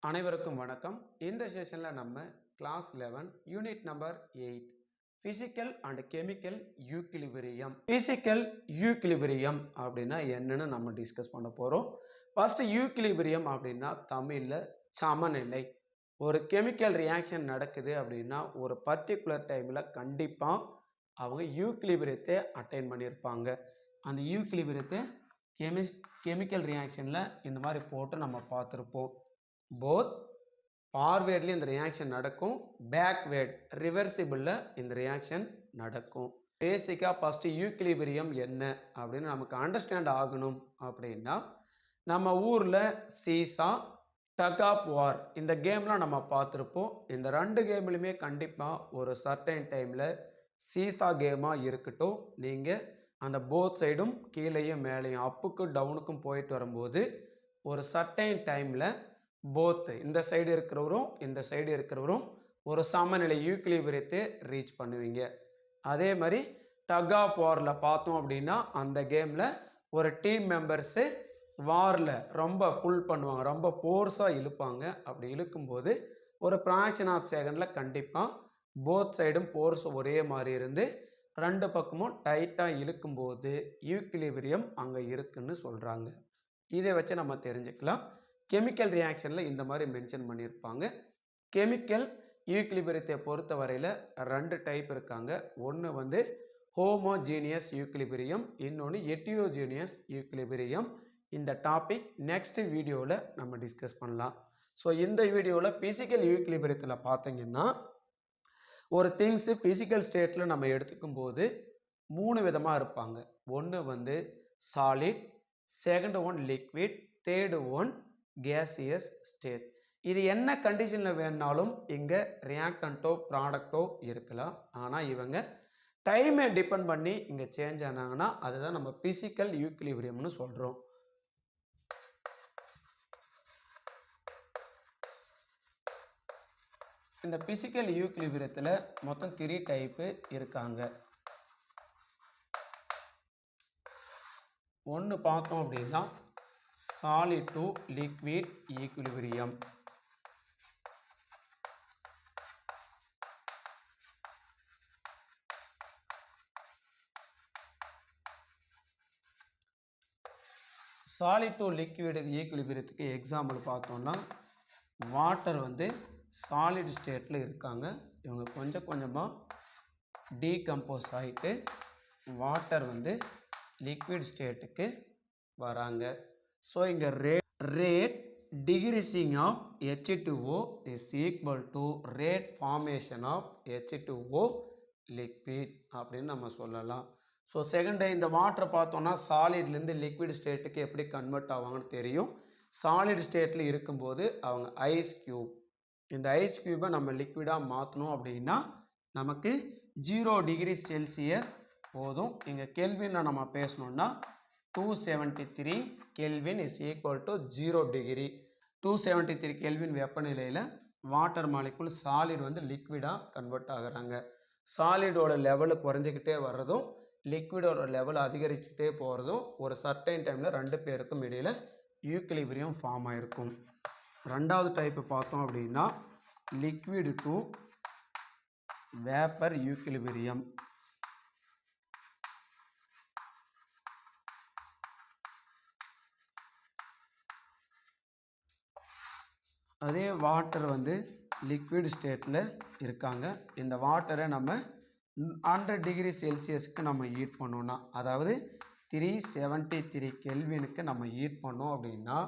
அனைவருக்கும் வணக்கம். இந்த செஷனில் நம்ம class 11 unit number 8 physical and chemical equilibrium. Physical equilibrium அப்படின்னா என்னன்னு நம்ம டிஸ்கஸ் பண்ண போகிறோம். ஃபர்ஸ்ட் யூக்லிபிரியம் அப்படின்னா தமிழில் சமநிலை. ஒரு கெமிக்கல் ரியாக்ஷன் நடக்குது அப்படின்னா ஒரு பர்டிகுலர் டைமில் கண்டிப்பாக அவங்க யூக்லிபிரியத்தை அட்டைன் பண்ணியிருப்பாங்க. அந்த யூக்லிபிரியத்தை கெமிக்கல் ரியாக்ஷனில் இந்த மாதிரி போட்டு நம்ம பார்த்துருப்போம். போத் ஃபார்வேர்ட்லேயும் இந்த ரியாக்ஷன் நடக்கும், பேக்வேர்ட் ரிவர்சிபிளில் இந்த ரியாக்ஷன் நடக்கும். பேசிக்காக ஃபஸ்ட்டு யூக்லிபிரியம் என்ன அப்படின்னு நமக்கு அண்டர்ஸ்டாண்ட் ஆகணும் அப்படின்னா நம்ம ஊரில் சீசா, டக் ஆஃப் வார் இந்த கேம்லாம் நம்ம பார்த்துருப்போம். இந்த ரெண்டு கேம்லையுமே கண்டிப்பாக ஒரு சர்டைன் டைமில் சீசா கேமாக இருக்கட்டும், நீங்கள் அந்த போத் சைடும் கீழேயும் மேலேயும் அப்புக்கும் டவுனுக்கும் போயிட்டு வரும்போது ஒரு சர்டைன் டைமில் போத் இந்த சைடு இருக்கிறவரும் இந்த சைடு இருக்கிறவரும் ஒரு சமநிலை யூக்லிபிரியத்தை ரீச் பண்ணுவீங்க. அதே மாதிரி டக் ஆஃப் வாரில் பார்த்தோம் அப்படின்னா அந்த கேமில் ஒரு டீம் மெம்பர்ஸு வாரில் ரொம்ப ஃபுல் பண்ணுவாங்க, ரொம்ப ஃபோர்ஸாக இழுப்பாங்க. அப்படி இழுக்கும்போது ஒரு ஃப்ராக்ஷன் ஆஃப் செகண்டில் கண்டிப்பாக போத் சைடும் ஃபோர்ஸ் ஒரே மாதிரி இருந்து ரெண்டு பக்கமும் டைட்டாக இழுக்கும்போது யூக்லிபிரியம் அங்கே இருக்குன்னு சொல்கிறாங்க. இதை வச்சு நம்ம தெரிஞ்சுக்கலாம். கெமிக்கல் ரியாக்ஷனில் இந்த மாதிரி மென்ஷன் பண்ணியிருப்பாங்க. கெமிக்கல் யூக்லிபிரியத்தை பொறுத்த வரையில் ரெண்டு டைப் இருக்காங்க. ஒன்று வந்து ஹோமோஜீனியஸ் யூக்லிபிரியம், இன்னொன்று ஹெட்டிரோஜீனியஸ் யூக்லிபிரியம். இந்த டாபிக் நெக்ஸ்ட் வீடியோவில் நம்ம டிஸ்கஸ் பண்ணலாம். ஸோ இந்த வீடியோவில் ஃபிசிக்கல் யூக்லிபிரியத்தில் பார்த்தீங்கன்னா ஒரு திங்ஸு ஃபிசிக்கல் ஸ்டேட்டில் நம்ம எடுத்துக்கும் போது மூணு விதமாக இருப்பாங்க. ஒன்று வந்து solid, second one liquid, third one gaseous state. இது என்ன கண்டிஷனில் வேணுனாலும் இங்கே ரியாக்டண்ட்டோ ப்ராடக்டோ இருக்கலாம். ஆனால் இவங்க டைமை டிபெண்ட் பண்ணி இங்கே சேஞ்ச் ஆனாங்கன்னா அதுதான் நம்ம ஃபிசிக்கல் யூக்லிபிரியம்னு சொல்கிறோம். இந்த ஃபிசிக்கல் யூக்லிபிரியத்தில் மொத்தம் 3 டைப்பு இருக்காங்க. ஒன்று பார்த்தோம் அப்படின்னா solid to liquid equilibrium. Solid to liquid ஈக்குலிபிரியத்துக்கு எக்ஸாம்பிள் பார்த்தோம்னா வாட்டர் வந்து சாலிட் ஸ்டேட்டில் இருக்காங்க. இவங்க கொஞ்சம் கொஞ்சமாக டீகம்போஸ் ஆகிட்டு வாட்டர் வந்து லிக்விட் ஸ்டேட்டுக்கு வராங்க. ஸோ இங்கே rate decreasing of H2O is equal to rate formation of H2O liquid அப்படின்னு நம்ம சொல்லலாம். ஸோ செகண்ட் இந்த வாட்டர் பார்த்தோன்னா சாலிட்லேருந்து லிக்விட் ஸ்டேட்டுக்கு எப்படி கன்வெர்ட் ஆவாங்கன்னு தெரியும். சாலிட் ஸ்டேட்டில் இருக்கும்போது அவங்க ஐஸ் க்யூப், இந்த ஐஸ் க்யூபை நம்ம லிக்விடாக மாற்றணும் அப்படின்னா நமக்கு 0 டிகிரி செல்சியஸ் போதும். இங்கே கெல்வினில் நம்ம பேசணுன்னா 273 kelvin is equal to 0 degree. 273 kelvin வெப்பநிலையில் வாட்டர் மாலிகுல் சாலிட் வந்து லிக்விடாக கன்வெர்ட் ஆகுறாங்க. சாலிடோட லெவலு குறைஞ்சிக்கிட்டே வர்றதும் லிக்விடோட லெவல் அதிகரிச்சுட்டே போகிறதும் ஒரு சர்டைன் டைமில் ரெண்டு பேருக்கும் இடையில் யூக்லிபிரியம் ஃபார்ம் ஆகிருக்கும். ரெண்டாவது டைப்பு பார்த்தோம் அப்படின்னா லிக்விட் டு வேப்பர் யூக்லிபிரியம். அதே வாட்டர் வந்து லிக்விட் ஸ்டேட்டில் இருக்காங்க. இந்த வாட்டரை நம்ம 100 டிகிரி செல்சியஸ்க்கு நம்ம ஹீட் பண்ணோன்னா, அதாவது 373 கெல்வினுக்கு நம்ம ஹீட் பண்ணோம் அப்படின்னா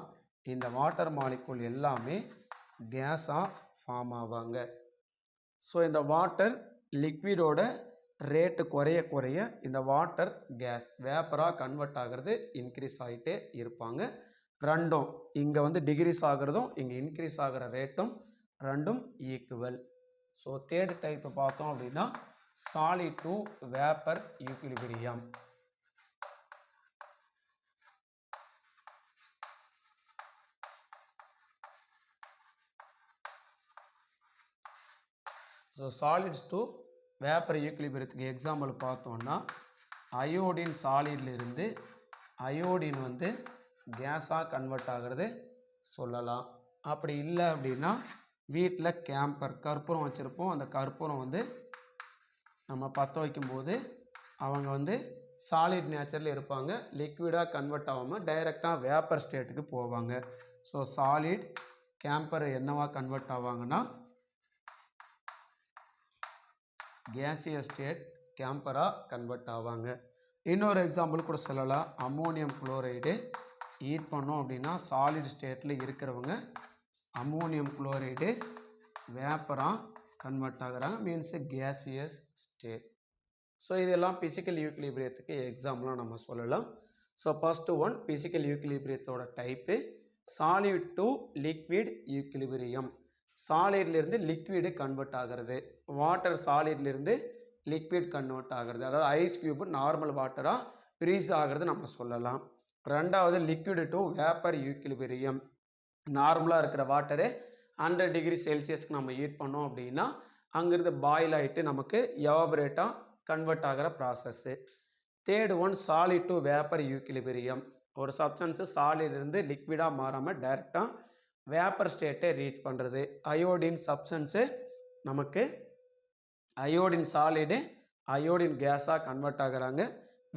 இந்த வாட்டர் மாலிகுல் எல்லாமே கேஸாக ஃபார்ம் ஆவாங்க. ஸோ இந்த வாட்டர் லிக்விடோட ரேட்டு குறைய குறைய இந்த வாட்டர் கேஸ் வேப்பராக கன்வெர்ட் ஆகிறது இன்க்ரீஸ் ஆகிட்டே இருப்பாங்க. ரெண்டும் இங்கே வந்து டிகிரீஸ் ஆகிறதும் இங்கே இன்க்ரீஸ் ஆகிற ரேட்டும் ரெண்டும் ஈக்குவல். ஸோ தேர்ட் டைப்பு பார்த்தோம் அப்படின்னா solid to vapour equilibrium. So solids to vapour ஈக்குலிபிரியத்துக்கு எக்ஸாம்பிள் பார்த்தோன்னா அயோடின் சாலிட்லேருந்து அயோடின் வந்து கேஸாக கன்வெர்ட் ஆகிறது சொல்லலாம். அப்படி இல்லை அப்படின்னா வீட்டில் கேம்பர் கற்பூரம் வச்சுருப்போம். அந்த கற்பூரம் வந்து நம்ம பற்ற வைக்கும்போது அவங்க வந்து சாலிட் நேச்சரில் இருப்பாங்க. லிக்விடாக கன்வெர்ட் ஆகாமல் டைரெக்டாக வேப்பர் ஸ்டேட்டுக்கு போவாங்க. ஸோ சாலிட் கேம்பர் என்னவா கன்வெர்ட் ஆவாங்கன்னா கேசியஸ் ஸ்டேட் கேம்பராக கன்வெர்ட் ஆவாங்க. இன்னொரு எக்ஸாம்பிள் கூட சொல்லலாம். அம்மோனியம் குளோரைடு ஹீட் பண்ணோம் அப்படின்னா சாலிட் ஸ்டேட்டில் இருக்கிறவங்க அம்மோனியம் குளோரைடு வேப்பராக கன்வெர்ட் ஆகுறாங்க. Means gaseous state. ஸோ இதெல்லாம் பிசிக்கல் ஈக்விலிபிரியத்துக்கு எக்ஸாம்பிளாக நம்ம சொல்லலாம். ஸோ ஃபஸ்ட்டு ஒன் பிசிக்கல் ஈக்விலிபிரியத்தோட type solid to liquid equilibrium. சாலிட்லேருந்து லிக்விடு கன்வெர்ட் ஆகிறது. வாட்டர் சாலிட்லேருந்து லிக்விட் கன்வெர்ட் ஆகிறது. அதாவது ஐஸ் கியூப் நார்மல் வாட்டராக ஃப்ரீஸ் ஆகிறது நம்ம சொல்லலாம். ரெண்டாவது லிக்விடு டு வேப்பர் ஈக்விலிபிரியம். நார்மலாக இருக்கிற வாட்டரு 100 டிகிரி செல்சியஸ்க்கு நம்ம ஹீட் பண்ணோம் அப்படின்னா அங்கேருந்து பாயில் ஆகிட்டு நமக்கு எவாபரேட்டாக கன்வெர்ட் ஆகிற process. Third one solid to vapour equilibrium. ஒரு சப்ஸ்டன்ஸு சாலிட்லேருந்து லிக்விடாக மாறாமல் டைரெக்டாக வேப்பர் ஸ்டேட்டை ரீச் பண்ணுறது. அயோடின் சப்ஸ்டன்ஸு நமக்கு அயோடின் சாலிடு அயோடின் கேஸாக கன்வெர்ட் ஆகுறாங்க.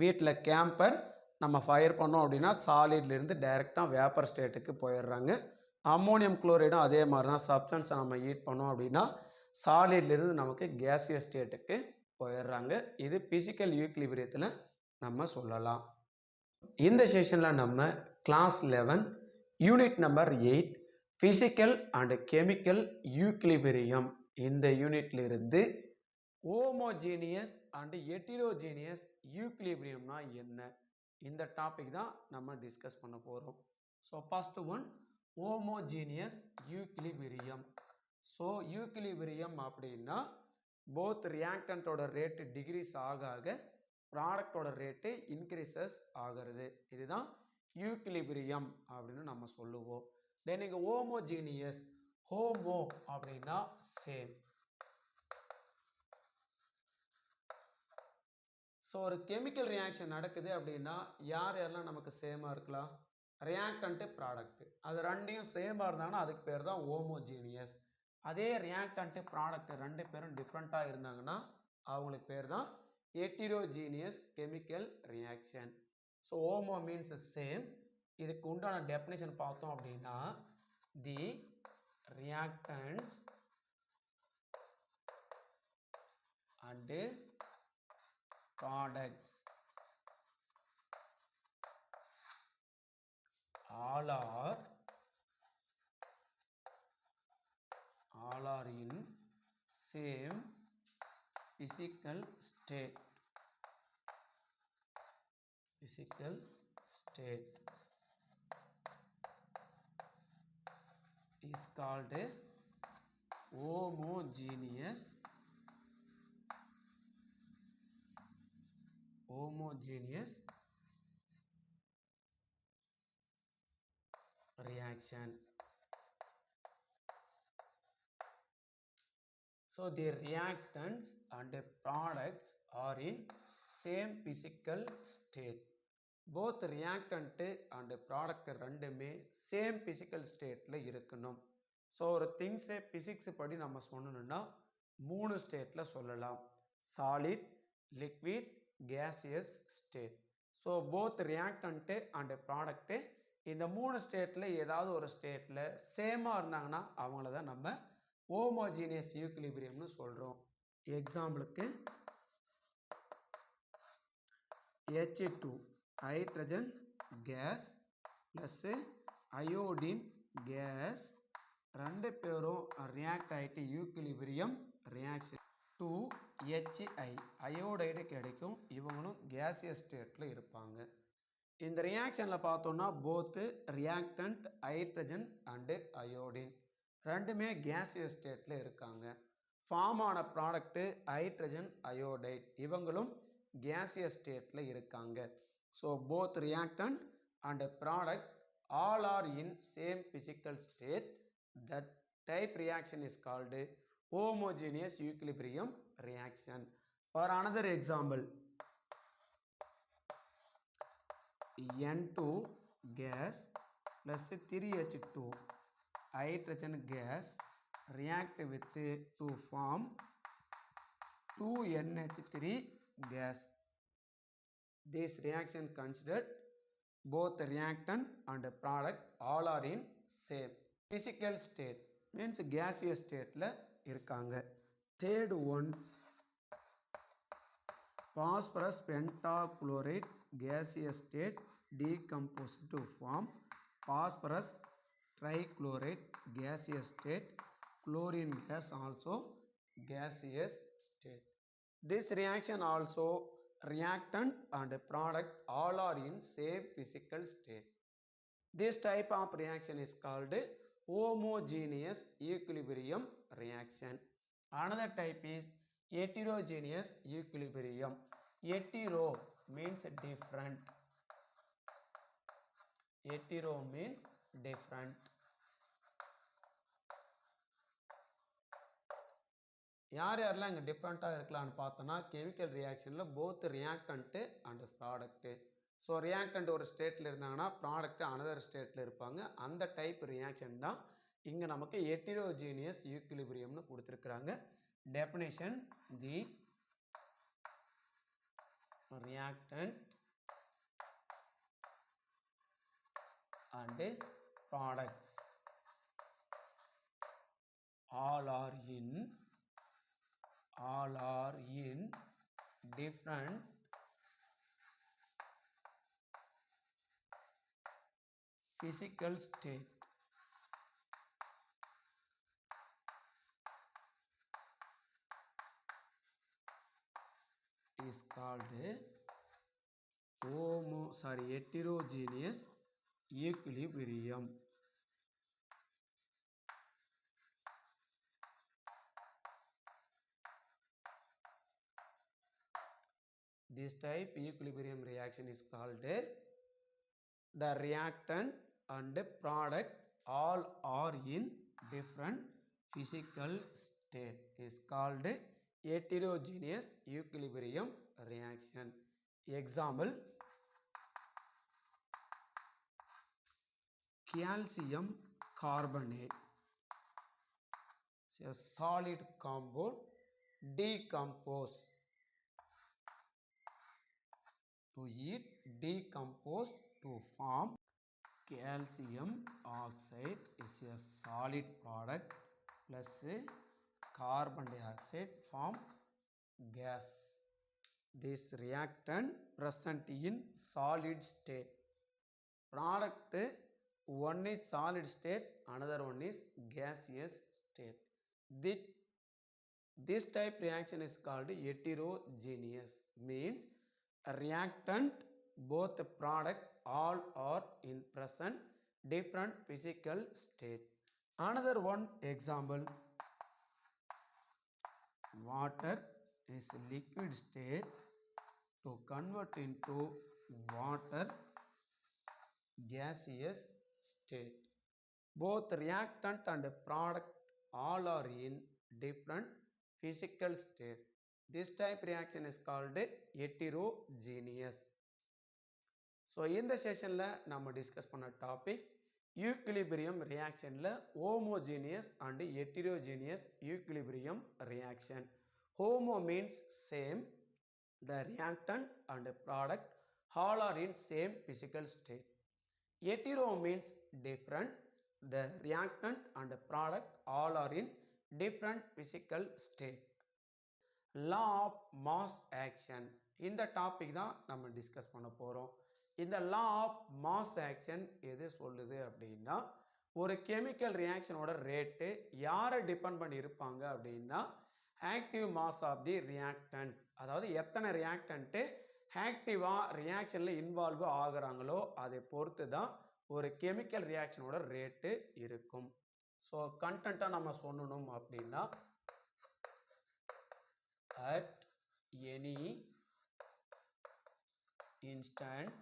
வீட்டில் கேம்பர் நம்ம ஃபயர் பண்ணோம் அப்படின்னா சாலிட்லேருந்து டைரெக்டாக வேப்பர் ஸ்டேட்டுக்கு போயிடுறாங்க. அம்மோனியம் குளோரைடும் அதே மாதிரி தான். சப்ஸ்டன்ஸை நம்ம ஹீட் பண்ணோம் அப்படின்னா சாலிட்லேருந்து நமக்கு கேசியஸ் ஸ்டேட்டுக்கு போயிடுறாங்க. இது பிசிக்கல் ஈக்விலிபிரியத்தில் நம்ம சொல்லலாம். இந்த செஷனில் நம்ம class 11 unit number 8 physical and chemical equilibrium இந்த யூனிட்லிருந்து ஹோமோஜீனியஸ் அண்ட் ஹெட்டிரோஜீனியஸ் ஈக்விலிபிரியம்னா என்ன, இந்த டாபிக் தான் நம்ம டிஸ்கஸ் பண்ண போகிறோம். So first one homogeneous equilibrium. So equilibrium அப்படின்னா போத் ரியாக்டன்ட்டோட ரேட்டு டிகிரீஸ் ஆக ப்ராடக்டோட ரேட்டு இன்க்ரீசஸ் ஆகிறது. இதுதான் ஈக்விலிபிரியம் அப்படின்னு நம்ம சொல்லுவோம். தென் இங்கே ஹோமோஜீனியஸ், ஹோமோ அப்படின்னா சேம். ஸோ ஒரு கெமிக்கல் ரியாக்ஷன் நடக்குது அப்படின்னா யாரெல்லாம் நமக்கு சேமாக இருக்கலாம்? ரியாக்டன்ட்டு ப்ராடக்ட், அது ரெண்டையும் சேமாக இருந்தாங்கன்னா அதுக்கு பேர் தான் ஹோமோஜீனியஸ். அதே ரியாக்டன்ட்டு ப்ராடக்ட் ரெண்டு பேரும் டிஃப்ரெண்ட்டாக இருந்தாங்கன்னா அவங்களுக்கு பேர் தான் heterogeneous chemical reaction. So homo means same. இதுக்கு உண்டான டெஃபினிஷன் பார்த்தோம் அப்படின்னா the reactants and products all are in same physical state is called homogeneous reaction. So the reactants and the products are in same physical state. Both reactant and product ரெண்டுமே same physical stateல இருக்கணும். So ஒரு திங்ஸை physics படி நம்ம சொன்னோம்னா 3 ஸ்டேட்ல சொல்லலாம். Solid, liquid, gaseous state. So both reactant and product இந்த 3 ஸ்டேட்டில் ஏதாவது ஒரு ஸ்டேட்டில் சேமாக இருந்தாங்கன்னா அவங்கள தான் நம்ம ஹோமோஜீனியஸ் ஈக்விலிபிரியம்னு சொல்கிறோம். எக்ஸாம்பிளுக்கு H2 hydrogen gas plus iodine gas ரெண்டு பேரும் ரியாக்ட் ஆகிட்டு ஈக்விலிபிரியம் ரியாக்ஷன் 2HI அயோடைடு கிடைக்கும். இவங்களும் கேசியஸ் ஸ்டேட்டில் இருப்பாங்க. இந்த ரியாக்ஷனில் பார்த்தோன்னா போத்து ரியாக்டன்ட் ஹைட்ரஜன் அண்டு அயோடின் ரெண்டுமே கேசியஸ் ஸ்டேட்டில் இருக்காங்க. ஃபார்ம் ஆன ப்ராடக்ட்டு ஹைட்ரஜன் அயோடைட், இவங்களும் கேசியஸ் ஸ்டேட்டில் இருக்காங்க. So both reactant and product all are in same physical state. That type reaction is called homogeneous equilibrium reaction. For another example, N2 gas plus 3H2 hydrogen gas react with to form 2NH3 gas. This reaction considered both reactant and product all are in same physical state, means gaseous state ல இருக்காங்க. Third one, phosphorus pentachloride gaseous state decomposed to form phosphorus trichloride gaseous state, chlorine gas also gaseous state. This reaction also reactant and product all are in same physical state. This type of reaction is called homogeneous equilibrium reaction. Another type is heterogeneous equilibrium. Hetero means different. Hetero means different. யாரெல்லாம் இங்கே டிஃப்ரெண்ட்டாக இருக்கலாம்னு பார்த்தோன்னா chemical ரியாக்ஷனில் both reactant and product. So reactant ஒரு ஸ்டேட்டில் இருந்தாங்கன்னா product another ஸ்டேட்டில் இருப்பாங்க. அந்த டைப் ரியாக்ஷன் தான் இங்கே நமக்கு ஹெட்டிரோஜீனியஸ் ஈக்குலிபிரியம்னு கொடுத்துருக்குறாங்க. Definition: the reactant and products all are in different physical state. Is called heterogeneous equilibrium. This type equilibrium reaction is called the reactant and product all are in different physical state is called heterogeneous equilibrium reaction. Example: calcium carbonate, a solid compound, decompose to form calcium oxide is a solid product plus carbon dioxide form gas. This reactant present in solid state. Product one is solid state, another one is gaseous state. This type reaction is called heterogeneous, means a reactant both the product all are in present different physical state. Another one example: water is liquid state to convert into water gaseous state. Both reactant and product all are in different physical state. This type reaction is called heterogeneous. So இந்த செஷனில் நம்ம discuss பண்ண topic equilibrium ரியாக்ஷனில் homogeneous and heterogeneous equilibrium reaction. Homo means same, the reactant and product all are in same physical state. Hetero means different, the reactant and product all are in different physical state. Law of mass action, இந்த topic தான் நம்ம discuss பண்ண போகிறோம். இந்த லா of mass action எது சொல்லுது அப்படின்னா, ஒரு கெமிக்கல் ரியாக்ஷனோட ரேட்டு யாரை டிபெண்ட் பண்ணி இருப்பாங்க அப்படின்னா active mass of the reactant, அதாவது எத்தனை ரியாக்டன்ட்டு ஆக்டிவாக ரியாக்ஷனில் இன்வால்வ் ஆகுறாங்களோ அதை பொறுத்து தான் ஒரு கெமிக்கல் ரியாக்ஷனோட ரேட்டு இருக்கும். ஸோ கண்டென்ட்டாக நம்ம சொல்லணும் அப்படின்னா, at any instant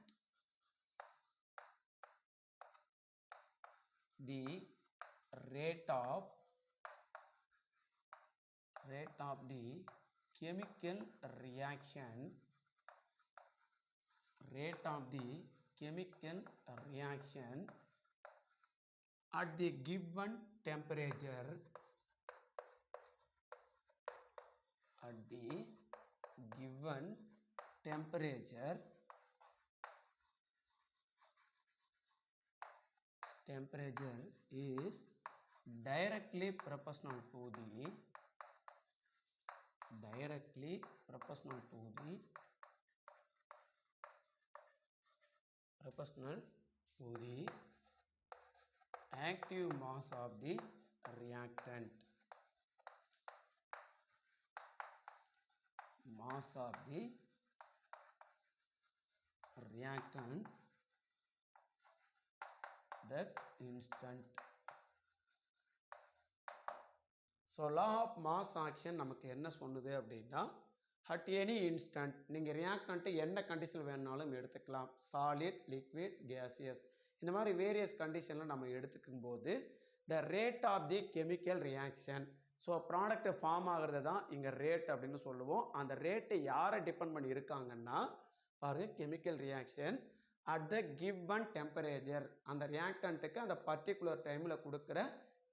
the rate of the chemical reaction at the given temperature, at the given temperature is directly proportional to the active mass of the reactant. Mass of the reactant that instant. So law of mass action நமக்கு என்ன சொன்னது அப்படின்னா, at any instant நீங்கள் reactant என்ன condition வேணுனாலும் எடுத்துக்கலாம். Solid, liquid, gaseous, இந்த மாதிரி வேரியஸ் கண்டிஷனில் நம்ம எடுத்துக்கும் போது the rate of the chemical reaction, so product form ஆகிறது தான் இங்கே ரேட் அப்படின்னு சொல்லுவோம். அந்த ரேட்டு யாரை டிபெண்ட் பண்ணி இருக்காங்கன்னா பாருங்கள், chemical reaction at the given temperature, அந்த ரியாக்டன்ட்டுக்கு அந்த பர்டிகுலர் டைமில் கொடுக்குற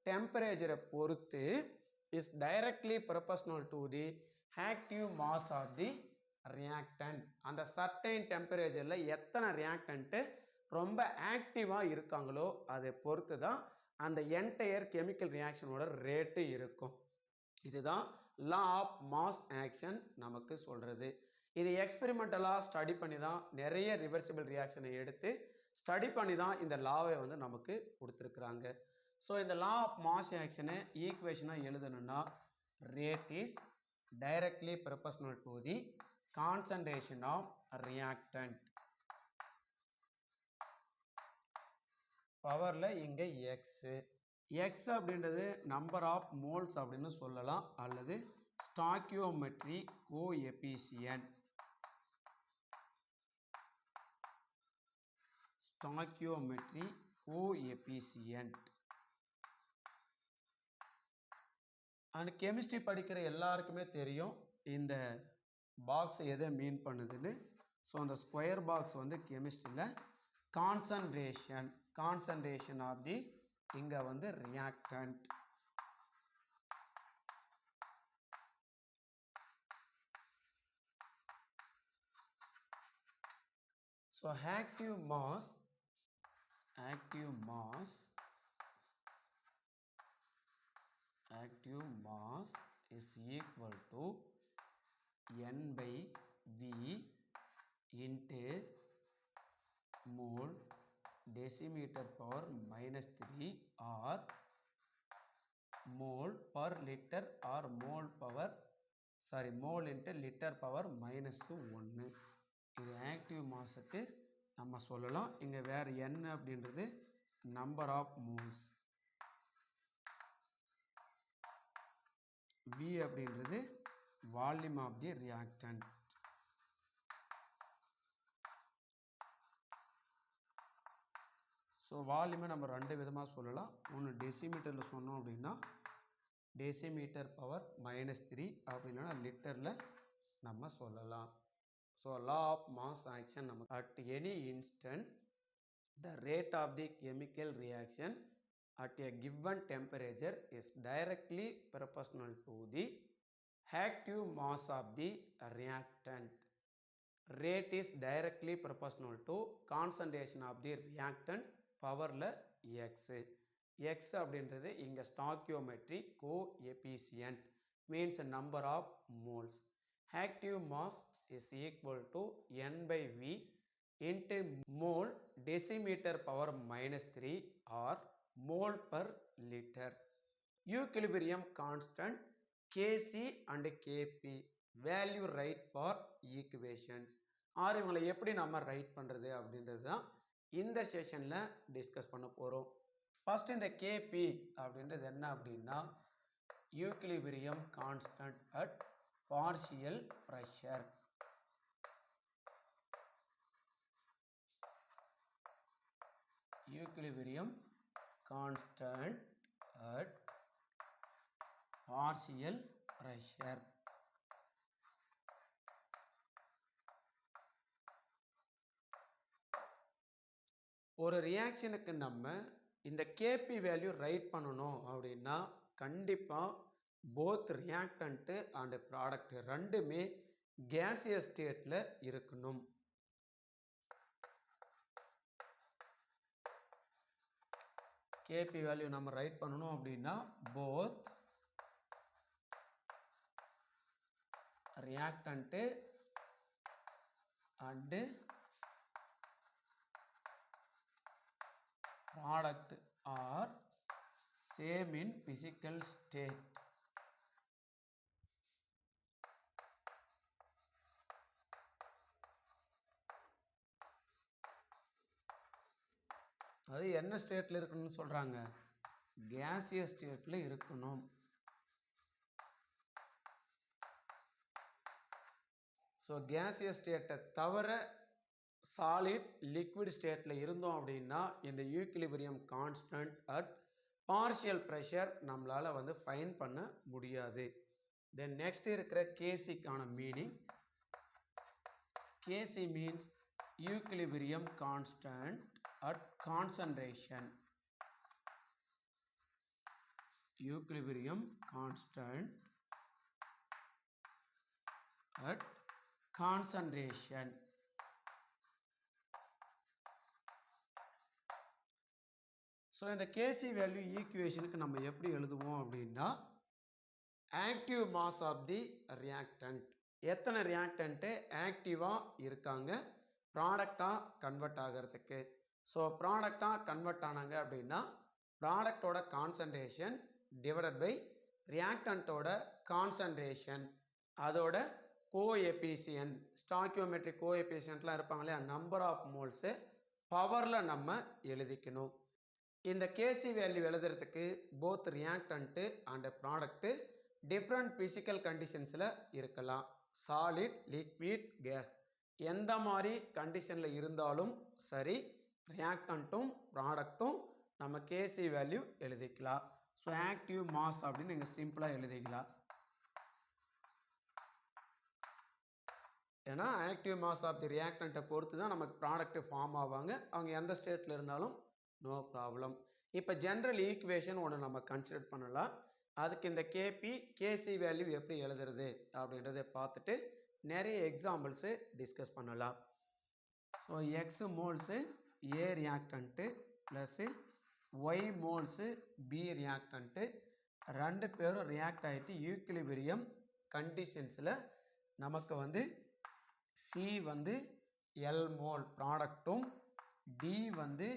டெம்பரேச்சரை பொறுத்து is directly proportional to the active mass of the reactant. அந்த certain temperature எத்தனை reactant ரொம்ப ஆக்டிவாக இருக்காங்களோ அதை பொறுத்து தான் அந்த என்டையர் கெமிக்கல் ரியாக்ஷனோட ரேட்டு இருக்கும். இதுதான் லா ஆஃப் மாஸ் ஆக்ஷன் நமக்கு சொல்கிறது. இது எக்ஸ்பெரிமெண்டலாக ஸ்டடி பண்ணி தான் நிறைய ரிவர்சிபிள் ரியாக்ஷனை எடுத்து ஸ்டடி பண்ணி தான் இந்த லாவை வந்து நமக்கு கொடுத்துருக்குறாங்க. ஸோ இந்த லா ஆஃப் மாஸ் ஆக்ஷனை ஈக்குவேஷனாக எழுதணும்னா rate is directly proportional to the concentration of reactant. பவரில் இங்கே எக்ஸ் அப்படின்றது நம்பர் ஆஃப் மோல்ஸ் அப்படின்னு சொல்லலாம், அல்லது stoichiometry coefficient. Stoichiometry coefficient. And chemistry படிக்கிற எல்லாருக்குமே தெரியும் இந்த பாக்ஸ் எதை மீன் பண்ணுதுன்னு. ஸோ அந்த ஸ்கொயர் பாக்ஸ் வந்து கெமிஸ்ட்ரியில் கான்சன்ட்ரேஷன் ஆஃப் தி இங்கே வந்து reactant. So active mass is equal to N by V into mole decimeter power minus 3 or mole per liter or mole into liter power minus 1. இது active மாஸுக்கு நம்ம சொல்லலாம். இங்கே வேறு N அப்படின்றது number of moles, V அப்படின்றது volume of the reactant. So வால்யூமை நம்ம ரெண்டு விதமாக சொல்லலாம். ஒன்று டெசிமீட்டரில் சொன்னோம் அப்படின்னா டெசிமீட்டர் பவர் -3, அப்படின்னா லிட்டரில் நம்ம சொல்லலாம். So law of mass action நமக்கு at any instant the rate of the chemical reaction at a given temperature is directly proportional to the active mass of the reactant. Rate is directly proportional to concentration of the reactant powerல x அப்படின்றது இங்கே stoichiometry coefficient means number of moles. Active mass is equal to N by V into mole decimeter power -3 or mole per liter. Equilibrium constant Kc and Kp value write for equations. Or இவங்களை எப்படி நம்ம right பண்ணுறது அப்படின்றது தான் இந்த செஷனில் discuss பண்ண போகிறோம். ஃபர்ஸ்ட் இந்த Kp அப்படின்றது என்ன அப்படின்னா equilibrium constant at partial pressure. Equilibrium constant at partial pressure. ஒரு ரியாக்ஷனுக்கு நம்ம இந்த கேபி வேல்யூ ரைட் பண்ணணும் அப்படின்னா கண்டிப்பாக போத் ரியாக்டன்ட்டு அண்ட் ப்ராடக்ட் ரெண்டுமே கேசியஸ் ஸ்டேட்டில் இருக்கணும். கேபி வேல்யூ நம்ம ரைட் பண்ணணும் அப்படின்னா both reactant and product or same in physical state. அது என்ன ஸ்டேட்டில் இருக்கணும்னு சொல்கிறாங்க? கேசியஸ் ஸ்டேட்டில் இருக்கணும். ஸோ கேசியஸ் ஸ்டேட்டை தவிர சாலிட் லிக்விட் ஸ்டேட்டில் இருந்தோம் அப்படின்னா இந்த equilibrium constant at partial pressure நம்மளால் வந்து ஃபைண்ட் பண்ண முடியாது. தென் நெக்ஸ்ட் இருக்கிற கேசிக்கான meaning, Kc means equilibrium constant at concentration. Equilibrium constant at concentration. So இந்த KC value equationக்கு நம்ம எப்படி எழுதுவோம் அப்படின்னா active mass of the reactant, எத்தனை reactant ஆக்டிவாக இருக்காங்க ப்ராடக்டாக கன்வெர்ட் ஆகிறதுக்கு. ஸோ ப்ராடக்டாக கன்வெர்ட் ஆனாங்க அப்படின்னா ப்ராடக்டோட கான்சன்ட்ரேஷன் டிவைடட் பை ரியாக்டன்ட்டோட கான்சன்ட்ரேஷன், அதோட கோஎபிசியன்ட், ஸ்டாக்கியோமெட்ரிக் கோஎபிசியன்ட்லாம் இருப்பாங்க இல்லையா, நம்பர் ஆஃப் மோல்ஸு பவரில் நம்ம எழுதிக்கணும். இந்த கேசி வேல்யூ எழுதுறதுக்கு both reactant and product different physical கண்டிஷன்ஸில் இருக்கலாம். சாலிட், லிக்விட், கேஸ் எந்த மாதிரி கண்டிஷனில் இருந்தாலும் சரி ரியாக்டன்ட்டும் ப்ராடக்ட்டும் நம்ம கேசி வேல்யூ எழுதிக்கலாம். ஸோ ஆக்டிவ் மாஸ் அப்படின்னு நீங்கள் சிம்பிளாக எழுதிக்கலாம். ஏன்னா ஆக்டிவ் மாஸ் ஆஃப் தி ரியாக்டன்ட்டை பொறுத்து தான் நமக்கு ப்ராடக்ட் ஃபார்ம் ஆவாங்க. அவங்க எந்த ஸ்டேட்டில் இருந்தாலும் நோ ப்ராப்ளம். இப்போ ஜென்ரல் ஈக்குவேஷன் ஒன்று நம்ம கன்சிடர் பண்ணலாம். அதுக்கு இந்த கேசி வேல்யூ எப்படி எழுதுறது அப்படின்றத பார்த்துட்டு நிறைய எக்ஸாம்பிள்ஸு டிஸ்கஸ் பண்ணலாம். So X moles A reactant plus Y moles B reactant ரெண்டு பேரும் ரியாக்ட் ஆகிட்டு ஈக்விலிபிரியம் கண்டிஷன்ஸில் நமக்கு வந்து சி வந்து எல் மோல் ப்ராடக்ட்டும் டி வந்து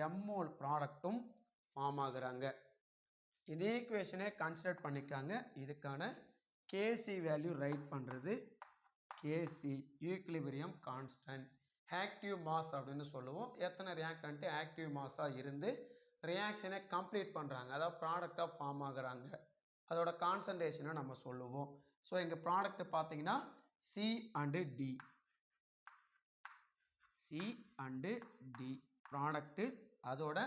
எம் மோல் ப்ராடக்ட்டும் ஃபார்ம் ஆகுறாங்க. இதே ஈக்குவேஷனே கன்சிடர் பண்ணிக்காங்க. இதுக்கான கேசி வேல்யூ ரைட் பண்ணுறது கேசி ஈக்விலிபிரியம் கான்ஸ்டன்ட், ஆக்டிவ் மாஸ் அப்படின்னு சொல்லுவோம். எத்தனை ரியாக்டன்ட்டு ஆக்டிவ் மாஸாக இருந்து ரியாக்ஷனை கம்ப்ளீட் பண்ணுறாங்க, அதாவது ப்ராடக்டாக ஃபார்ம் ஆகுறாங்க, அதோட கான்சன்ட்ரேஷனை நம்ம சொல்லுவோம். ஸோ இங்கே ப்ராடக்ட் பார்த்தீங்கன்னா C and D, C and D product, அதோட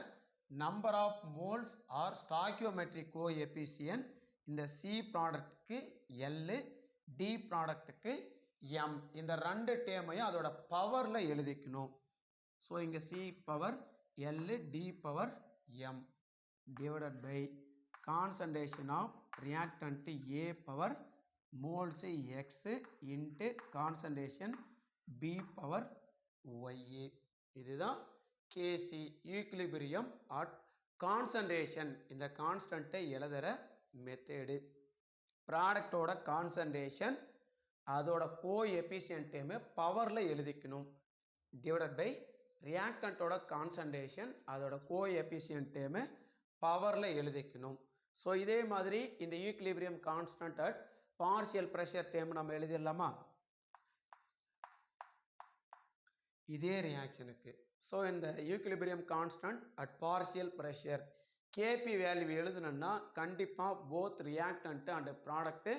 number of moles are stoichiometric coefficient இந்த சி ப்ராடக்ட்டுக்கு எல், டி ப்ராடக்ட்டுக்கு எம், இந்த ரெண்டு டேமையும் அதோட பவரில் எழுதிக்கணும். ஸோ இங்கே C power L, D power M divided by concentration of reactant A power moles X into concentration B power ஒய்ஏ. இதுதான் கேசி ஈக்விலிபிரியம் அட் கான்சன்ட்ரேஷன். இந்த கான்ஸ்டன்ட்டை எழுதுகிற மெத்தேடு. ப்ராடக்டோட கான்சன்ட்ரேஷன் அதோட கோஎபிசியன்ட்டையுமே பவரில் எழுதிக்கணும் டிவைடட் பை ரியாக்டன்ட்டோட கான்சன்ட்ரேஷன் அதோட கோஎபிசியன்ட்டையுமே பவரில் எழுதிக்கணும். ஸோ இதே மாதிரி இந்த equilibrium constant at partial pressure time நம்ம எழுதிடலாமா இதே ரியாக்ஷனுக்கு. ஸோ இந்த equilibrium constant at partial pressure Kp value எழுதுனோன்னா கண்டிப்பாக both reactant and product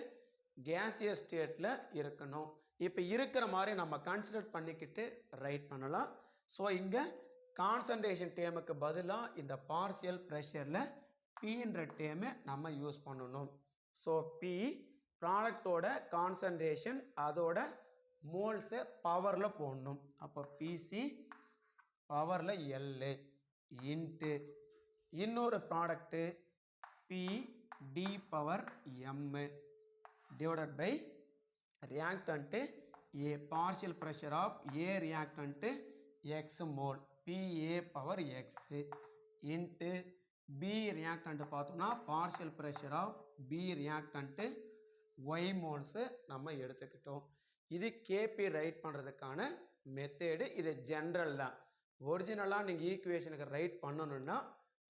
gaseous ஸ்டேட்டில் இருக்கணும். இப்போ இருக்கிற மாதிரி நம்ம கன்சிடர் பண்ணிக்கிட்டு ரைட் பண்ணலாம். ஸோ இங்கே கான்சன்ட்ரேஷன் டேமுக்கு பதிலாக இந்த பார்ஷியல் ப்ரெஷரில் பின்ற டேமை நம்ம யூஸ் பண்ணணும். ஸோ பி ப்ராடக்டோட கான்சன்ட்ரேஷன் அதோட மோல்ஸை பவரில் போடணும். அப்போ பிசி பவரில் எல் இன்ட்டு இன்னொரு product P D power M divided by reactant A, partial pressure of A reactant X mole PA power X into B reactant பார்த்தோம்னா partial pressure of B reactant Y moles நம்ம எடுத்துக்கிட்டோம். இது KP right பண்ணுறதுக்கான method. இது general தான். ஒரிஜினலாக நீங்கள் ஈக்குவேஷனுக்கு right பண்ணணும்னா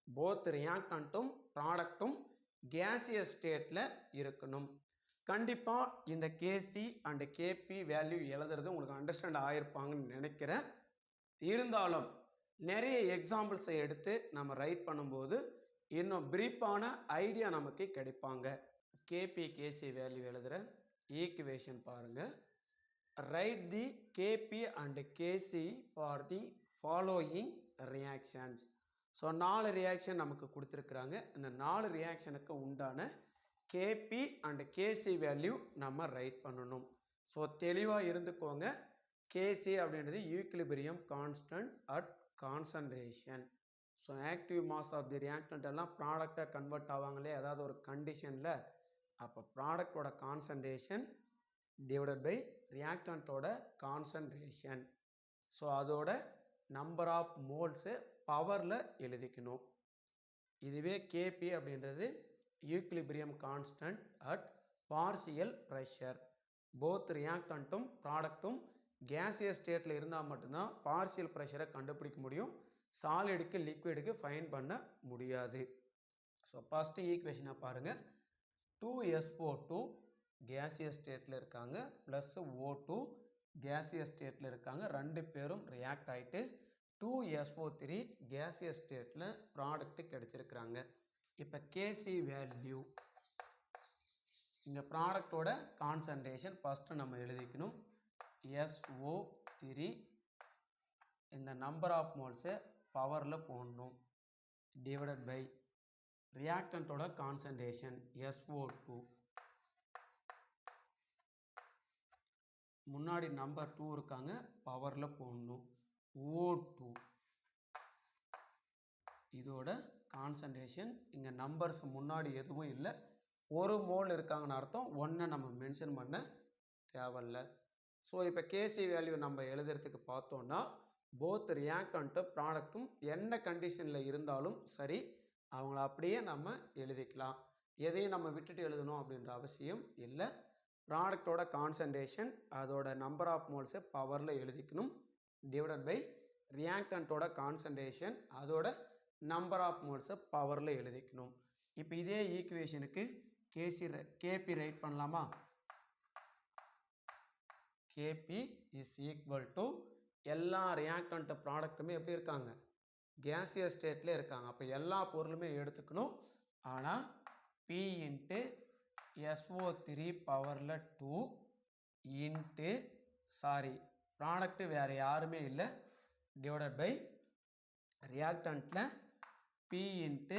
போத் ரியாக்டண்ட்டும் ப்ராடக்ட்டும் கேசியஸ் ஸ்டேட்டில் இருக்கணும். கண்டிப்பாக இந்த கேசி அண்ட் கேபி வேல்யூ எழுதுறது உங்களுக்கு அண்டர்ஸ்டாண்ட் ஆகிருப்பாங்கன்னு நினைக்கிறேன். இருந்தாலும் நிறைய எக்ஸாம்பிள்ஸை எடுத்து நம்ம ரைட் பண்ணும்போது இன்னும் பிரீஃபான ஐடியா நமக்கு கிடைப்பாங்க. கேபி கேசி வேல்யூ எழுதுகிற ஈக்குவேஷன் பாருங்கள். Write the Kp and Kc for the following reactions. So 4 reaction நமக்கு கொடுத்துருக்குறாங்க. இந்த 4 ரியாக்ஷனுக்கு உண்டான கேபி அண்ட் கேசி வேல்யூ நம்ம ரைட் பண்ணணும். ஸோ தெளிவாக இருந்துக்கோங்க. கேசி அப்படின்றது equilibrium constant at concentration. So active mass of the reactant எல்லாம் ப்ராடக்டாக கன்வெர்ட் ஆவாங்களே ஏதாவது ஒரு கண்டிஷனில், அப்போ ப்ராடக்டோட கான்சன்ட்ரேஷன் டிவைடட் பை ரியாக்டன்ட்டோட கான்சன்ட்ரேஷன். ஸோ அதோட நம்பர் ஆஃப் மோல்ஸு பவரில் எழுதிக்கணும். இதுவே கேபி அப்படின்றது equilibrium constant at partial pressure. Both ரியாக்டன்ட்டும் ப்ராடக்ட்டும் கேசியஸ் ஸ்டேட்டில் இருந்தால் மட்டும்தான் பார்சியல் ப்ரெஷரை கண்டுபிடிக்க முடியும். சாலிடுக்கு லிக்விடுக்கு ஃபைன் பண்ண முடியாது. ஸோ ஃபஸ்ட்டு ஈக்குவேஷனை பாருங்கள். 2SO2 கேசியஸ் ஸ்டேட்டில் இருக்காங்க, ப்ளஸ் O2 கேசியஸ் ஸ்டேட்டில் இருக்காங்க. ரெண்டு பேரும் ரியாக்ட் ஆகிட்டு 2SO3 கேசியஸ் ஸ்டேட்டில் ப்ராடக்ட் கிடச்சிருக்கிறாங்க. இப்போ கேசி வேல்யூ, இங்கே ப்ராடக்டோட கான்சன்ட்ரேஷன் ஃபஸ்ட்டு நம்ம எழுதிக்கணும். SO3 இந்த நம்பர் ஆஃப் மோல்ஸை பவரில் போடணும். டிவைடட் பை ரியாக்டன்ட்டோட கான்சன்ட்ரேஷன் SO2. முன்னாடி நம்பர் 2 இருக்காங்க, பவரில் போடணும். O2 இதோட கான்சன்ட்ரேஷன். இங்கே நம்பர்ஸ் முன்னாடி எதுவும் இல்லை, ஒரு மோல் இருக்காங்கன்னு அர்த்தம். ஒன்றை நம்ம மென்ஷன் பண்ண தேவையில்லை. ஸோ இப்போ கேசி வேல்யூ நம்ம எழுதுறதுக்கு பார்த்தோன்னா போத் ரியாக்டன்ட்டும் ப்ராடக்ட்டும் என்ன கண்டிஷனில் இருந்தாலும் சரி அவங்கள அப்படியே நம்ம எழுதிக்கலாம். எதையும் நம்ம விட்டுட்டு எழுதணும் அப்படின்ற அவசியம் இல்லை. ப்ராடக்டோட கான்சன்ட்ரேஷன் அதோட நம்பர் ஆஃப் மோல்ஸை பவரில் எழுதிக்கணும். டிவைடட் பை ரியாக்டன்ட்டோட கான்சன்ட்ரேஷன் அதோட நம்பர் ஆஃப் மோல்ஸை பவரில் எழுதிக்கணும். இப்போ இதே ஈக்குவேஷனுக்கு கேபி ரைட் பண்ணலாமா? கேபி இஸ் ஈக்குவல் டு எல்லா ரியாக்டன்ட் ப்ராடக்ட்டுமே எப்படி இருக்காங்க? கேசியஸ் ஸ்டேட்டில் இருக்காங்க. அப்போ எல்லா பொருளுமே எடுத்துக்கணும். ஆனால் P இன்ட்டு SO3 பவரில் 2 இன்ட்டு ப்ராடக்ட்டு வேறு யாருமே இல்லை, டிவைடட் பை ரியாக்டன்ட்டில் P இன்ட்டு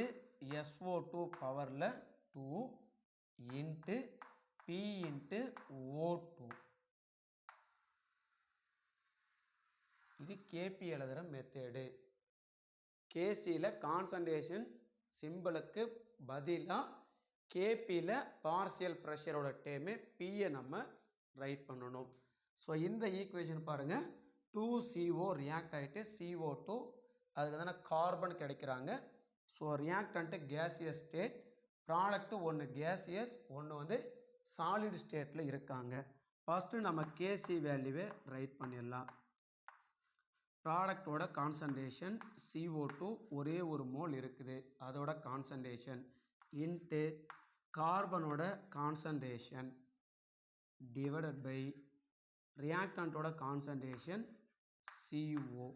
SO2 பவரில் 2 இன்ட்டு P இன்ட்டு O2. இது கேபி எழுதுகிற மெத்தேடு. கேசியில் கான்சன்ட்ரேஷன் சிம்பிளுக்கு பதிலாக கேபியில் பார்சியல் ப்ரெஷரோட டேமே பியை நம்ம ரைட் பண்ணணும். ஸோ இந்த ஈக்குவேஷன் பாருங்கள். 2CO ரியாக்ட் ஆகிட்டு CO2 அதுக்கு தானே கார்பன் கிடைக்கிறாங்க. So reactant gaseous state, product ஒன்று கேசியஸ் ஒன்று வந்து சாலிட் ஸ்டேட்டில் இருக்காங்க. ஃபஸ்ட்டு நம்ம கேசி வேல்யூவை ரைட் பண்ணிடலாம். ப்ராடக்டோட கான்சன்ட்ரேஷன் CO2 ஒரே ஒரு மோல் இருக்குது, அதோட கான்சன்ட்ரேஷன் இன்ட்டு கார்பனோட கான்சன்ட்ரேஷன் டிவைடட் பை ரியாக்டன்ட்டோட கான்சன்ட்ரேஷன் CO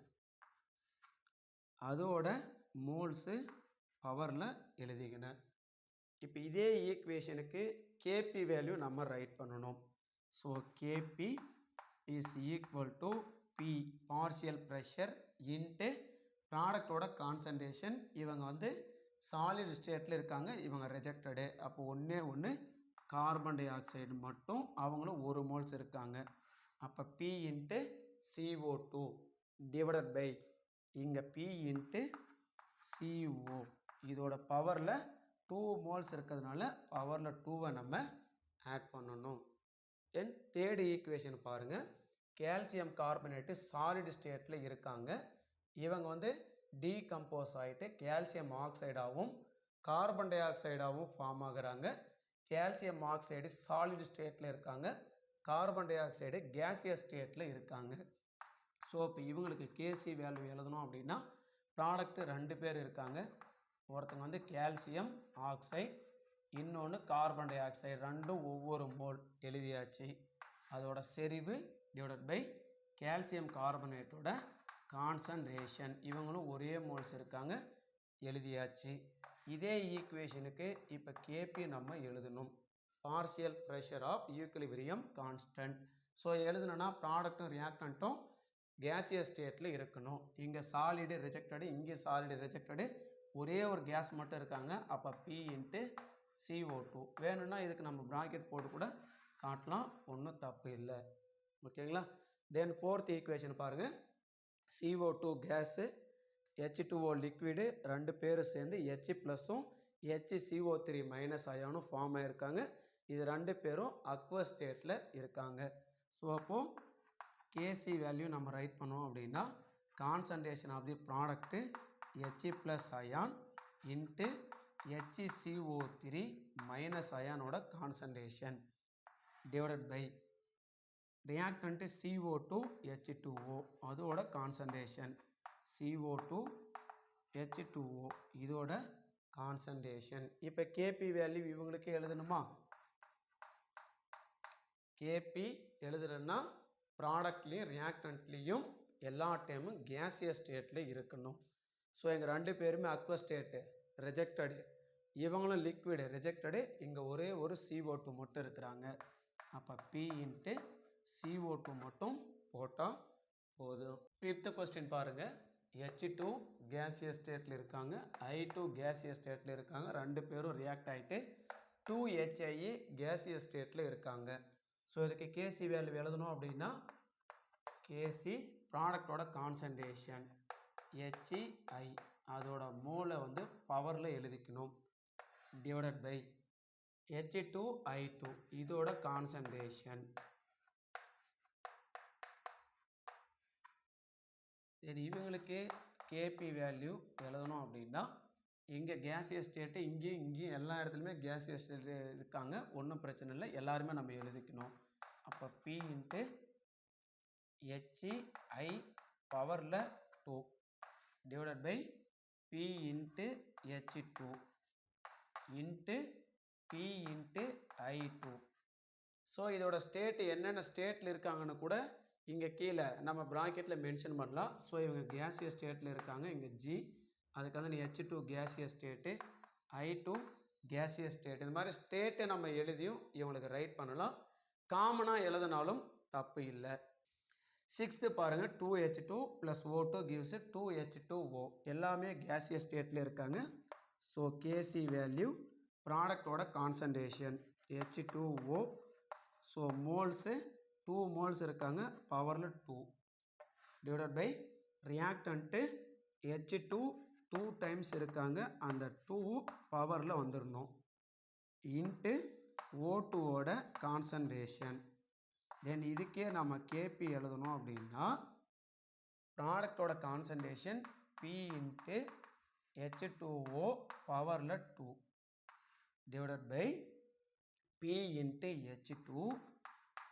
அதோட மோல்ஸு பவரில் எழுதிக்கணும். இப்போ இதே ஈக்குவேஷனுக்கு கேபி வேல்யூ நம்ம ரைட் பண்ணணும். So KP is equal to P partial pressure into ப்ராடக்டோட கான்சன்ட்ரேஷன். இவங்க வந்து சாலிட் ஸ்டேட்டில் இருக்காங்க, இவங்க ரிஜெக்டடு. அப்போ ஒன்று கார்பன் டை ஆக்சைடு மட்டும் அவங்களும் ஒரு மோல்ஸ் இருக்காங்க. அப்போ P into CO2 divided by இங்கே P இன்ட்டு CO இதோட பவரில் 2 மோல்ஸ் இருக்கிறதுனால பவரில் 2வை நம்ம ஆட் பண்ணணும். தென் தேர்ட் ஈக்குவேஷன் பாருங்கள். கால்சியம் கார்பனேட்டு சாலிட் ஸ்டேட்டில் இருக்காங்க. இவங்க வந்து டீகம்போஸ் ஆகிட்டு கால்சியம் ஆக்சைடாகவும் கார்பன் டை ஆக்சைடாகவும் ஃபார்ம் ஆகுறாங்க. கால்சியம் ஆக்சைடு சாலிட் ஸ்டேட்டில் இருக்காங்க, கார்பன் டை ஆக்சைடு கேசியஸ் ஸ்டேட்டில் இருக்காங்க. ஸோ இப்போ இவங்களுக்கு கேசி வேல்யூ எழுதணும் அப்படின்னா ப்ராடக்ட் 2 பேர் இருக்காங்க. ஒருத்தங்க வந்து கால்சியம் ஆக்சைடு, இன்னொன்று கார்பன் டை ஆக்சைடு, ரெண்டும் ஒவ்வொரு மோல் எழுதியாச்சு. அதோட செறிவு டிவைடட் பை கால்சியம் கார்பனேட்டோட கான்சன்ட்ரேஷன், இவங்களும் ஒரே மோல்ஸ் இருக்காங்க, எழுதியாச்சு. இதே ஈக்குவேஷனுக்கு இப்போ கேபி நம்ம எழுதணும், partial pressure of equilibrium constant. So எழுதணும்னா ப்ராடக்ட்டும் ரியாக்டண்ட்டும் கேசியஸ் ஸ்டேட்டில் இருக்கணும். இங்கே சாலிடு ரிஜெக்டடு, இங்கே சாலிடு ரிஜெக்டடு, ஒரே ஒரு கேஸ் மட்டும் இருக்காங்க. அப்போ பி இன்ட்டு CO2 வேணும்னா இதுக்கு நம்ம ப்ராக்கெட் போட்டு கூட காட்டலாம், ஒன்றும் தப்பு இல்லை. ஓகேங்களா? தென் ஃபோர்த் ஈக்குவேஷன் பாருங்கள். CO2 கேஸு, H2O லிக்விடு, 2 பேரும் சேர்ந்து H ப்ளஸும் HCO3 மைனஸ் அயானும் ஃபார்ம் ஆகிருக்காங்க. இது 2 பேரும் அக்வஸ் ஸ்டேட்டில் இருக்காங்க. ஸோ அப்போது கேசி வேல்யூ நம்ம ரைட் பண்ணோம் அப்படின்னா concentration of the product H plus ion into HCO3 minus அயானோட concentration divided by reactant CO2 H2O அதோட கான்சன்ட்ரேஷன் CO2 H2O இதோட கான்சன்ட்ரேஷன். இப்போ கேபி வேல்யூ இவங்களுக்கு எழுதணுமா? கேபி எழுதுறதுன்னா ப்ராடக்ட்லேயும் ரியாக்டன்ட்லேயும் எல்லா டைமும் கேசியஸ் ஸ்டேட்டில் இருக்கணும். ஸோ எங்கள் 2 பேருமே அக்வஸ் ஸ்டேட்டு ரிஜெக்டடு, இவங்களும் லிக்விடு ரிஜெக்டடு, இங்கே ஒரே ஒரு CO2 மட்டும் இருக்கிறாங்க. அப்போ P இன்ட்டு CO2 மட்டும் போட்டால் போதும். 5th கொஸ்டின் பாருங்கள். H2 கேசியஸ் ஸ்டேட்டில் இருக்காங்க, I2 கேசியஸ் ஸ்டேட்டில் இருக்காங்க, 2 பேரும் ரியாக்ட் ஆகிட்டு 2HI கேசியஸ் ஸ்டேட்டில் இருக்காங்க. ஸோ இதுக்கு கேசி வேல்யூ எழுதணும் அப்படின்னா கேசி ப்ராடக்டோட கான்சன்ட்ரேஷன் HI அதோட மோலை வந்து பவரில் எழுதிக்கணும் டிவைடட் பை H2I2 இதோட கான்சன்ட்ரேஷன். சரி, இவங்களுக்கு கேபி வேல்யூ எழுதணும் அப்படின்னா இங்கே கேசியஸ் ஸ்டேட்டு, இங்கேயும் எல்லா இடத்துலையுமே கேசியஸ் ஸ்டேட்டு இருக்காங்க, ஒன்றும் பிரச்சனை இல்லை, எல்லாருமே நம்ம எழுதிக்கணும். அப்போ P இன்ட்டு HI பவரில் 2 divided by P into H2 into P into I2. So இதோட ஸ்டேட்டு என்னென்ன ஸ்டேட்டில் இருக்காங்கன்னு கூட இங்கே கீழே நம்ம ப்ராக்கெட்டில் மென்ஷன் பண்ணலாம். ஸோ இவங்க கேசியஸ் ஸ்டேட்டில் இருக்காங்க, இங்கே G, அதுக்கு வந்து H2 gaseous state, I2 gaseous state, இந்த மாதிரி ஸ்டேட்டை நம்ம எழுதியும் இவங்களுக்கு ரைட் பண்ணலாம். காமனாக எழுதினாலும் தப்பு இல்லை. 6th பாருங்கள். 2H2 plus O2 gives 2H2O எல்லாமே கேசியஸ் ஸ்டேட்டில் இருக்காங்க. ஸோ கேசி வேல்யூ ப்ராடக்டோட concentration H2O. So moles 2 moles இருக்காங்க, பவரில் 2 divided by reactant H2 2 times இருக்காங்க, அந்த 2 பவரில் வந்துடணும் இன்ட்டு O2ஓட கான்சன்ட்ரேஷன். தென் இதுக்கே நம்ம கேபி எழுதணும் அப்படின்னா ப்ராடக்டோட கான்சன்ட்ரேஷன் P இன்ட்டு H2O பவரில் 2 divided by P into H2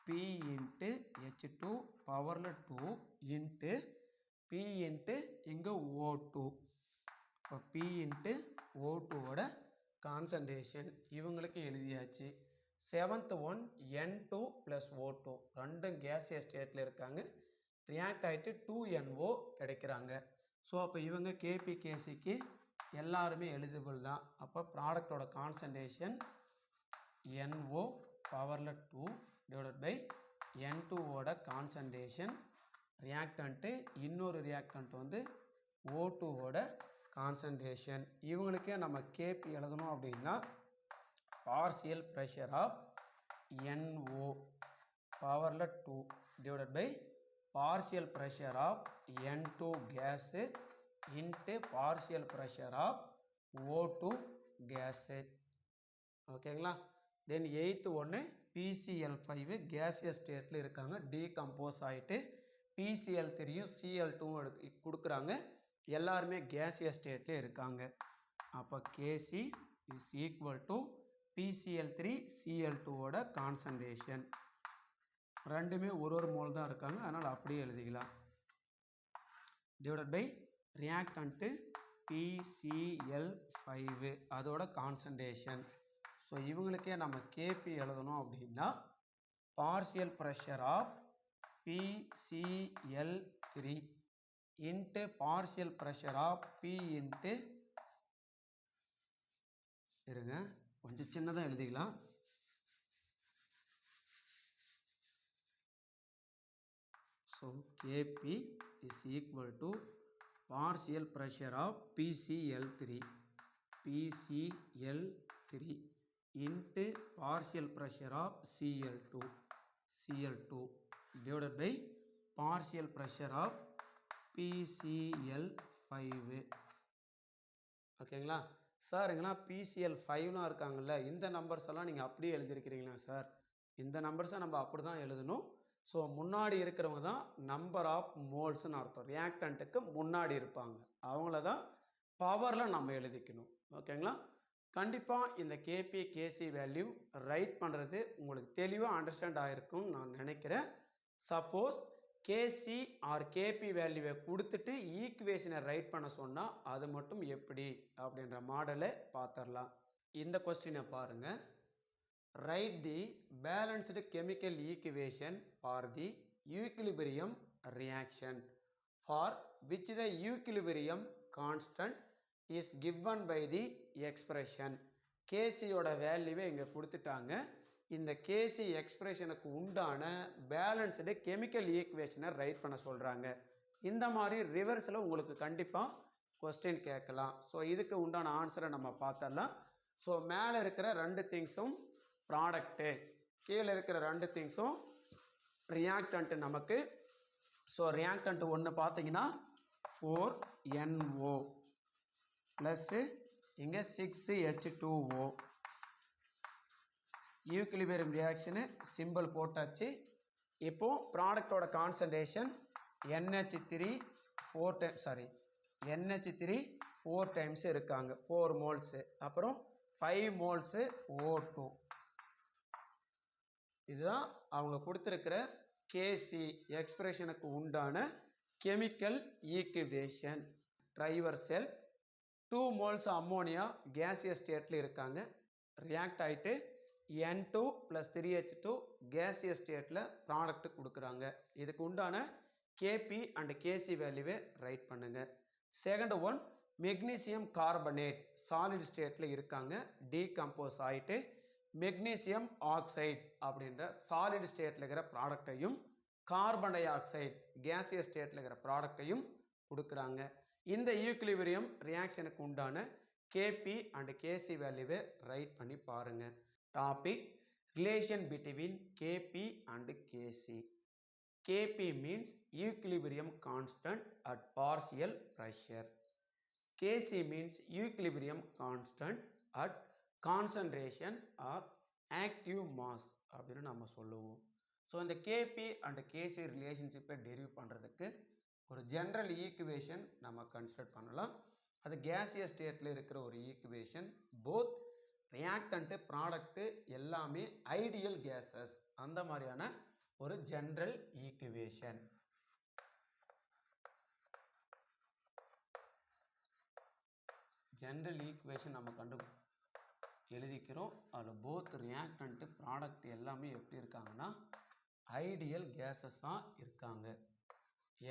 P into H2 பவரில் 2 இன்ட்டு P இன்ட்டு இங்கே O2. இப்போ P இன்ட்டு O2ஓட கான்சன்ட்ரேஷன் இவங்களுக்கு எழுதியாச்சு. 7th one N2 plus O2 ரெண்டும் கேசியஸ் ஸ்டேட்டில் இருக்காங்க, ரியாக்ட் ஆகிட்டு 2NO கிடைக்கிறாங்க. ஸோ அப்போ இவங்க கேபி கேசிக்கு எல்லாருமே எலிஜிபிள் தான். அப்போ ப்ராடக்டோட கான்சன்ட்ரேஷன் NO பவரில் 2 டிவைடட் பை N2ஓட கான்சன்ட்ரேஷன் ரியாக்டன்ட்டு, இன்னொரு ரியாக்டன்ட் வந்து O2ஓட கான்சன்ட்ரேஷன். இவங்களுக்கே நம்ம கேபி எழுதணும் அப்படின்னா பார்ஷியல் ப்ரெஷர் ஆஃப் NO பவரில் 2 divided by partial pressure of N2 gas into partial pressure of O2 gas. ஓகேங்களா. தென் 8th ஒன்று PCl5 கேசியஸ் ஸ்டேட்டில் இருக்காங்க, டீகம்போஸ் ஆகிட்டு PCl3யும் Cl2வும் கொடுக்குறாங்க, எல்லாருமே கேசியஸ் ஸ்டேட்டில் இருக்காங்க. அப்போ Kc is equal to PCl3 Cl2வோட கான்சன்ட்ரேஷன். ரெண்டுமே ஒரு மோல் தான் இருக்காங்க, அதனால் அப்படியே எழுதிக்கலாம். டிவைடட் பை ரியாக்டன்ட்டு PCl5 அதோட கான்சன்ட்ரேஷன். ஸோ இவங்களுக்கே நம்ம KP எழுதணும் அப்படின்னா partial pressure of PCl3 into partial pressure of P into, இருங்க கொஞ்சம் சின்னதாக எழுதிக்கலாம். So KP is equal to partial pressure of PCl3 into partial pressure of Cl2 divided by partial pressure of PCl5. ஓகேங்களா sir? இங்கன்னா PCl5லாம் இருக்காங்கல்ல, இந்த numbers எல்லாம் நீங்கள் அப்படியே எழுதியிருக்கிறீங்களா சார்? இந்த நம்பர்ஸை நம்ம அப்படி தான் எழுதணும். ஸோ முன்னாடி இருக்கிறவங்க தான் நம்பர் ஆஃப் மோல்ஸ்ன்னு அர்த்தம். ரியாக்டண்ட்டுக்கு முன்னாடி இருப்பாங்க, அவங்கள தான் பவரில் நம்ம எழுதிக்கணும். ஓகேங்களா. கண்டிப்பாக இந்த KP KC வேல்யூ ரைட் பண்ணுறது உங்களுக்கு தெளிவாக அண்டர்ஸ்டாண்ட் ஆகிருக்கும்னு நான் நினைக்கிறேன். சப்போஸ் KC ஆர் KP வேல்யூவை கொடுத்துட்டு ஈக்குவேஷனை ரைட் பண்ண சொன்னால் அது மட்டும் எப்படி அப்படின்ற மாடலை பார்த்துடலாம். இந்த கொஸ்டினை பாருங்கள். Write the balanced chemical equation for the equilibrium reaction for which the equilibrium constant is given by the expression. Kc ஓட வேல்யூவை இங்கே கொடுத்துட்டாங்க. இந்த Kc எக்ஸ்பிரஷனுக்கு உண்டான பேலன்ஸ்டு கெமிக்கல் ஈக்குவேஷனை ரைட் பண்ண சொல்கிறாங்க. இந்த மாதிரி ரிவர்ஸில் உங்களுக்கு கண்டிப்பாக கொஸ்டின் கேட்கலாம். ஸோ இதுக்கு உண்டான ஆன்சரை நம்ம பார்த்தரலாம். ஸோ மேலே இருக்கிற ரெண்டு திங்ஸும் ப்ராடக்ட்டு, கீழே இருக்கிற ரெண்டு திங்ஸும் ரியாக்டன்ட்டு நமக்கு. ஸோ ரியாக்டன்ட்டு ஒன்று பார்த்தீங்கன்னா 4NO ப்ளஸ்ஸு இங்கே 6H2O. ஈக்குலிபிரியம் ரியாக்ஷனு சிம்பிள் போட்டாச்சு. இப்போது ப்ராடக்டோட கான்சன்ட்ரேஷன் NH3 4 டைம்ஸ் இருக்காங்க, 4 மோல்ஸு. அப்புறம் 5 மோல்ஸு O2. இதுதான் அவங்க கொடுத்துருக்கிற KC எக்ஸ்பிரஷனுக்கு உண்டான கெமிக்கல் ஈக்குவேஷன். ட்ரைவர்செல் 2 மோல்ஸ் அம்மோனியா கேசியஸ் ஸ்டேட்டில் இருக்காங்க, ரியாக்ட் ஆகிட்டு N2 + 3H2 கேசியஸ் ஸ்டேட்டில் ப்ராடக்ட் கொடுக்குறாங்க. இதுக்கு உண்டான KP அண்ட் KC வேல்யூவை ரைட் பண்ணுங்கள். Second one magnesium carbonate solid ஸ்டேட்டில் இருக்காங்க, டீகம்போஸ் ஆகிட்டு மெக்னீசியம் ஆக்சைடு அப்படின்ற சாலிட் ஸ்டேட்டில் இருக்கிற ப்ராடக்டையும் கார்பன் டை ஆக்சைடு கேசியஸ் ஸ்டேட்டில் இருக்கிற ப்ராடக்டையும் கொடுக்குறாங்க. இந்த ஈக்குலிபிரியம் ரியாக்ஷனுக்கு உண்டான KP அண்ட் KC வேல்யூவை ரைட் பண்ணி பாருங்கள். Topic relation between KP and KC. KP means equilibrium constant at partial pressure. KC means equilibrium constant at concentration or active mass அப்படின்னு நம்ம சொல்லுவோம். ஸோ இந்த KP அண்ட் KC ரிலேஷன்ஷிப்பை derive பண்ணுறதுக்கு ஒரு ஜென்ரல் ஈக்குவேஷன் நம்ம கன்சிடர் பண்ணலாம். அது கேசியஸ் ஸ்டேட்டில் இருக்கிற ஒரு ஈக்குவேஷன். போத் ரியாக்டன்ட்டு ப்ராடக்ட்டு எல்லாமே ஐடியல் கேஸஸ், அந்த மாதிரியான ஒரு ஜென்ரல் ஈக்குவேஷன். ஜென்ரல் ஈக்குவேஷன் நம்ம எழுதிக்கிறோம். அதில் போத் ரியாக்டன்ட்டு ப்ராடக்ட் எல்லாமே எப்படி இருக்காங்கன்னா ஐடியல் கேஸஸாக இருக்காங்க.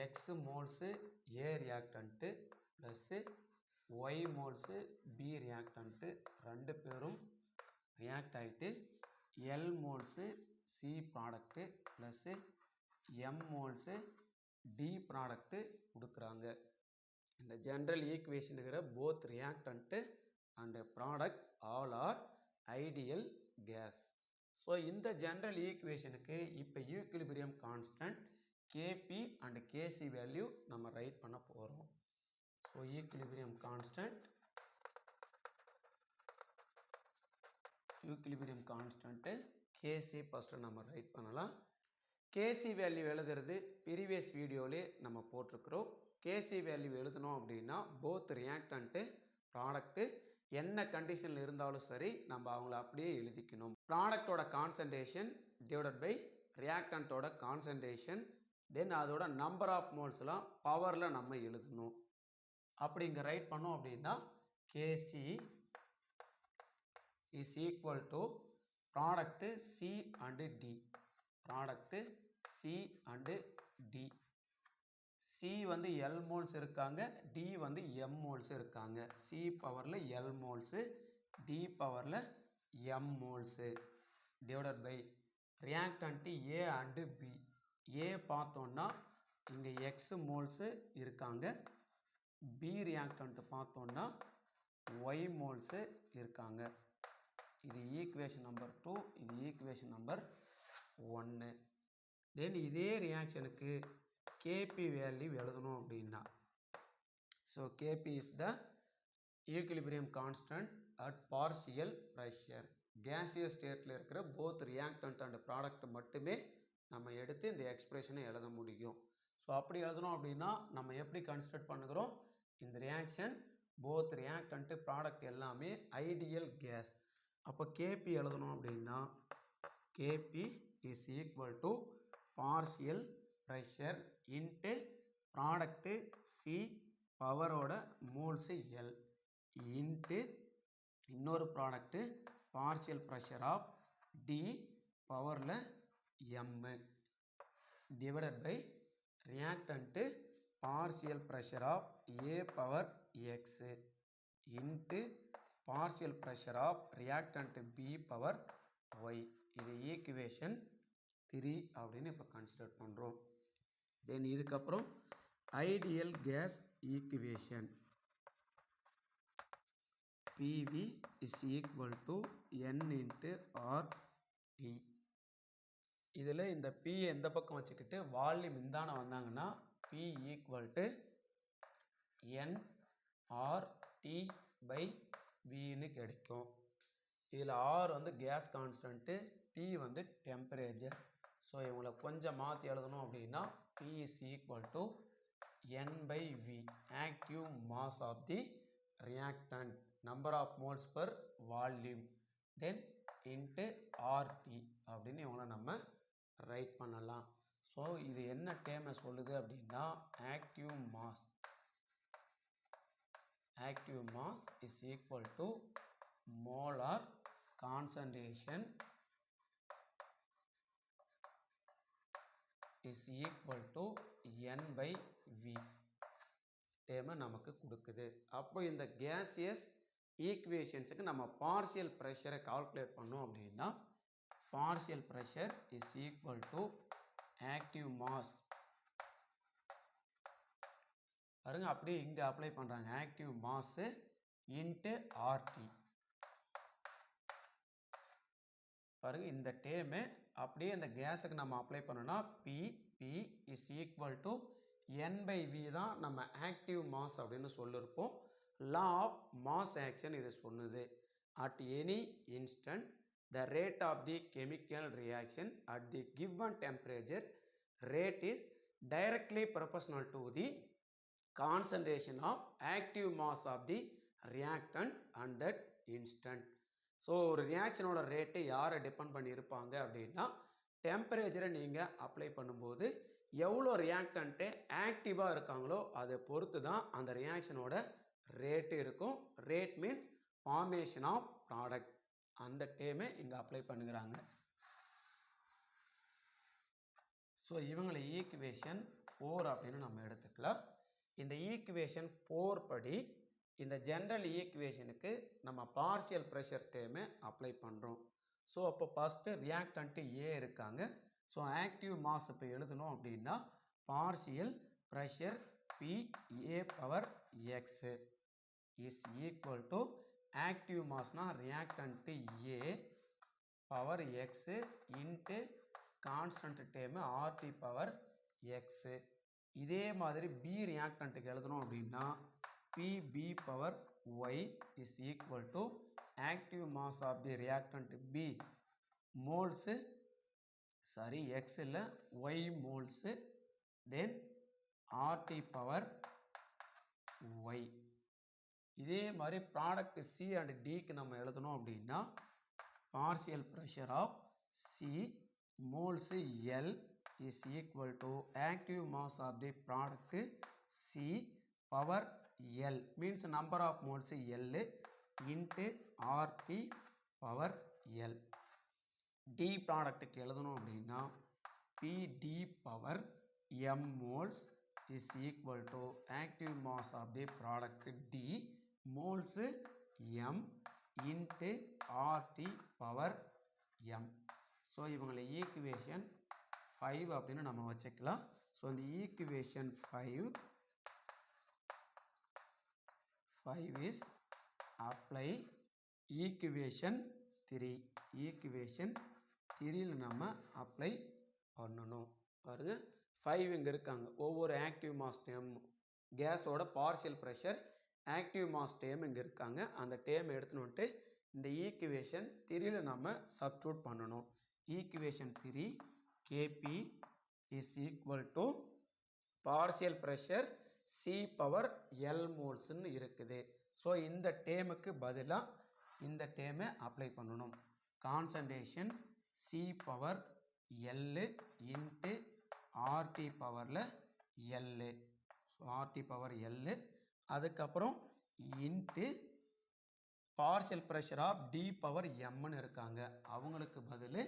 X moles A reactant plus Y moles B reactant ரெண்டு பேரும் ரியாக்ட் ஆகிட்டு L moles C product plus M moles D product கொடுக்குறாங்க. இந்த ஜென்ரல் ஈக்குவேஷனுங்கிற both reactant and product all are ideal gas. So இந்த ஜென்ரல் ஈக்குவேஷனுக்கு இப்போ equilibrium constant KP and KC value நம்ம ரைட் பண்ண போகிறோம். So equilibrium constant equilibrium constant Kc first நம்ம ரைட் பண்ணலாம். கேசி வேல்யூ எழுதுறது ப்ரீவியஸ் வீடியோவிலே நம்ம போட்டிருக்கிறோம். கேசி வேல்யூ எழுதணும் அப்படின்னா போத் ரியாக்டன்ட்டு ப்ராடக்ட்டு என்ன கண்டிஷனில் இருந்தாலும் சரி நம்ம அவங்கள அப்படியே எழுதிக்கணும். ப்ராடக்டோட கான்சன்ட்ரேஷன் டிவைடட் பை ரியாக்டன்ட்டோட கான்சன்ட்ரேஷன், தென் அதோட நம்பர் ஆஃப் மோல்ஸ்லாம் பவரில் நம்ம எழுதணும். அப்படி இங்கே ரைட் பண்ணோம் அப்படின்னா Kc is equal to product C and D. Product C and D. C வந்து எல் மோல்ஸ் இருக்காங்க, டி வந்து எம் மோல்ஸ் இருக்காங்க. சி பவரில் எல் மோல்ஸு, டி பவரில் M moles divided by reactant A and B. A பார்த்தோன்னா இங்கே X moles இருக்காங்க, B reactant பார்த்தோன்னா ஒய் மோல்ஸு இருக்காங்க. இது ஈக்குவேஷன் நம்பர் 2, இது ஈக்குவேஷன் நம்பர் 1. தென் இதே ரியாக்ஷனுக்கு கேபி வேல்யூ எழுதணும் அப்படின்னா, so KP is the equilibrium constant at partial pressure. Gaseous ஸ்டேட்டில் இருக்கிற போத் ரியாக்டன்ட் அண்ட் ப்ராடக்ட் மட்டுமே நம்ம எடுத்து இந்த எக்ஸ்பிரஷனை எழுத முடியும். ஸோ அப்படி எழுதணும் அப்படின்னா நம்ம எப்படி கன்சிடர் பண்ணுகிறோம், இந்த ரியாக்ஷன் போத் ரியாக்டன்ட்டு ப்ராடக்ட் எல்லாமே ஐடியல் கேஸ். அப்போ கேபி எழுதணும் அப்படின்னா KP is equal to partial pressure into product C பவரோட மோல்ஸு எல் இன்ட்டு இன்னொரு product partial pressure of D பவரில் M divided by reactant partial pressure of A power X into partial pressure of reactant B power Y. இது equation 3 அப்படின்னு இப்போ consider பண்ணுறோம். Then இதுக்கப்புறம் ideal gas equation PV is equal to N into RT. இதில் இந்த P எந்த பக்கம் வச்சுக்கிட்டு வால்யூம் இந்தான வந்தாங்கன்னா P equal to N RT by Vன்னு கிடைக்கும். இதில் R வந்து கேஸ் கான்ஸ்டன்ட்டு, T வந்து டெம்பரேச்சர். ஸோ இவங்களை கொஞ்சம் மாற்றி எழுதணும் அப்படின்னா P is equal to N by V, active mass of the reactant, number of moles per volume, then into RT அப்படின்னு இவங்களை நம்ம ரைட் பண்ணலாம். ஸோ இது என்ன டேமை சொல்லுது அப்படின்னா active mass is equal to molar concentration is equal to N by V டேமை நமக்கு கொடுக்குது. அப்போ இந்த கேசியஸ் ஈக்குவேஷன்ஸுக்கு நம்ம பார்சியல் ப்ரெஷரை கால்குலேட் பண்ணோம் அப்படின்னா partial pressure is equal to active mass. பாருங்க அப்படியே இங்கே அப்ளை பண்ணுறாங்க, ஆக்டிவ் மாஸு இன்ட்டு ஆர்டி. பாருங்க இந்த டேமு அப்படியே இந்த கேஸுக்கு நம்ம அப்ளை பண்ணோம்னா P is equal to N by V தான் நம்ம ஆக்டிவ் மாஸ் அப்படின்னு சொல்லியிருப்போம். லா ஆஃப் மாஸ் ஆக்ஷன் இது சொன்னது. At any instant the rate of the chemical reaction at the given temperature rate is directly proportional to the concentration of active mass of the reactant and that instant. So ஒரு ரியாக்ஷனோட rate யாரை depend பண்ணி இருப்பாங்க அப்படின்னா டெம்பரேச்சரை நீங்கள் apply பண்ணும்போது எவ்வளோ ரியாக்டன்ட்டு ஆக்டிவாக இருக்காங்களோ அதை பொறுத்து தான் அந்த ரியாக்ஷனோட ரேட்டு இருக்கும். Rate means formation of product. அந்த டேமே இங்கே அப்ளை பண்ணுகிறாங்க. ஸோ இவங்களை ஈக்குவேஷன் 4 அப்படின்னு நம்ம எடுத்துக்கலாம். இந்த ஈக்குவேஷன் 4 படி இந்த ஜென்ரல் ஈக்குவேஷனுக்கு நம்ம பார்சியல் ப்ரெஷர் டேமை அப்ளை பண்ணுறோம். ஸோ அப்போ ஃபஸ்ட்டு ரியாக்டன்ட்டு ஏ இருக்காங்க. ஸோ ஆக்டிவ் மாஸ் இப்போ எழுதணும் அப்படின்னா partial pressure P A power X is equal to active மாஸ்னால் reactant A power X into constant term RT power X. இதே மாதிரி பி ரியாக்டன்ட்டுக்கு எழுதணும் அப்படின்னா PB power Y is equal to active mass of the reactant B moles x இல்லை y moles then RT power y. இதே மாதிரி product C and Dக்கு நம்ம எழுதணும் அப்படின்னா partial pressure of C moles L is equal to active mass of the product C power L means number of moles L into RT power L. D ப்ராடக்ட்டுக்கு எழுதணும் அப்படின்னா PD power M moles is equal to active mass of the product D moles M into RT power M. So இவங்களை equation 5 அப்படின்னு நம்ம வச்சுக்கலாம். So இந்த equation 5 is apply equation 3. Equation 3ல் நம்ம apply பண்ணணும். பாருங்க 5 இங்கே இருக்காங்க. ஒவ்வொரு ஆக்டிவ் மாஸ் டேம் கேஸோட partial pressure active mass term இங்கே இருக்காங்க. அந்த டேம் எடுத்துன்னு வந்துட்டு இந்த ஈக்குவேஷன் 3ல் நம்ம சப்ஸ்டிட்யூட் பண்ணணும். Equation 3 Kp is equal to partial pressure C power L மோல்ஸ்ன்னு இருக்குது. ஸோ இந்த டேமுக்கு பதிலாக இந்த டேமை அப்ளை பண்ணணும். Concentration C power L into RT பவரில் L. So RT power L அதுக்கப்புறம் into partial pressure of D power Mன்னு இருக்காங்க. அவங்களுக்கு பதில்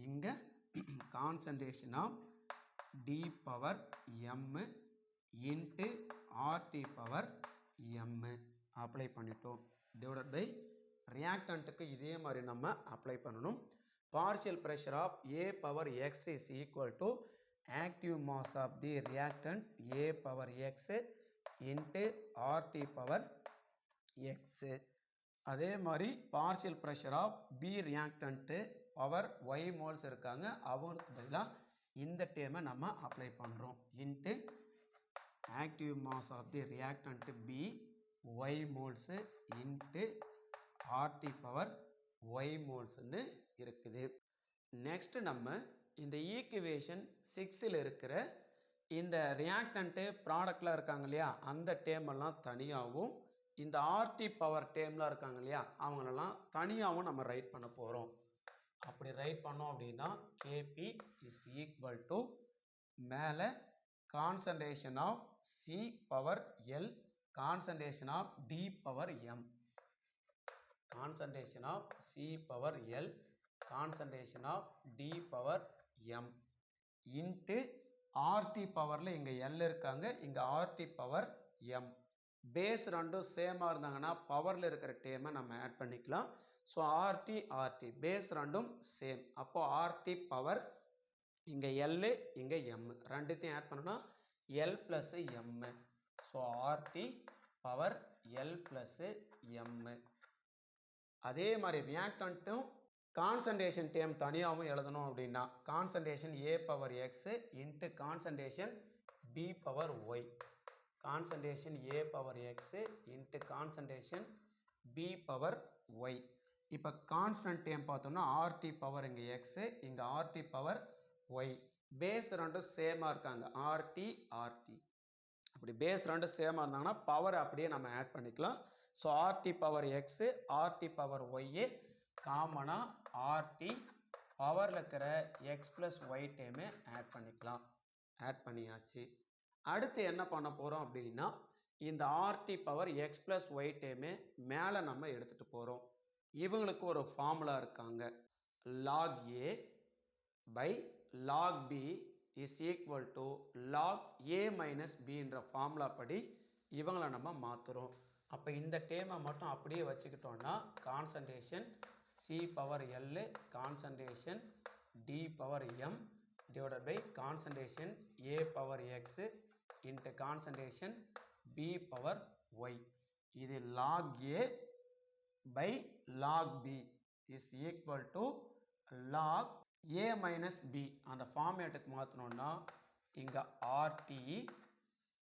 இங்கே concentration of D power M into RT power M apply பண்ணிட்டோம். டிவைடட் பை ரியாக்டண்ட்டுக்கு இதே மாதிரி நம்ம அப்ளை பண்ணணும். Partial pressure of A power X is equal to active mass of the reactant A power X into RT power X. அதே மாதிரி partial pressure of B reactant power Y moles இருக்காங்க. அவங்களுக்கு பதிலாக இந்த டேமை நம்ம அப்ளை பண்ணுறோம். Into active mass of the reactant B Y moles into RT power Y மோல்ஸ்ன்னு இருக்குது. நெக்ஸ்ட் நம்ம இந்த ஈக்குவேஷன் 6ல் இருக்கிற இந்த ரியாக்டன்ட்டு ப்ராடக்டில் இருக்காங்க இல்லையா அந்த டேமெல்லாம் தனியாகவும் இந்த RT பவர் டேம்லாம் இருக்காங்க இல்லையா அவங்களெல்லாம் தனியாகவும் நம்ம ரைட் பண்ண போகிறோம். அப்படி ரைட் பண்ணோம் அப்படின்னா Kp இஸ் ஈக்குவல் டு மேலே concentration of C power L concentration of D power M. Concentration of C power L concentration of D power M into RT பவரில் இங்கே L இருக்காங்க, இங்கே RT பவர் M. பேஸ் ரெண்டும் சேமாக இருந்தாங்கன்னா பவரில் இருக்கிற டேமை நம்ம ஆட் பண்ணிக்கலாம். ஸோ RT பேஸ் ரெண்டும் சேம். அப்போது RT பவர் இங்கே L இங்கே M ரெண்டுத்தையும் ஆட் பண்ணோன்னா L plus M. So RT power L plus M. அதே மாதிரி ரியாக்டன்ட்டும் கான்சன்ட்ரேஷன் டேம் தனியாகவும் எழுதணும் அப்படின்னா concentration A power X into concentration B power Y. Concentration A power X into concentration B power Y. இப்போ constant dam பார்த்தோம்னா RT power இங்கே X இங்கே RT power Y. Base ரெண்டும் சேமாக இருக்காங்க RT. அப்படி பேஸ் ரெண்டும் சேமாக இருந்தாங்கன்னா பவர் அப்படியே நம்ம ஆட் பண்ணிக்கலாம். So RT power X RT power Y காமனாக RT பவரில் இருக்கிற X ப்ளஸ் Y டேமே ஆட் பண்ணிக்கலாம். ஆட் பண்ணியாச்சு. அடுத்து என்ன பண்ண போகிறோம் அப்படின்னா இந்த RT power X plus Y டேமே மேலே நம்ம எடுத்துகிட்டு போகிறோம். இவங்களுக்கு ஒரு ஃபார்முலா இருக்காங்க. log A by log B is equal to log A minus Bன்ற ஃபார்முலா படி இவங்களை நம்ம மாற்றுறோம். அப்போ இந்த டேமை மட்டும் அப்படியே வச்சுக்கிட்டோன்னா concentration C power L concentration D power M divided by concentration A power X into concentration B power Y. இது log A by log B is equal to log A minus B. அந்த ஃபார்மேட்டுக்கு மாற்றணும்னா இங்கே RT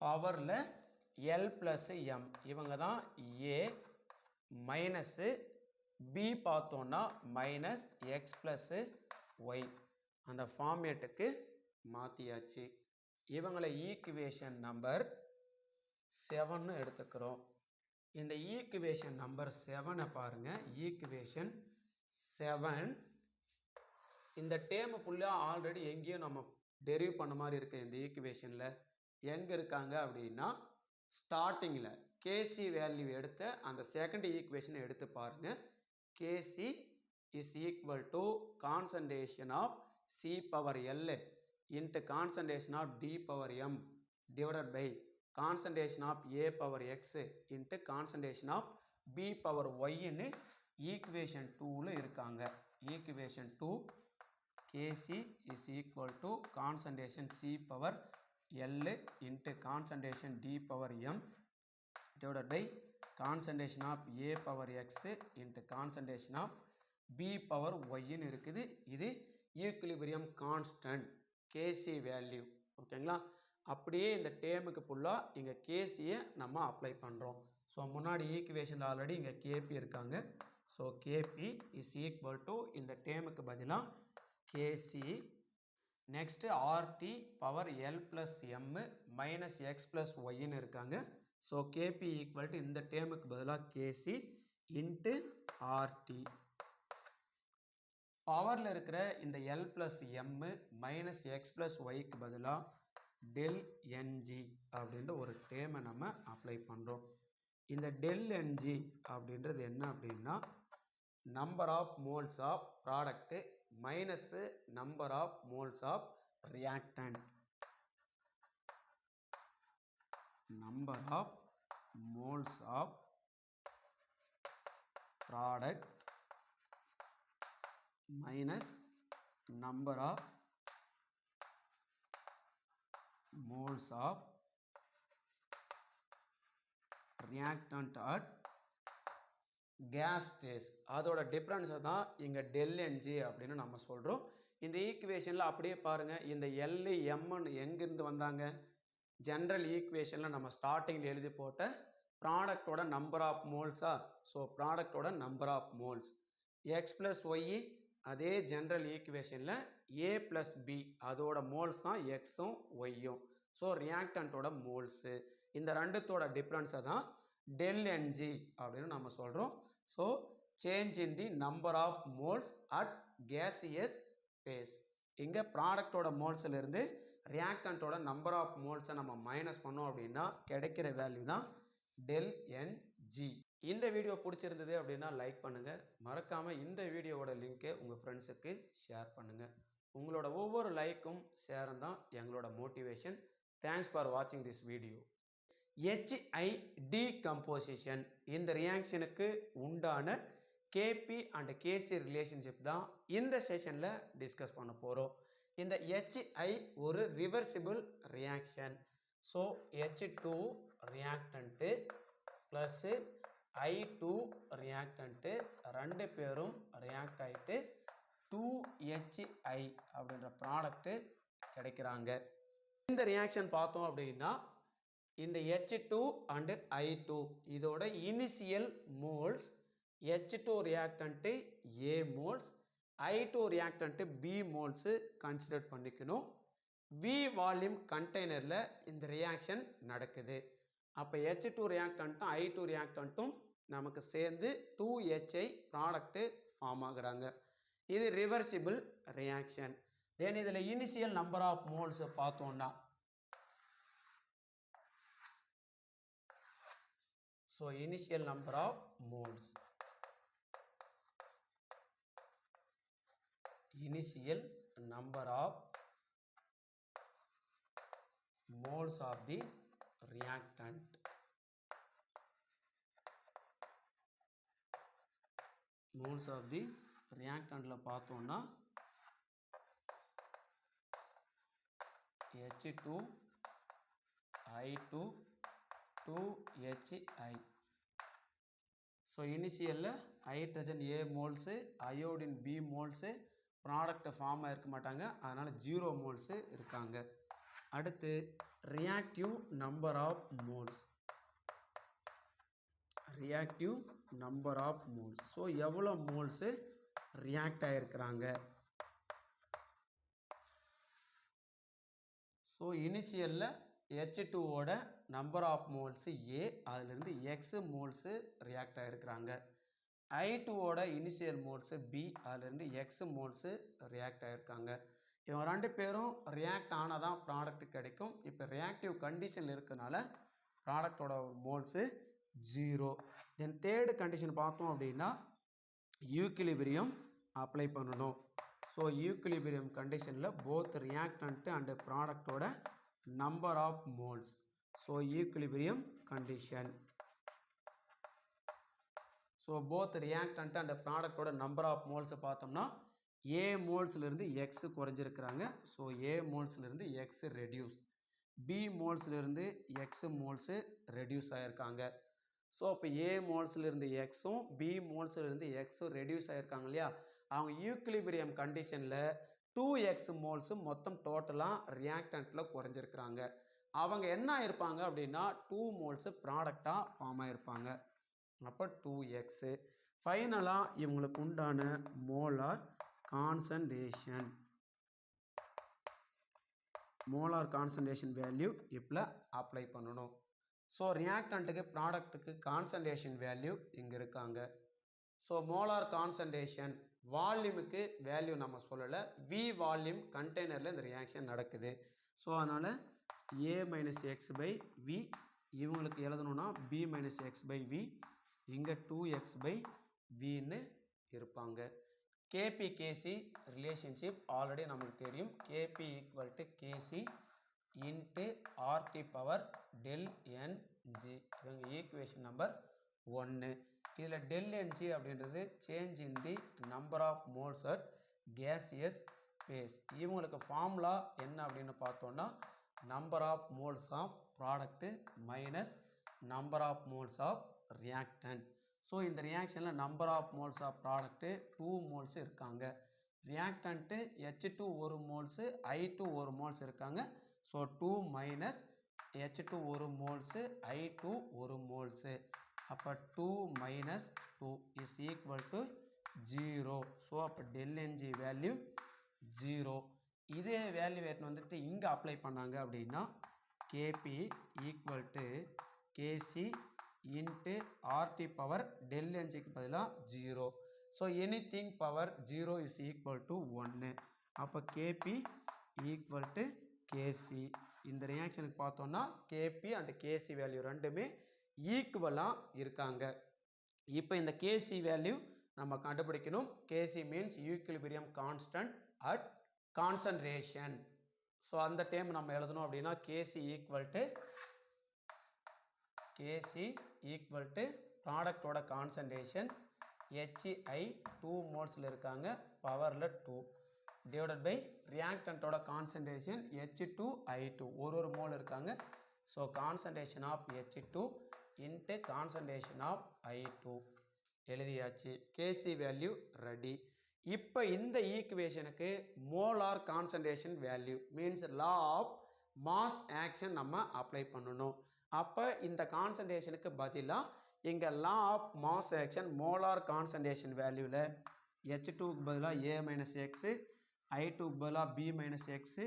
பவரில் L plus M இவங்க தான் A minus B பார்த்தோன்னா minus X plus Y அந்த ஃபார்மேட்டுக்கு மாற்றியாச்சு. இவங்களை ஈக்குவேஷன் நம்பர் 7ன்னு எடுத்துக்கிறோம். இந்த ஈக்குவேஷன் நம்பர் 7 பாருங்க. ஈக்குவேஷன் 7 இந்த டேர்ம் ஃபுல்லாக ஆல்ரெடி எங்கேயும் நம்ம டெரிவ் பண்ண மாதிரி இருக்கு. இந்த ஈக்குவேஷனில் எங்கே இருக்காங்க அப்படின்னா ஸ்டார்டிங்கில் கேசி வேல்யூ எடுத்த அந்த செகண்ட் ஈக்குவேஷனை எடுத்து பாருங்க. Kc is equal to concentration of C power L into concentration of D power M divided by concentration of a power x into concentration of b power y ன்னு equation 2ல இருக்காங்க. equation 2 Kc is equal to concentration C power L into concentration D power M divided by concentration of A power x into concentration of B power y ன்னு இருக்குது. இது equilibrium constant Kc value. ஓகேங்களா? அப்படியே இந்த டேமுக்கு ஃபுல்லாக இங்கே கேசியை நம்ம அப்ளை பண்ணுறோம். ஸோ முன்னாடி ஈக்குவேஷனில் ஆல்ரெடி இங்கே கேபி இருக்காங்க. So KP is equal to இந்த டேமுக்கு பதிலாக Kc next RT power L plus M minus X plus ஒய்ன்னு இருக்காங்க. ஸோ கேபி ஈக்குவல் டு இந்த டேமுக்கு பதிலாக கேசி இன்ட்டு ஆர்டி பவரில் இருக்கிற இந்த L plus M minus X plus ஒய்க்கு பதிலாக del ng அப்படின்ற ஒரு டேமை நம்ம அப்ளை பண்ணுறோம். இந்த del ng அப்படின்றது என்ன அப்படின்னா number of moles of product minus number of moles of reactant. Number of moles of product minus number of moles of reactant at gas phase. அதோட டிஃபரன்ஸை தான் இங்கே del ng அப்படின்னு நம்ம சொல்கிறோம். இந்த ஈக்குவேஷனில் அப்படியே பாருங்கள். இந்த எல் எம்னு எங்கேருந்து வந்தாங்க? ஜென்ரல் ஈக்குவேஷனில் நம்ம ஸ்டார்டிங்கில் எழுதி போட்ட ப்ராடக்டோட நம்பர் ஆஃப் மோல்ஸா. ஸோ ப்ராடக்டோட number of moles X plus Y அதே ஜென்ரல் ஈக்குவேஷனில் ஏ ப்ளஸ் பி அதோட மோல்ஸ் தான் எக்ஸும் ஒய்யும். ஸோ ரியாக்டன்ட்டோட மோல்ஸு இந்த ரெண்டுத்தோட டிஃப்ரென்ஸை தான் del ng அப்படின்னு நம்ம சொல்கிறோம். So change in the number of moles at gaseous phase. இங்கே ப்ராடக்டோட மோல்ஸ்லேருந்து ரியாக்டன்ட்டோட நம்பர் ஆஃப் மோல்ஸை நம்ம மைனஸ் பண்ணோம் அப்படின்னா கிடைக்கிற வேல்யூ தான் del ng. இந்த வீடியோ பிடிச்சிருந்தது அப்படின்னா லைக் பண்ணுங்கள். மறக்காமல் இந்த வீடியோவோட லிங்க்கை உங்கள் ஃப்ரெண்ட்ஸுக்கு ஷேர் பண்ணுங்கள். உங்களோட ஒவ்வொரு லைக்கும் ஷேரும் தான் எங்களோட மோட்டிவேஷன். தேங்க்ஸ் ஃபார் வாட்சிங் திஸ் வீடியோ. HID கம்போசிஷன் இந்த ரியாக்ஷனுக்கு உண்டான கேபி அண்ட் கேசி ரிலேஷன்ஷிப் தான் இந்த செஷனில் டிஸ்கஸ் பண்ண போகிறோம். இந்த HI ஒரு reversible reaction. So H2 reactant plus I2 reactant ரெண்டு பேரும் ரியாக்ட் ஆகிட்டு 2HI அப்படின்ற ப்ராடக்ட்டு கிடைக்கிறாங்க. இந்த ரியாக்ஷன் பார்த்தோம் அப்படின்னா இந்த H2 அண்டு I2 இதோட initial moles H2 reactant A moles I2 reactant B moles consider பண்ணிக்கணும். V வால்யூம் கண்டெய்னரில் இந்த ரியாக்ஷன் நடக்குது. அப்போ H2 ரியாக்டன்ட்டும் I2 ரியாக்டன்ட்டும் நமக்கு சேர்ந்து 2HI ப்ராடக்ட்டு ஃபார்ம் ஆகுறாங்க. இது ரிவர்சிபிள் ரியாக்ஷன். தென் இதில் இனிஷியல் நம்பர் ஆஃப் மோல்ஸை பார்த்தோன்னா so initial number of moles initial number of moles of the reactant. Moles of the reactant ல பார்த்தோம்னா H2 I2 2HI. ஸோ இனிஷியலில் hydrogen A moles iodine B moles product form ஆகிருக்க மாட்டாங்க, அதனால் 0 மோல்ஸு இருக்காங்க. அடுத்து reactive number of moles reactive number of moles. So எவ்வளோ மோல்ஸு ரியாக்ட் ஆகிருக்கிறாங்க. ஸோ இனிஷியலில் H2ஓட நம்பர் ஆஃப் மோல்ஸு ஏ, அதுலேருந்து எக்ஸு மோல்ஸு ரியாக்ட் ஆகிருக்கிறாங்க. I2ஓட இனிஷியல் மோல்ஸு பி, அதுலேருந்து எக்ஸு மோல்ஸு ரியாக்ட் ஆகிருக்காங்க. இவங்க ரெண்டு பேரும் ரியாக்ட் ஆனால் தான் ப்ராடக்ட் கிடைக்கும். இப்போ ரியாக்டிவ் கண்டிஷன் இருக்கிறதுனால ப்ராடக்டோட மோல்ஸு 0. தென் தேர்டு கண்டிஷன் பார்த்தோம் அப்படின்னா ஈக்விலிபிரியம் அப்ளை பண்ணணும். ஸோ ஈக்விலிபிரியம் கண்டிஷனில் போத் ரியாக்டன்ட் அண்ட் ப்ராடக்டோட number of moles. So equilibrium condition. So both reactant and ப்ராடக்டோட நம்பர் ஆஃப் மோல்ஸை பார்த்தோம்னா ஏ மோல்ஸ்லேருந்து எக்ஸு குறைஞ்சிருக்கிறாங்க. ஸோ ஏ மோல்ஸ்லேருந்து எக்ஸு ரெடியூஸ், பி மோல்ஸ்லேருந்து எக்ஸு மோல்ஸு ரெடியூஸ் ஆகிருக்காங்க. ஸோ இப்போ ஏ மோல்ஸ்லேருந்து எக்ஸும் பி மோல்ஸ்லேருந்து எக்ஸும் ரெடியூஸ் ஆகிருக்காங்க இல்லையா. அவங்க ஈக்விலிபிரியம் கண்டிஷனில் 2x மோல்ஸு மொத்தம் டோட்டலாக ரியாக்டன்ட்டில் குறைஞ்சிருக்கிறாங்க. அவங்க என்ன ஆயிருப்பாங்க அப்படின்னா 2 மோல்ஸு ப்ராடக்டாக ஃபார்ம் ஆகிருப்பாங்க. அப்போ 2x. ஃபைனலாக இவங்களுக்கு உண்டான மோலார் கான்சன்ட்ரேஷன் வேல்யூ இப்போ அப்ளை பண்ணணும். ஸோ ரியாக்டன்ட்டுக்கு ப்ராடக்ட்டுக்கு கான்சன்ட்ரேஷன் வேல்யூ இங்கே இருக்காங்க. ஸோ மோலார் கான்சன்ட்ரேஷன் வால்யூமுக்கு வேல்யூ நம்ம சொல்லலை. வி வால்யூம் கண்டெய்னரில் இந்த ரியாக்ஷன் நடக்குது. ஸோ அதனால் a minus x by v இவங்களுக்கு எழுதணும்னா b minus x by v, இங்கே 2x பை வின்னு இருப்பாங்க. கேபி கேசி ரிலேஷன்ஷிப் ஆல்ரெடி நமக்கு தெரியும். Kp equal to KC into RT power del ng. இவங்க ஈக்குவேஷன் நம்பர் 1. இதில் டெல் என்ஜி அப்படின்றது change in the number of moles at gaseous phase. இவங்களுக்கு formula என்ன அப்படின்னு பார்த்தோன்னா number of moles of product minus number of moles of reactant. So இந்த ரியாக்ஷனில் number of moles of product 2 moles இருக்காங்க. Reactant H2 1 moles, I2 1 moles இருக்காங்க. So 2 minus H2 1 moles, I2 1 moles. அப்போ 2 minus 2 is equal to 0. So அப்போ del NG value 0. இதே value எடுத்து வந்துட்டு இங்கே அப்ளை பண்ணாங்க அப்படின்னா Kp equal to KC into RT power del என்ஜிக்கு பதிலாக 0. So anything power 0 is equal to 1. அப்போ கேபி ஈக்குவல் டு கேசி. இந்த ரியாக்ஷனுக்கு பார்த்தோன்னா கேபி அண்ட் கேசி வேல்யூ ரெண்டுமே ஈக்குவலாக இருக்காங்க. இப்போ இந்த கேசி வேல்யூ நம்ம கண்டுபிடிக்கணும். Kc means equilibrium constant at concentration. So அந்த டேம் நம்ம எழுதணும் அப்படின்னா கேசி ஈக்குவல் டு ப்ராடக்டோட கான்சன்ட்ரேஷன் HI 2 மோல்ஸில் இருக்காங்க, பவரில் 2 டிவைடட் பை ரியாக்டன்ட்டோட கான்சன்ட்ரேஷன் H2I2 ஒரு மோல் இருக்காங்க. So concentration of H2 into concentration of I2 எழுதியாச்சு. Kc value ready. இப்போ இந்த ஈக்குவேஷனுக்கு molar concentration value means law of mass action நம்ம அப்ளை பண்ணணும். அப்போ இந்த கான்சன்ட்ரேஷனுக்கு பதிலாக இங்கே law of mass action molar concentration வேல்யூவில் H2க்கு பதிலாக ஏ மைனஸ் எக்ஸு, I2க்கு பதிலாக பி மைனஸ் எக்ஸு,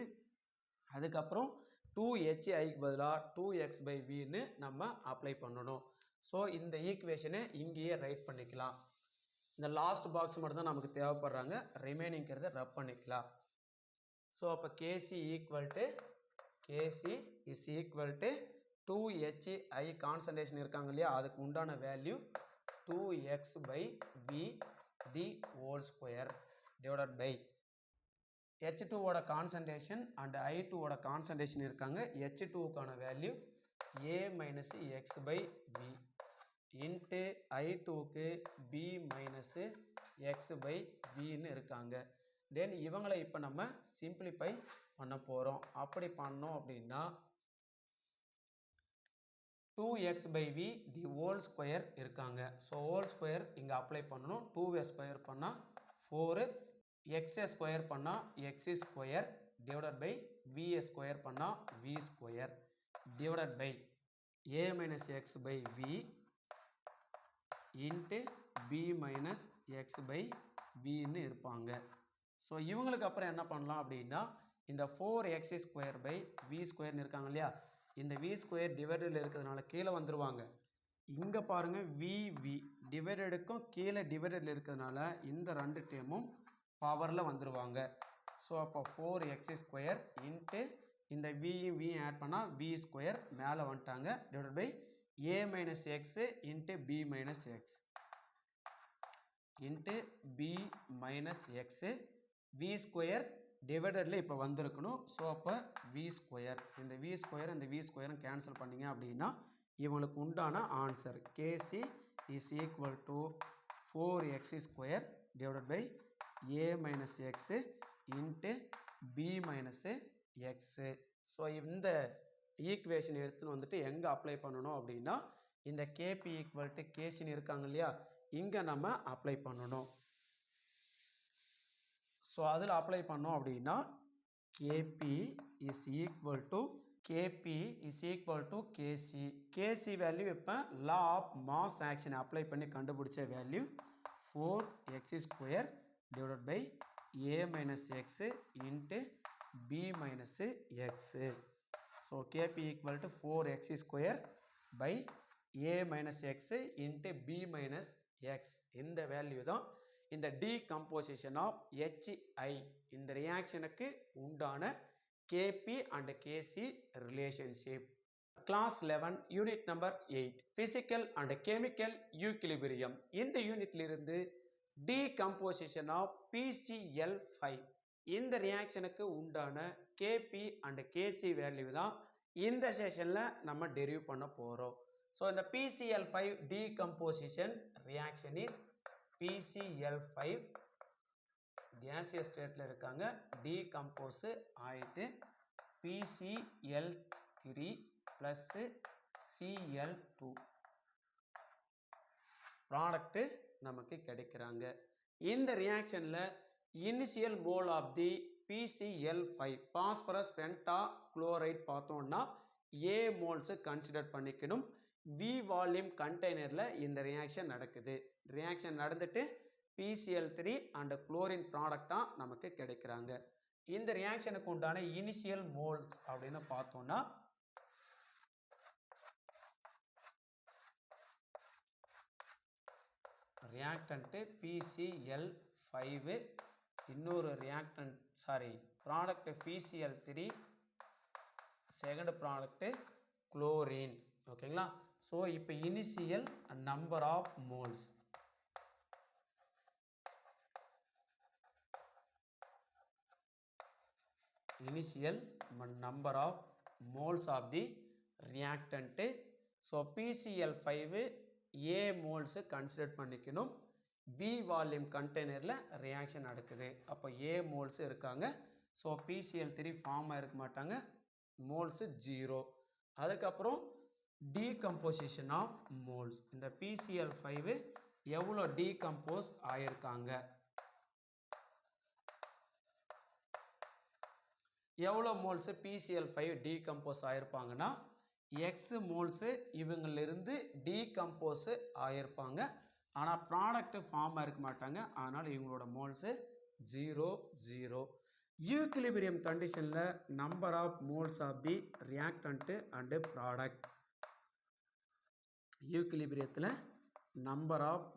அதுக்கப்புறம் 2HIக்கு பதிலாக 2x பை வின்னு நம்ம அப்ளை பண்ணணும். ஸோ இந்த ஈக்குவேஷனை இங்கேயே ரைட் பண்ணிக்கலாம். இந்த லாஸ்ட் பாக்ஸ் மட்டும் தான் நமக்கு தேவைப்படுறாங்க, ரிமைனிங்கிறத ரப் பண்ணிக்கலாம். ஸோ அப்போ Kc is equal to 2HI concentration இருக்காங்க இல்லையா, அதுக்கு உண்டான value 2x by v the whole square divided by H2ஓட கான்சன்ட்ரேஷன் அண்ட் I2ஓட கான்சன்ட்ரேஷன் இருக்காங்க. H2க்கான value a minus x by v into I2க்கு b மைனஸ் எக்ஸ் பை வின்னு இருக்காங்க. தென் இவங்களை இப்போ நம்ம சிம்பிளிஃபை பண்ண போகிறோம். அப்படி பண்ணோம் அப்படின்னா 2x by v the whole square இருக்காங்க. ஸோ ஹோல் ஸ்கொயர் இங்கே அப்ளை பண்ணணும். 2 ஸ்கொயர் பண்ணால் 4, எக்ஸை ஸ்கொயர் பண்ணால் x square divided by v square பண்ணால் v square divided by a minus x by v into b minus x by வின்னு இருப்பாங்க. So இவங்களுக்கு அப்புறம் என்ன பண்ணலாம் அப்படின்னா, இந்த 4x² பை வி ஸ்கொயர்னு இருக்காங்க இல்லையா, இந்த வி ஸ்கொயர் டிவைடடில் இருக்கிறதுனால கீழே வந்துடுவாங்க. இங்கே பாருங்கள் வி டிவைடடுக்கும் கீழே டிவைடடில் இருக்கிறதுனால இந்த ரெண்டு டேமும் பவரில் வந்துடுவாங்க. ஸோ அப்போ 4x² இன்ட்டு இந்த வி ஆட் பண்ணால் வி ஸ்கொயர் மேலே வந்துட்டாங்க divide by a minus x into b minus X into b minus x v square டிவைடடில் இப்போ வந்திருக்கணும். ஸோ அப்போ வி ஸ்கொயர் இந்த வி ஸ்கொயரும் கேன்சல் பண்ணிங்க அப்படின்னா இவங்களுக்கு உண்டான answer Kc is equal to 4x² divided by a minus x into b minus x. So இந்த ஈக்குவேஷன் எடுத்துன்னு வந்துட்டு எங்கே அப்ளை பண்ணணும் அப்படின்னா, இந்த கேபி ஈக்குவல் டு கேசின்னு இருக்காங்க இல்லையா, இங்கே நம்ம அப்ளை பண்ணணும். ஸோ அதில் அப்ளை பண்ணோம் அப்படின்னா KP is equal to Kc. Kc value இப்போ law of mass action apply பண்ணி கண்டுபிடிச்ச value 4x² divided by a minus x into b minus x. So Kp equal to 4x² by a minus x into b minus x. இந்த value தான் இந்த decomposition of HI இந்த ரியாக்ஷனுக்கு உண்டான KP and KC relationship. Class 11 unit number 8 physical and chemical equilibrium. இந்த யூனிட்லிருந்து decomposition of PCl5 இந்த ரியாக்ஷனுக்கு உண்டான கேபி அண்ட் கேசி வேல்யூ தான் இந்த செஷனில் நம்ம டெரிவ் பண்ண போகிறோம். ஸோ இந்த PCl5 decomposition reaction is PCl5 gaseous ஸ்டேட்டில் இருக்காங்க, டீகம்போஸ் ஆகிட்டு PCl3 ப்ளஸ் Cl2 ப்ராடக்ட்டு நமக்கு கிடைக்கிறாங்க. இந்த ரியாக்ஷனில் initial mole of the PCl5 phosphorus pentachloride பார்த்தோம்னா A மோல்ஸு கன்சிடர் பண்ணிக்கணும். V வால்யூம் கண்டெய்னரில் இந்த ரியாக்ஷன் நடக்குது. ரியாக்ஷன் நடந்துட்டு PCl3 அண்ட் குளோரின் ப்ராடக்டாக நமக்கு கிடைக்கிறாங்க. இந்த ரியாக்ஷனுக்கு உண்டான இனிஷியல் மோல்ஸ் அப்படின்னு பார்த்தோம்னா ரியாக்டன்ட்டு PCl5, இன்னொரு product PCl3, second product chlorine. ஓகேங்களா? ஸோ இப்போ initial number of moles of the reactant. So PCl5 A moles consider பண்ணிக்கணும். B வால்யூம் கண்டெய்னரில் ரியாக்ஷன் நடக்குது. அப்போ A மோல்ஸு இருக்காங்க. ஸோ PCl3 ஃபார்ம் ஆகிருக்க மாட்டாங்க, மோல்ஸு 0. அதுக்கப்புறம் டீகம்போசிஷன் ஆஃப் மோல்ஸ். இந்த PCl5 எவ்வளோ டீகம்போஸ் ஆகியிருக்காங்க, எவ்வளோ மோல்ஸு PCl5 டீகம்போஸ் ஆகிருப்பாங்கன்னா எக்ஸ் மோல்ஸு இவங்களிலிருந்து டீகம்போஸு ஆகியிருப்பாங்க. ஆனால் ப்ராடக்ட்டு ஃபார்ம் ஆகிருக்க மாட்டாங்க. அதனால் இவங்களோட மோல்ஸு 0. யூக்லிபிரியம் கண்டிஷனில் number of moles of the reactant and product. யூக்லிபிரியத்தில் number of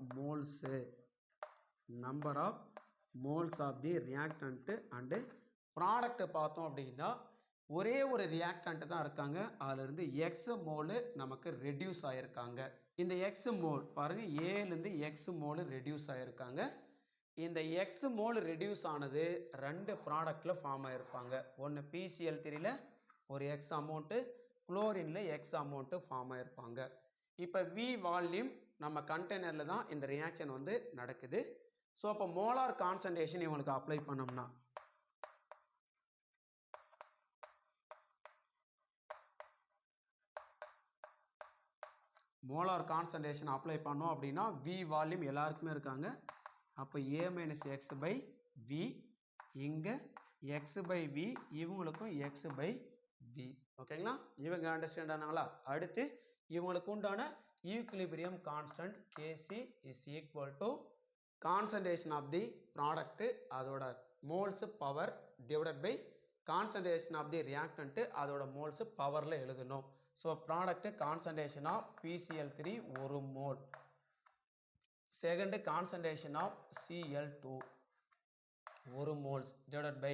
moles of the reactant and product பார்த்தோம் அப்படின்னா ஒரே ஒரு ரியாக்டன்ட் தான் இருக்காங்க. அதிலிருந்து எக்ஸ் மோலு நமக்கு ரெடியூஸ் ஆகிருக்காங்க. இந்த எக்ஸ் மோல் பாருங்கள், ஏலேருந்து எக்ஸ் மோலு ரெடியூஸ் ஆகிருக்காங்க. இந்த எக்ஸ் மோல் ரெடியூஸ் ஆனது ரெண்டு ப்ராடக்டில் ஃபார்ம் ஆகிருப்பாங்க. ஒன்று PCl3ல் ஒரு எக்ஸ் அமௌண்ட்டு, குளோரினில் எக்ஸ் அமௌண்ட்டு ஃபார்ம் ஆகிருப்பாங்க. இப்போ V வால்யூம் நம்ம கண்டெய்னரில் தான் இந்த ரியாக்ஷன் வந்து நடக்குது. ஸோ அப்போ மோலார் கான்சன்ட்ரேஷன் இவங்களுக்கு அப்ளை பண்ணோம்னா மோலார் கான்சன்ட்ரேஷன் அப்ளை பண்ணோம் அப்படின்னா V வால்யூம் எல்லாருக்குமே இருக்காங்க. அப்போ A minus x by v, இங்கே எக்ஸ் பை வி, இவங்களுக்கும் எக்ஸ் பை வி. ஓகேங்களா? இவங்க அண்டர்ஸ்டாண்ட் ஆனாங்களா? அடுத்து இவங்களுக்கு உண்டான equilibrium constant Kc is equal to concentration of the product அதோட moles power divided by concentration of the reactant அதோட மோல்ஸ் பவரில் எழுதணும். So product concentration of PCl3 1 mole, second concentration of Cl2 1 moles divided by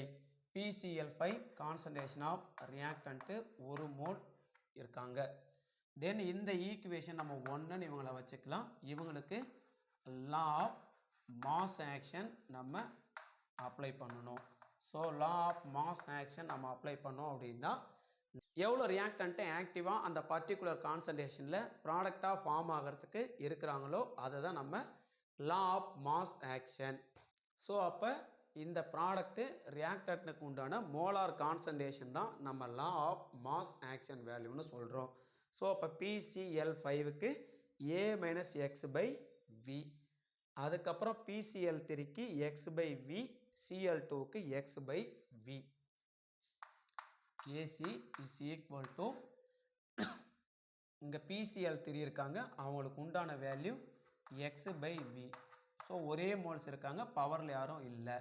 PCl5 concentration of reactant 1 mole இருக்காங்க. Then இந்த equation நம்ம ஒன்றுன்னு இவங்களை வச்சுக்கலாம். இவங்களுக்கு லா ஆஃப் மாஸ் ஆக்ஷன் நம்ம அப்ளை பண்ணணும். So law of mass action நம்ம அப்ளை பண்ணோம் அப்படின்னா எவ்வளோ ரியாக்டன்ட்டு ஆக்டிவாக அந்த பர்டிகுலர் கான்சன்ட்ரேஷனில் ப்ராடக்டாக ஃபார்ம் ஆகிறதுக்கு இருக்கிறாங்களோ அதை தான் நம்ம law of mass action. So அப்போ இந்த ப்ராடக்ட்டு ரியாக்டன்ட்டுக்கு உண்டான மோலார் கான்சன்ட்ரேஷன் தான் நம்ம லா ஆஃப் மாஸ் ஆக்ஷன் வேல்யூன்னு சொல்கிறோம். ஸோ அப்போ PCl5க்கு A minus x by v, அதுக்கப்புறம் PCl3க்கு எக்ஸ் பை வி, Cl2க்கு x by v. Kc is equal to இங்கே PCl3 இருக்காங்க, அவங்களுக்கு உண்டான value x by v. So ஒரே மோல்ஸ் இருக்காங்க, பவரில் யாரும் இல்லை.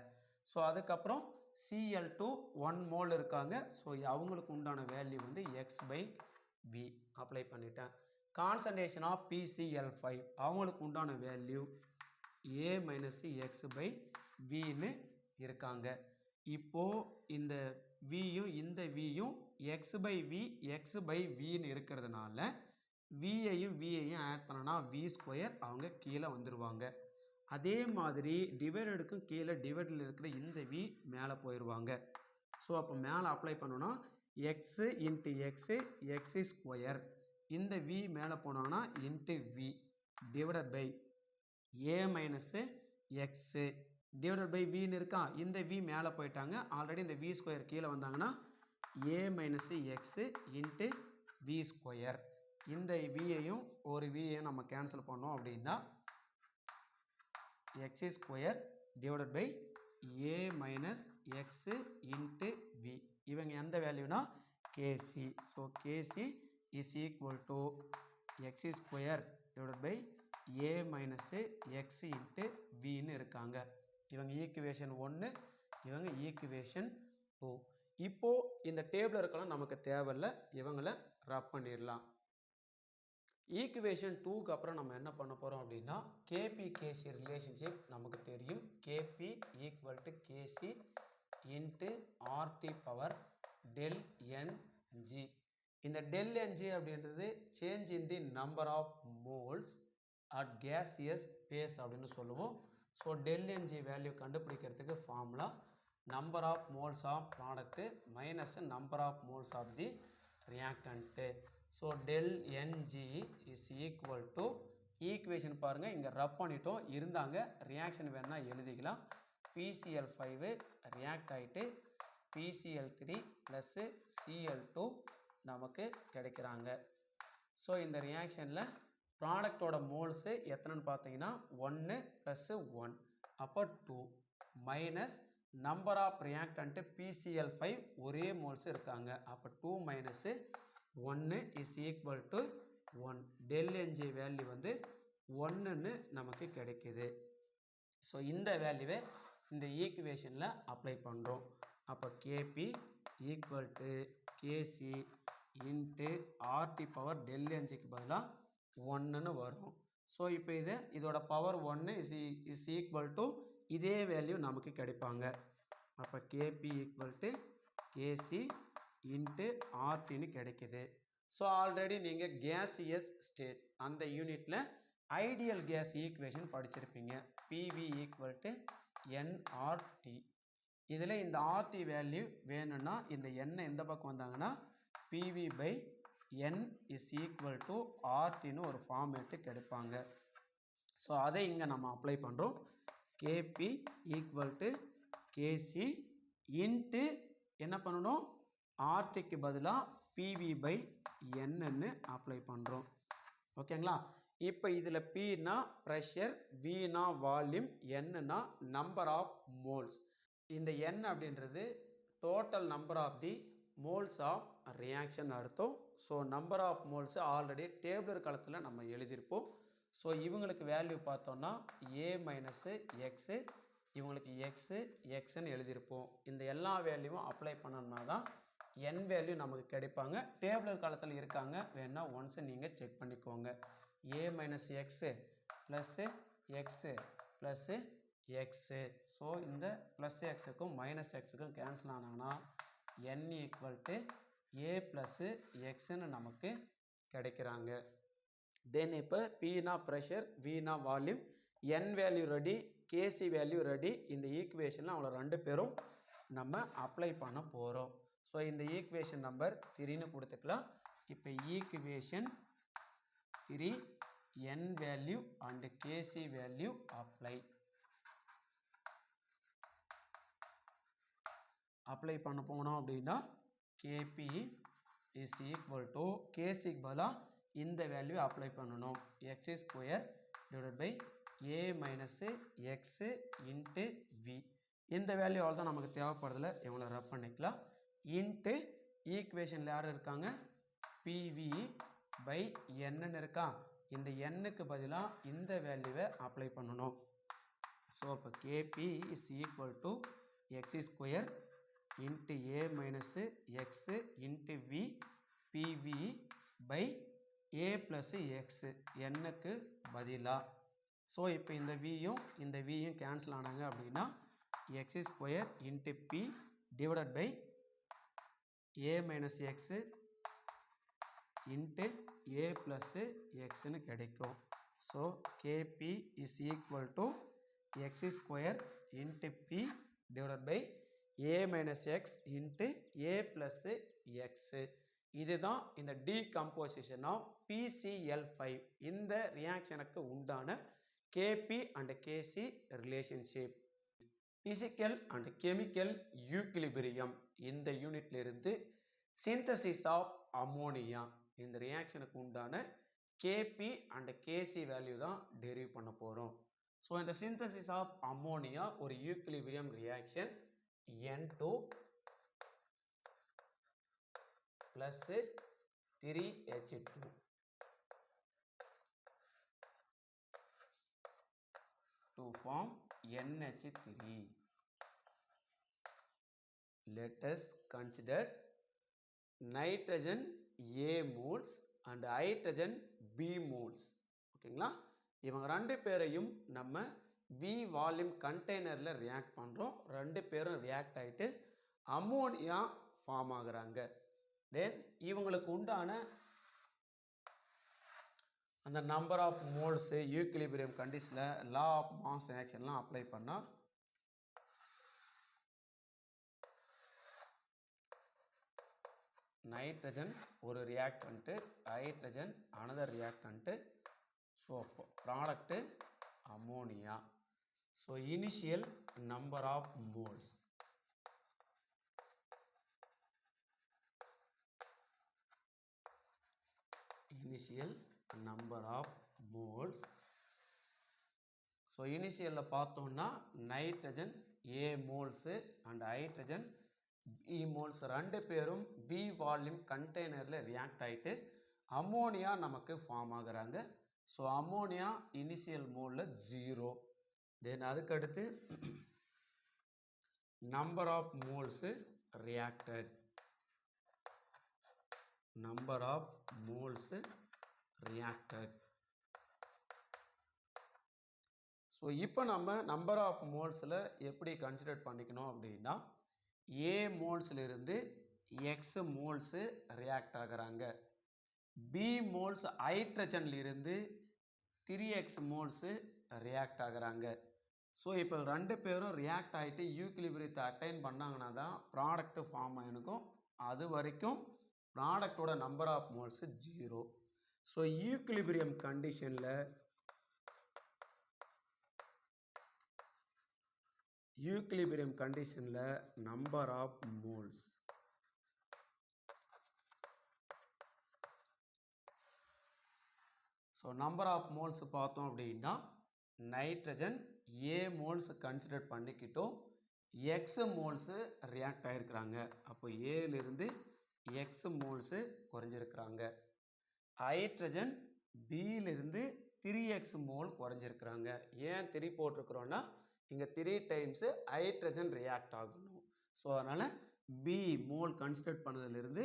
ஸோ அதுக்கப்புறம் Cl2 1 மோல் இருக்காங்க, ஸோ அவங்களுக்கு உண்டான வேல்யூ வந்து எக்ஸ் பை வி அப்ளை பண்ணிட்டேன். கான்சன்ட்ரேஷன் ஆஃப் PCl5 அவங்களுக்கு உண்டான value A minus x by வின்னு இருக்காங்க. இப்போது இந்த வியும் இந்த வியும் x by v x by வின்னு இருக்கிறதுனால வியையும் வியையும் ஆட் பண்ணனா வி ஸ்கொயர், அவங்க கீழே வந்துடுவாங்க. அதே மாதிரி டிவைடடுக்கும் கீழே டிவைடில் இருக்கிற இந்த வி மேலே போயிடுவாங்க. ஸோ அப்போ மேலே அப்ளை பண்ணோன்னா x into x x square, இந்த வி மேலே போனாங்கன்னா into v divided by A minus x divided by வின்னு இருக்கா, இந்த வி மேலே போயிட்டாங்க. ஆல்ரெடி இந்த வி ஸ்கொயர் கீழே வந்தாங்கன்னா a minus x into v square. இந்த வியையும் ஒரு வியையும் நம்ம கேன்சல் பண்ணோம் அப்படின்னா x square divided by a minus x into v. இவங்க எந்த வேல்யூனா Kc. So Kc is equal to x square divided by A minus x into வின்னு இருக்காங்க. இவங்க ஈக்குவேஷன் 1, இவங்க ஈக்குவேஷன் 2. இப்போது இந்த டேபிள் இருக்கலாம் நமக்கு தேவையில்லை, இவங்களை ரப் பண்ணிடலாம். ஈக்குவேஷன் 2க்கு அப்புறம் நம்ம என்ன பண்ண போகிறோம் அப்படின்னா KP-KC ரிலேஷன்ஷிப் நமக்கு தெரியும். KP equal to KC into RT power del NG. இந்த டெல் NG அப்படின்றது change in the number of moles at gaseous phase அப்படின்னு சொல்லுவோம். ஸோ டெல் NG வேல்யூ கண்டுபிடிக்கிறதுக்கு formula number of moles of product minus number of moles of the reactant. So del NG is equal to equation பாருங்கள் இங்கே ரப் பண்ணிட்டோம், இருந்தாங்க reaction வேணால் எழுதிக்கலாம். PCl5 react ஆகிட்டு PCl3 ப்ளஸ்ஸு Cl2 நமக்கு கிடைக்கிறாங்க. ஸோ இந்த ரியாக்ஷனில் ப்ராடக்டோட மோல்ஸு எத்தனைன்னு பார்த்தீங்கன்னா 1 ப்ளஸ்ஸு 1 அப்போ 2 minus number of reactant PCl5 ஒரே மோல்ஸ் இருக்காங்க, அப்போ 2 minus 1 is equal to 1. Del NG value வந்து 1ன்னு நமக்கு கிடைக்குது. ஸோ இந்த வேல்யூவை இந்த ஈக்குவேஷனில் அப்ளை பண்ணுறோம். அப்போ KP equal to KC into RT power del NGக்கு பதிலாக 1ன்னு வரும். ஸோ இப்போ இதோட பவர் 1 இஸ் ஈக்குவல் டு இதே வேல்யூ நமக்கு கிடைப்பாங்க. அப்போ KP equal to KC into RTன்னு கிடைக்குது. ஸோ ஆல்ரெடி நீங்கள் கேசியஸ் ஸ்டேட் அந்த யூனிட்டில் ஐடியல் கேஸ் ஈக்குவேஷன் படிச்சிருப்பீங்க. PV equal to nRT. இதில் இந்த RT வேல்யூ வேணும்னா இந்த n எந்த பக்கம் வந்தாங்கன்னா PV by n is equal to RTன்னு ஒரு ஃபார்மேட்டு கிடைப்பாங்க. ஸோ அதை இங்கே நம்ம அப்ளை பண்ணுறோம். KP equal to KC into என்ன பண்ணணும், RTக்கு பதிலாக PV பை Nன்னு அப்ளை பண்ணுறோம். ஓகேங்களா? இப்போ இதில் Pனா ப்ரெஷர், Vனா வால்யூம், Nனா நம்பர் ஆஃப் மோல்ஸ். இந்த N அப்படின்றது total number of the moles of reaction அர்த்தம். So number of moles already tabular காலத்தில் நம்ம எழுதியிருப்போம். ஸோ இவங்களுக்கு வேல்யூ பார்த்தோன்னா ஏ மைனஸு எக்ஸு, இவங்களுக்கு எக்ஸு எக்ஸ்ன்னு எழுதியிருப்போம். இந்த எல்லா வேல்யூவும் அப்ளை பண்ணோம்னா தான் n வேல்யூ நமக்கு கிடைப்பாங்க. டேபிளர் காலத்தில் இருக்காங்க, வேணா ஒன்ஸ் நீங்கள் செக் பண்ணிக்கோங்க. A minus x plus x plus x. So இந்த ப்ளஸ் எக்ஸுக்கும் மைனஸ் எக்ஸுக்கும் கேன்சல் ஆனாங்கன்னா n equal to a plus எக்ஸுன்னு நமக்கு கிடைக்கிறாங்க. தென் இப்போ Pனா ப்ரெஷர், Vனா volume, n value ready, Kc value ready. இந்த ஈக்குவேஷனில் அவங்கள ரெண்டு பேரும் நம்ம அப்ளை பண்ண போகிறோம். ஸோ இந்த ஈக்குவேஷன் நம்பர் 3ன்னு கொடுத்துக்கலாம். இப்போ equation 3 n value and KC value apply பண்ண போனோம் அப்படின்னா கேபி இஸ் ஈக்குவல் டு கேசிக்கு பதிலாக இந்த வேல்யூ அப்ளை பண்ணணும். X square divide by A minus x into V. இந்த வேல்யூ அவ்வளோ தான் நமக்கு தேவைப்படுறதில்ல, இவங்களை ரப் பண்ணிக்கலாம். இன்ட்டு ஈக்குவேஷனில் யார் இருக்காங்க, பிவி பை என்னன்னு இருக்கா. இந்த எண்ணுக்கு பதிலாக இந்த வேல்யூவை அப்ளை பண்ணணும். ஸோ அப்போ Kp is equal to x square into a minus x into v PV by a plus x எண்ணுக்கு பதிலாக. ஸோ இப்போ இந்த வியும் கேன்சல் ஆனாங்க அப்படின்னா x square into P divided by a minus x into a plus எக்ஸுன்னு கிடைக்கும். So KP is equal to x square into P divided by a minus X into a plus x. இதுதான் இந்த decomposition of PCl5 இந்த ரியாக்ஷனுக்கு உண்டான KP and KC relationship. Physical and chemical equilibrium இந்த யூனிட்ல இருந்து சிந்தசிஸ் ஆஃப் அமோனியா இந்த ரியாக்ஷனுக்கு உண்டான கேபி அண்ட் கேசி வேல்யூ தான் டெரிவ் பண்ண போகிறோம். ஸோ இந்த சிந்தசிஸ் ஆஃப் அமோனியா ஒரு equilibrium reaction N2 plus 3H2 to form NH3. Let us consider nitrogen A moles and hydrogen B moles. ஓகேங்களா, இவங்க ரெண்டு பேரையும் நம்ம V வால்யூம் கண்டெய்னரில் ரியாக்ட் பண்ணுறோம். ரெண்டு பேரும் ரியாக்ட் ஆகிட்டு அமோனியா ஃபார்ம் ஆகுறாங்க. தென் இவங்களுக்கு உண்டான அந்த நம்பர் ஆஃப் மோல்ஸு ஈக்லிபிரியம் கண்டிஷனில் லா ஆஃப் மாஸ் ஆக்ஷன்லாம் அப்ளை பண்ணால் நைட்ரஜன் ஒரு reactant, hydrogen another reactant, so product ammonia. So initial number of moles so இனிஷியலில் பார்த்தோம்னா nitrogen a moles and hydrogen b moles ரெண்டு பேரும் பி வால்யூம் கண்டெய்னரில் react ஆகிட்டு அமோனியா நமக்கு ஃபார்ம் ஆகுறாங்க. ஸோ அமோனியா இனிஷியல் மோலில் 0. தென் அதுக்கடுத்து number of moles reacted, so இப்போ நம்ம நம்பர் ஆஃப் மோல்ஸில் எப்படி கன்சிடர் பண்ணிக்கணும் அப்படின்னா ஏ மோல்ஸிலிருந்து எக்ஸ் மோல்ஸு ரியாக்ட் ஆகுறாங்க, பி மோல்ஸ் ஹைட்ரஜன்லிருந்து 3x மோல்ஸு ரியாக்ட் ஆகுறாங்க. ஸோ இப்போ ரெண்டு பேரும் ரியாக்ட் ஆகிட்டு ஈக்லிபிரியத்தை அட்டைன் பண்ணாங்கன்னா தான் ப்ராடக்ட் ஃபார்ம் ஆகிருக்கும். அது வரைக்கும் ப்ராடக்டோட number of moles 0. So equilibrium கண்டிஷனில் number of moles so number of moles பார்த்தோம் அப்படின்னா நைட்ரஜன் ஏ மோல்ஸ் கன்சிடர் பண்ணிக்கிட்டோம், எக்ஸ் மோல்ஸு ரியாக்ட் ஆகிருக்கிறாங்க. அப்போ ஏலிருந்து எக்ஸ் மோல்ஸு குறைஞ்சிருக்கிறாங்க. ஹைட்ரஜன் பியிலிருந்து 3x மோல் குறைஞ்சிருக்கிறாங்க. ஏன் 3 போட்டிருக்கிறோன்னா இங்கே 3 டைம்ஸு ஹைட்ரஜன் ரியாக்ட் ஆகணும். ஸோ அதனால் பி மோல் கன்சிடர் பண்ணதிலிருந்து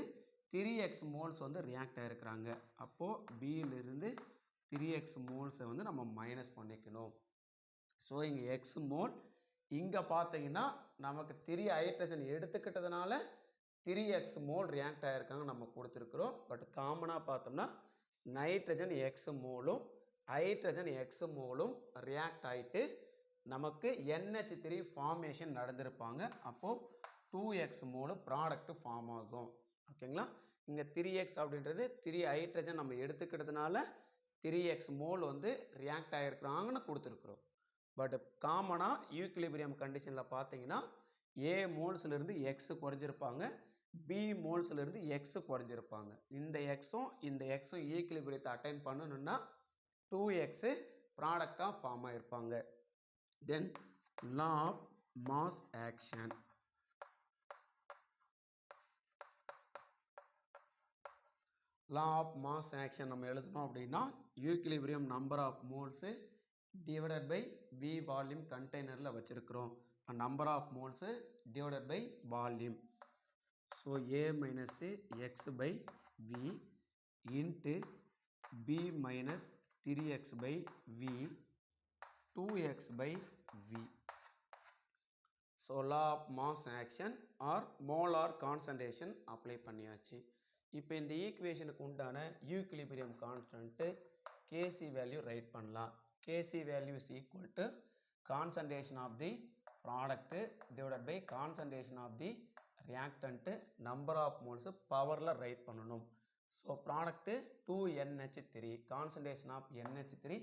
3x மோல்ஸ் வந்து ரியாக்ட் ஆகிருக்கிறாங்க. அப்போது பியிலிருந்து 3x மோல்ஸை வந்து நம்ம மைனஸ் பண்ணிக்கணும். ஸோ இங்கே எக்ஸ் மோல் இங்கே பார்த்தீங்கன்னா நமக்கு 3 ஹைட்ரஜன் எடுத்துக்கிட்டதுனால 3x மோல் ரியாக்ட் ஆகிருக்காங்க நம்ம கொடுத்துருக்குறோம். பட் காமனாக பார்த்தோம்னா நைட்ரஜன் எக்ஸ் மோலும் ஹைட்ரஜன் எக்ஸ் மோலும் ரியாக்ட் ஆகிட்டு நமக்கு NH3 ஃபார்மேஷன் நடந்திருப்பாங்க. அப்போது 2x மோல் ப்ராடக்ட் ஃபார்ம் ஆகும். ஓகேங்களா? இங்கே 3x அப்படின்றது 3 ஹைட்ரஜன் நம்ம எடுத்துக்கிறதுனால 3x மோல் வந்து ரியாக்ட் ஆகிருக்கிறாங்கன்னு கொடுத்துருக்குறோம். பட் காமனாக ஈக்விலிபிரியம் கண்டிஷனில் பார்த்தீங்கன்னா ஏ மோல்ஸ்லேருந்து எக்ஸ் குறைஞ்சிருப்பாங்க, பி மோல்ஸ்லேருந்து எக்ஸ் குறைஞ்சிருப்பாங்க. இந்த எக்ஸும் இந்த எக்ஸும் ஈக்விலிபிரியத்தை அட்டைன் பண்ணணுன்னா 2x ப்ராடக்டாக ஃபார்ம் ஆகிருப்பாங்க. Then law of mass action. Law of mass action நம்ம எழுதணும் அப்படின்னா equilibrium number of moles divided by V volume கண்டெய்னரில் வச்சுருக்கிறோம். Number of moles divided by volume. So A minus x by V into B minus 3x by V 2x by V. So law of mass action or molar concentration apply பண்ணியாச்சு. இப்போ இந்த ஈக்குவேஷனுக்கு உண்டான equilibrium constant Kc value write பண்ணலாம். Kc value is equal to concentration of the product divided by concentration of the reactant number of moles பவரில் write பண்ணணும். So product 2NH3 concentration of NH3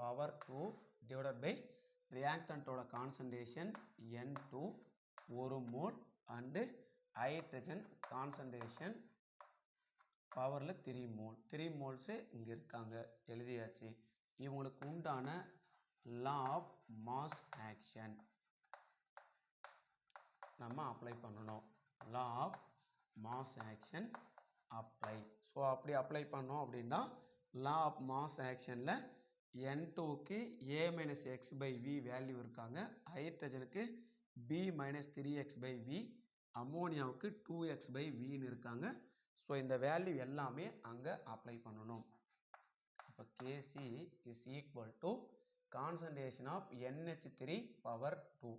power 2 divided by ரியாக்டன்ட்டோட concentration N2 1 mole and hydrogen concentration பவரில் 3 mole. 3 moles இங்கே இருக்காங்க, எழுதியாச்சு. இவங்களுக்கு உண்டான law of mass action நம்ம அப்ளை பண்ணணும். Law of mass action apply. So அப்படி அப்ளை பண்ணோம் அப்படின்னா லா ஆஃப் மாஸ் ஆக்ஷனில் N2க்கு A minus x by V value இருக்காங்க, ஹைட்ரஜனுக்கு B minus 3x by V, அமோனியாவுக்கு 2x by Vன்னு இருக்காங்க. ஸோ இந்த வேல்யூ எல்லாமே அங்கே அப்ளை பண்ணணும். இப்போ Kc is equal to concentration of NH3 power 2.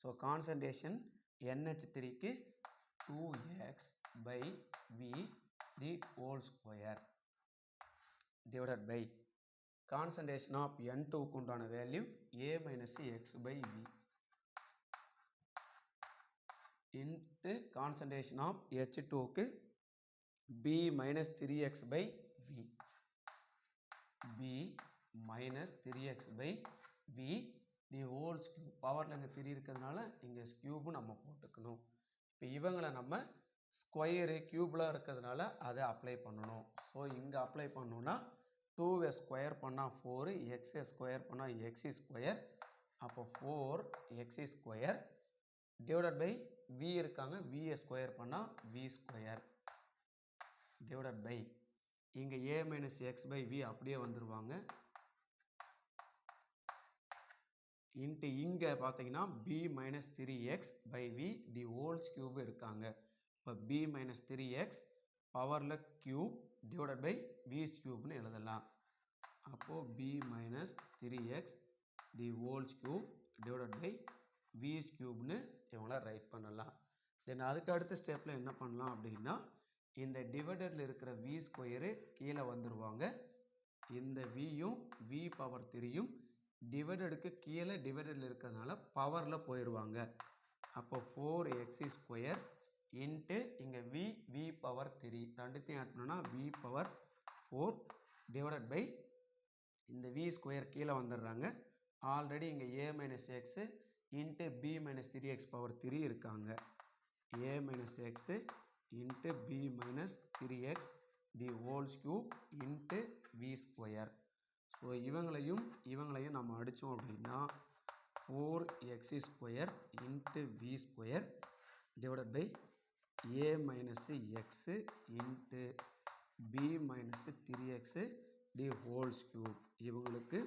So concentration NH3க்கு 2x by V the whole square divided by concentration of N2க்கு உண்டான value A minus x by V into concentration of H2க்கு B minus 3x by V. B minus 3x by V the whole cube. பவரில் இங்கே 3 இருக்கிறதுனால இங்கே cube நம்ம போட்டுக்கணும். இப்போ இவங்களை நம்ம ஸ்கொயரு கியூப்லாம் இருக்கிறதுனால அதை அப்ளை பண்ணணும். ஸோ இங்கே அப்ளை பண்ணோன்னா 2 ஸ்கொயர் பண்ணால் 4, எக்ஸ் ஸ்கொயர் பண்ணால் எக்ஸ் ஸ்கொயர், அப்போ 4x square divided by V இருக்காங்க, V ஸ்கொயர் பண்ணால் V ஸ்கொயர் டிவைடட் பை இங்கே A minus x by V அப்படியே வந்துடுவாங்க. இன்ட்டு இங்கே பார்த்தீங்கன்னா B minus 3x by V the whole's cube இருக்காங்க. இப்போ B minus 3x பவரில் கியூப் டிவைடட் பை V கியூப்னு எழுதலாம். அப்போது B minus 3x the whole's cube divided by V கியூப்னு இவங்கள ரைட் பண்ணலாம். தென் அதுக்கு அடுத்த ஸ்டெப்பில் என்ன பண்ணலாம் அப்படின்னா இந்த டிவைடரில் இருக்கிற V ஸ்கொயரு கீழே வந்துடுவாங்க. இந்த Vயும் V பவர் 3யும் டிவைடடுக்கு கீழே டிவைடரில் இருக்கிறதுனால பவரில் போயிடுவாங்க. அப்போ 4x ஸ்கொயர் இன்ட்டு இங்கே V பவர் 3 ரெண்டுத்தையும் ஆட் பண்ணோன்னா V பவர் 4 டிவைடட் பை இந்த V ஸ்கொயர் கீழே வந்துடுறாங்க. ஆல்ரெடி இங்கே A minus x into B minus 3x power 3 இருக்காங்க. A minus x into B minus 3x the whole's cube into V square. So இவங்களையும் நம்ம அடித்தோம் அப்படின்னா 4x square into v square divided by a minus x into b minus 3x the whole cube. இவங்களுக்கு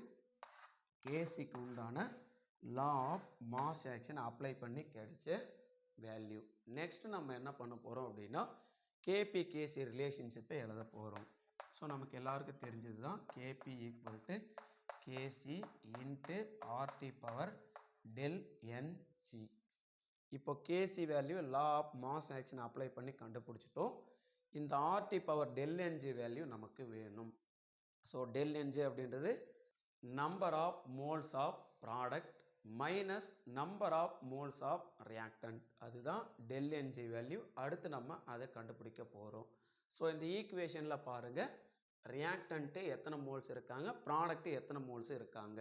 கேசிக்கு உண்டான law of mass action apply பண்ணி கிடைச்ச value. Next நம்ம என்ன பண்ண போகிறோம் அப்படின்னா கேபி கேசி ரிலேஷன்ஷிப்பை எழுத போகிறோம். ஸோ நமக்கு எல்லாருக்கும் தெரிஞ்சது தான் KP equal to KC into RT power del NG. இப்போ KC value law of mass action apply பண்ணி கண்டுபிடிச்சிட்டோம். இந்த RT power del NG value நமக்கு வேணும். ஸோ டெல் என்ஜி அப்படின்றது number of moles of product minus number of moles of reactant. அதுதான் del NG value. அடுத்து நம்ம அதை கண்டுபிடிக்க போகிறோம். ஸோ இந்த ஈக்குவேஷனில் பாருங்கள், ரியாக்டன்ட்டு எத்தனை மோல்ஸ் இருக்காங்க, ப்ராடக்ட்டு எத்தனை மோல்ஸ் இருக்காங்க.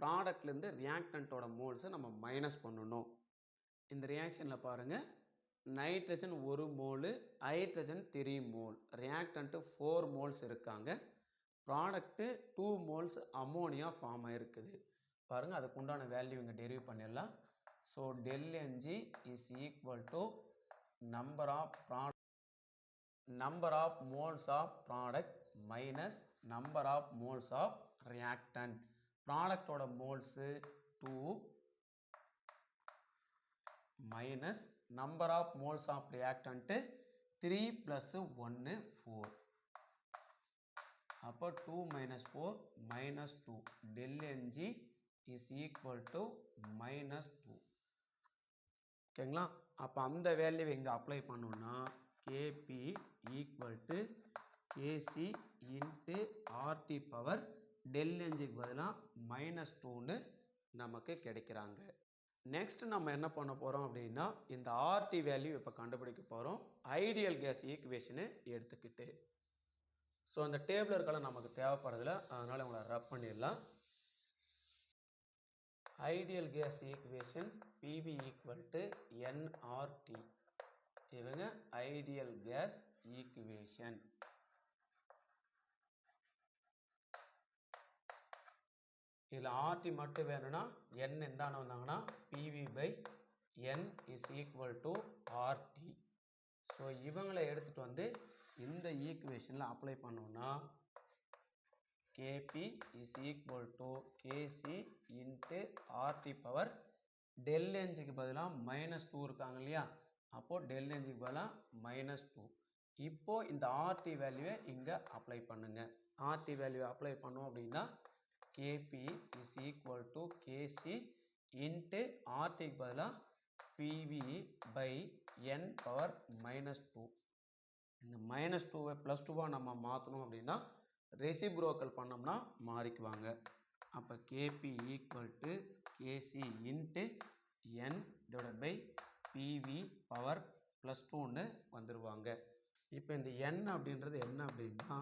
ப்ராடக்ட்லேருந்து ரியாக்டன்ட்டோட மோல்ஸை நம்ம மைனஸ் பண்ணணும். இந்த ரியாக்ஷனில் பாருங்கள், nitrogen 1 mole, hydrogen 3 mole, reactant 4 moles இருக்காங்க, ப்ராடக்ட்டு 2 மோல்ஸ் அமோனியா ஃபார்ம் ஆகிருக்குது. பாருங்கள், அதுக்கு உண்டான வேல்யூ இங்கே டெரிவ் பண்ணிடலாம். So del NG is equal to number of moles of product minus number of moles of reactant. ப்ராடக்டோட moles 2 minus number of moles of reactant 3 + 1 4. அப்போ 2 - 4 -2. Del NG is equal to -2. ஓகேங்களா? அப்போ அந்த வேல்யூவை இங்கே apply பண்ணோம்னா KP equal to KC into RT power del என்ஜிக்கு பதிலாக -2ன்னு நமக்கு கிடைக்கிறாங்க. நெக்ஸ்ட் நம்ம என்ன பண்ண போகிறோம் அப்படின்னா இந்த ஆர்டி வேல்யூ இப்போ கண்டுபிடிக்க போகிறோம் ஐடியல் கேஸ் ஈக்குவேஷனை எடுத்துக்கிட்டு. ஸோ அந்த டேபிளர்களெலாம் நமக்கு தேவைப்படுறதில்ல, அதனால் உங்களை ரப் பண்ணிடலாம். Ideal gas equation PV equal to NRT. இவங்க ஐடியல் கேஸ் ஈக்குவேஷன். இதில் ஆர்டி மட்டும் வேணும்னா என் எந்தான வந்தாங்கன்னா PV by N is equal to RT. So இவங்களை எடுத்துகிட்டு வந்து இந்த ஈக்குவேஷனில் அப்ளை பண்ணோம்னா KP is equal to KC into RT power del என்ஜிக்கு பதிலாக -2 இருக்காங்க இல்லையா, அப்போது டெல் என்ஜிக்கு பதிலாக -2. இப்போது இந்த ஆர்டி வேல்யூவை இங்கே அப்ளை பண்ணுங்கள். ஆர்டி வேல்யூ அப்ளை பண்ணோம் அப்படின்னா KP is equal to KC into ஆர்டிக்கு பதிலாக பிவி பை என் பவர் -2. இந்த -2வை +2வாக நம்ம மாற்றணும் அப்படின்னா ரெசிப்ரோக்கல் பண்ணோம்னா மாறிக்குவாங்க. அப்போ KP equal to KC into N divide by PV power +2ன்னு வந்துடுவாங்க. இப்போ இந்த என் அப்படின்றது என்ன அப்படின்னா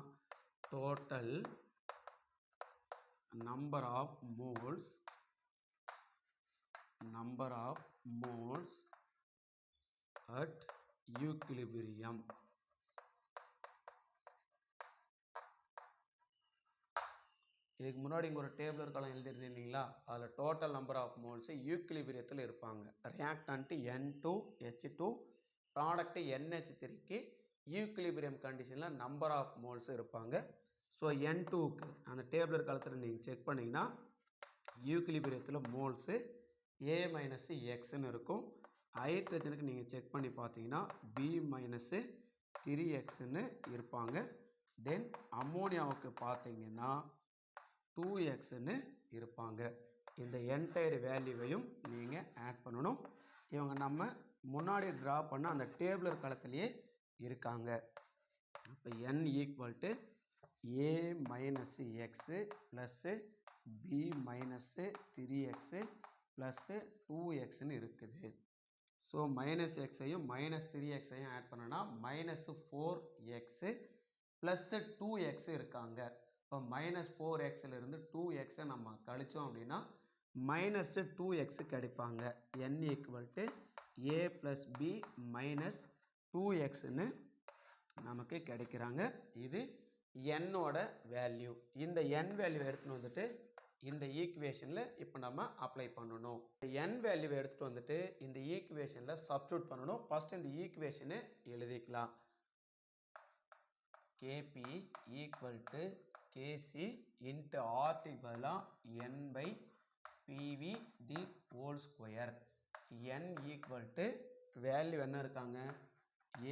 total number of moles at equilibrium. இதுக்கு முன்னாடி இங்கே ஒரு டேபிளர் காலம் எழுதிருந்தேன் இல்லைங்களா, அதில் டோட்டல் நம்பர் ஆஃப் மோல்ஸு ஈக்விலிபிரியத்தில் இருப்பாங்க. ரியாக்டன்ட்டு N2H2 ப்ராடக்ட்டு NH3க்கு ஈக்விலிபிரியம் கண்டிஷனில் நம்பர் ஆஃப் மோல்ஸ் இருப்பாங்க. ஸோ N2க்கு அந்த டேபிளர் காலத்தில் நீங்கள் செக் பண்ணிங்கன்னா ஈக்விலிபிரியத்தில் மோல்ஸு A - Xன்னு இருக்கும். ஹைட்ரஜனுக்கு நீங்கள் செக் பண்ணி பார்த்தீங்கன்னா B - 3Xன்னு இருப்பாங்க. தென் அமோனியாவுக்கு பார்த்தீங்கன்னா 2Xன்னு இருப்பாங்க. இந்த என்டையர் வேல்யூவையும் நீங்கள் ஆட் பண்ணணும். இவங்க நம்ம முன்னாடி ட்ரா பண்ண அந்த டேபிளர் காலத்திலேயே இருக்காங்க. இப்போ n equal to A - X plus B - 3X plus 2Xன்னு இருக்குது. ஸோ -Xஐயும் -3Xஐயும் ஆட் பண்ணனா -4X ப்ளஸ்ஸு 2X இருக்காங்க. இப்போ -4Xலேருந்து 2Xை நம்ம கழித்தோம் அப்படின்னா -2X கிடைப்பாங்க. n equal to A + B - 2Xன்னு நமக்கு கிடைக்கிறாங்க. இது என்னோட வேல்யூ. இந்த n வேல்யூ எடுத்துன்னு வந்துட்டு இந்த ஈக்குவேஷனில் இப்போ நம்ம அப்ளை பண்ணணும். n வேல்யூவை எடுத்துகிட்டு வந்துட்டு இந்த ஈக்குவேஷனில் சப்ஸ்டியூட் பண்ணணும். ஃபஸ்ட் இந்த ஈக்குவேஷனை எழுதிக்கலாம். KP equal to KC into ஆர்டிக்கு பதிலாக n by PV the whole square. n equal to value என்ன இருக்காங்க,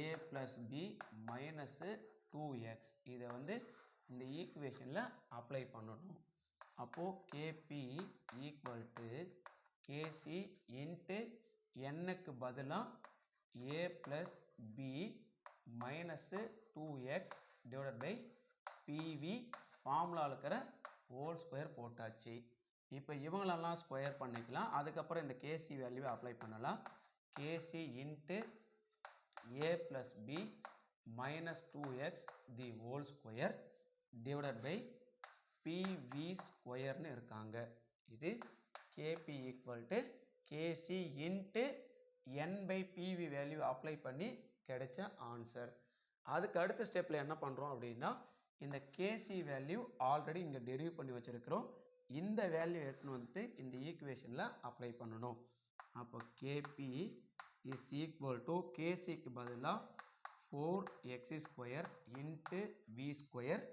a plus B minus 2x. இதை வந்து இந்த ஈக்குவேஷனில் அப்ளை பண்ணணும். அப்போது KP equal to KC into nக்கு பதிலாக a plus B minus 2x divided by PV formula இருக்கிற ஹோல் ஸ்கொயர் போட்டாச்சு. இப்போ இவங்களெல்லாம் ஸ்கொயர் பண்ணிக்கலாம். அதுக்கப்புறம் இந்த KC வேல்யூவை அப்ளை பண்ணலாம். KC இன்ட்டு a plus B minus 2x the whole square divided by PV ஸ்கொயர்னு இருக்காங்க. இது KP equal to KC into n by PV value apply பண்ணி கிடைச்ச ஆன்சர். அதுக்கு அடுத்த ஸ்டெப்பில் என்ன பண்ணுறோம் அப்படின்னா, இந்த KC வேல்யூ ஆல்ரெடி இங்கே டெரிவ் பண்ணி வச்சுருக்கிறோம். இந்த வேல்யூ எடுத்துன்னு வந்துட்டு இந்த ஈக்குவேஷனில் அப்ளை பண்ணணும். அப்போ KP இஸ் ஈக்குவல் டு KCக்கு பதிலாக 4x square into V square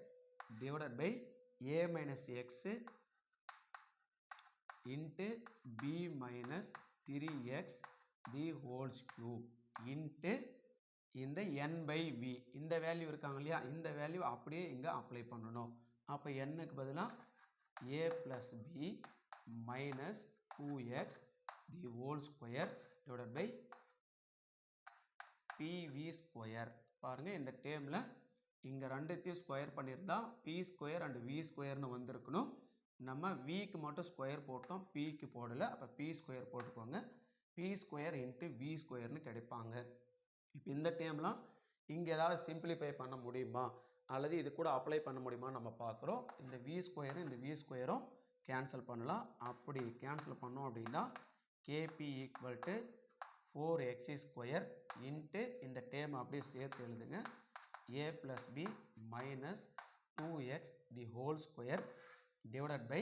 divided by a minus x into b minus 3x the whole cube into இந்த n பை v. இந்த வேல்யூ இருக்காங்க இல்லையா, இந்த வேல்யூ அப்படியே இங்கே அப்ளை பண்ணணும். அப்போ nக்கு பதிலாக a plus B minus 2x the whole square divided by PV square. பாருங்கள், இந்த டேர்மில் இங்கே ரெண்டுத்தையும் ஸ்கொயர் பண்ணியிருந்தா P ஸ்கொயர் அண்ட் V ஸ்கொயர்னு வந்திருக்கணும். நம்ம Vக்கு மட்டும் ஸ்கொயர் போட்டோம், Pக்கு போடலை. அப்போ P ஸ்கொயர் போட்டுக்கோங்க. P ஸ்கொயர் இன்ட்டு V ஸ்கொயர்னு கிடைப்பாங்க. இப்போ இந்த டேர்ம்லாம் இங்கே ஏதாவது சிம்பிளிஃபை பண்ண முடியுமா அல்லது இது கூட அப்ளை பண்ண முடியுமா நம்ம பார்க்குறோம். இந்த V ஸ்கொயரும் இந்த V ஸ்கொயரும் கேன்சல் பண்ணலாம். அப்படி கேன்சல் பண்ணோம் அப்படின்னா KP equal to 4x square into இந்த டேர்ம் அப்படியே சேர்த்து எழுதுங்க, a plus B minus 2x the whole square divided by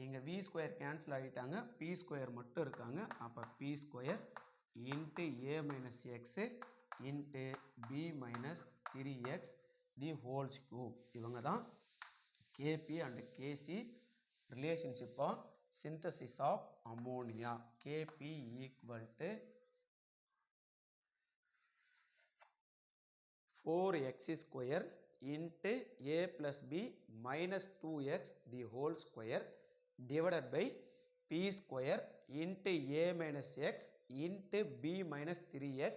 இங்கே V ஸ்கொயர் கேன்சல் ஆகிட்டாங்க, P ஸ்கொயர் மட்டும் இருக்காங்க. அப்போ P square into a minus x into b minus 3x the whole cube. இவங்க தான் KP and KC relationship on synthesis of ammonia. KP equal to 4x square into a plus B minus 2x the whole square divided by P square into a minus X into b minus 3x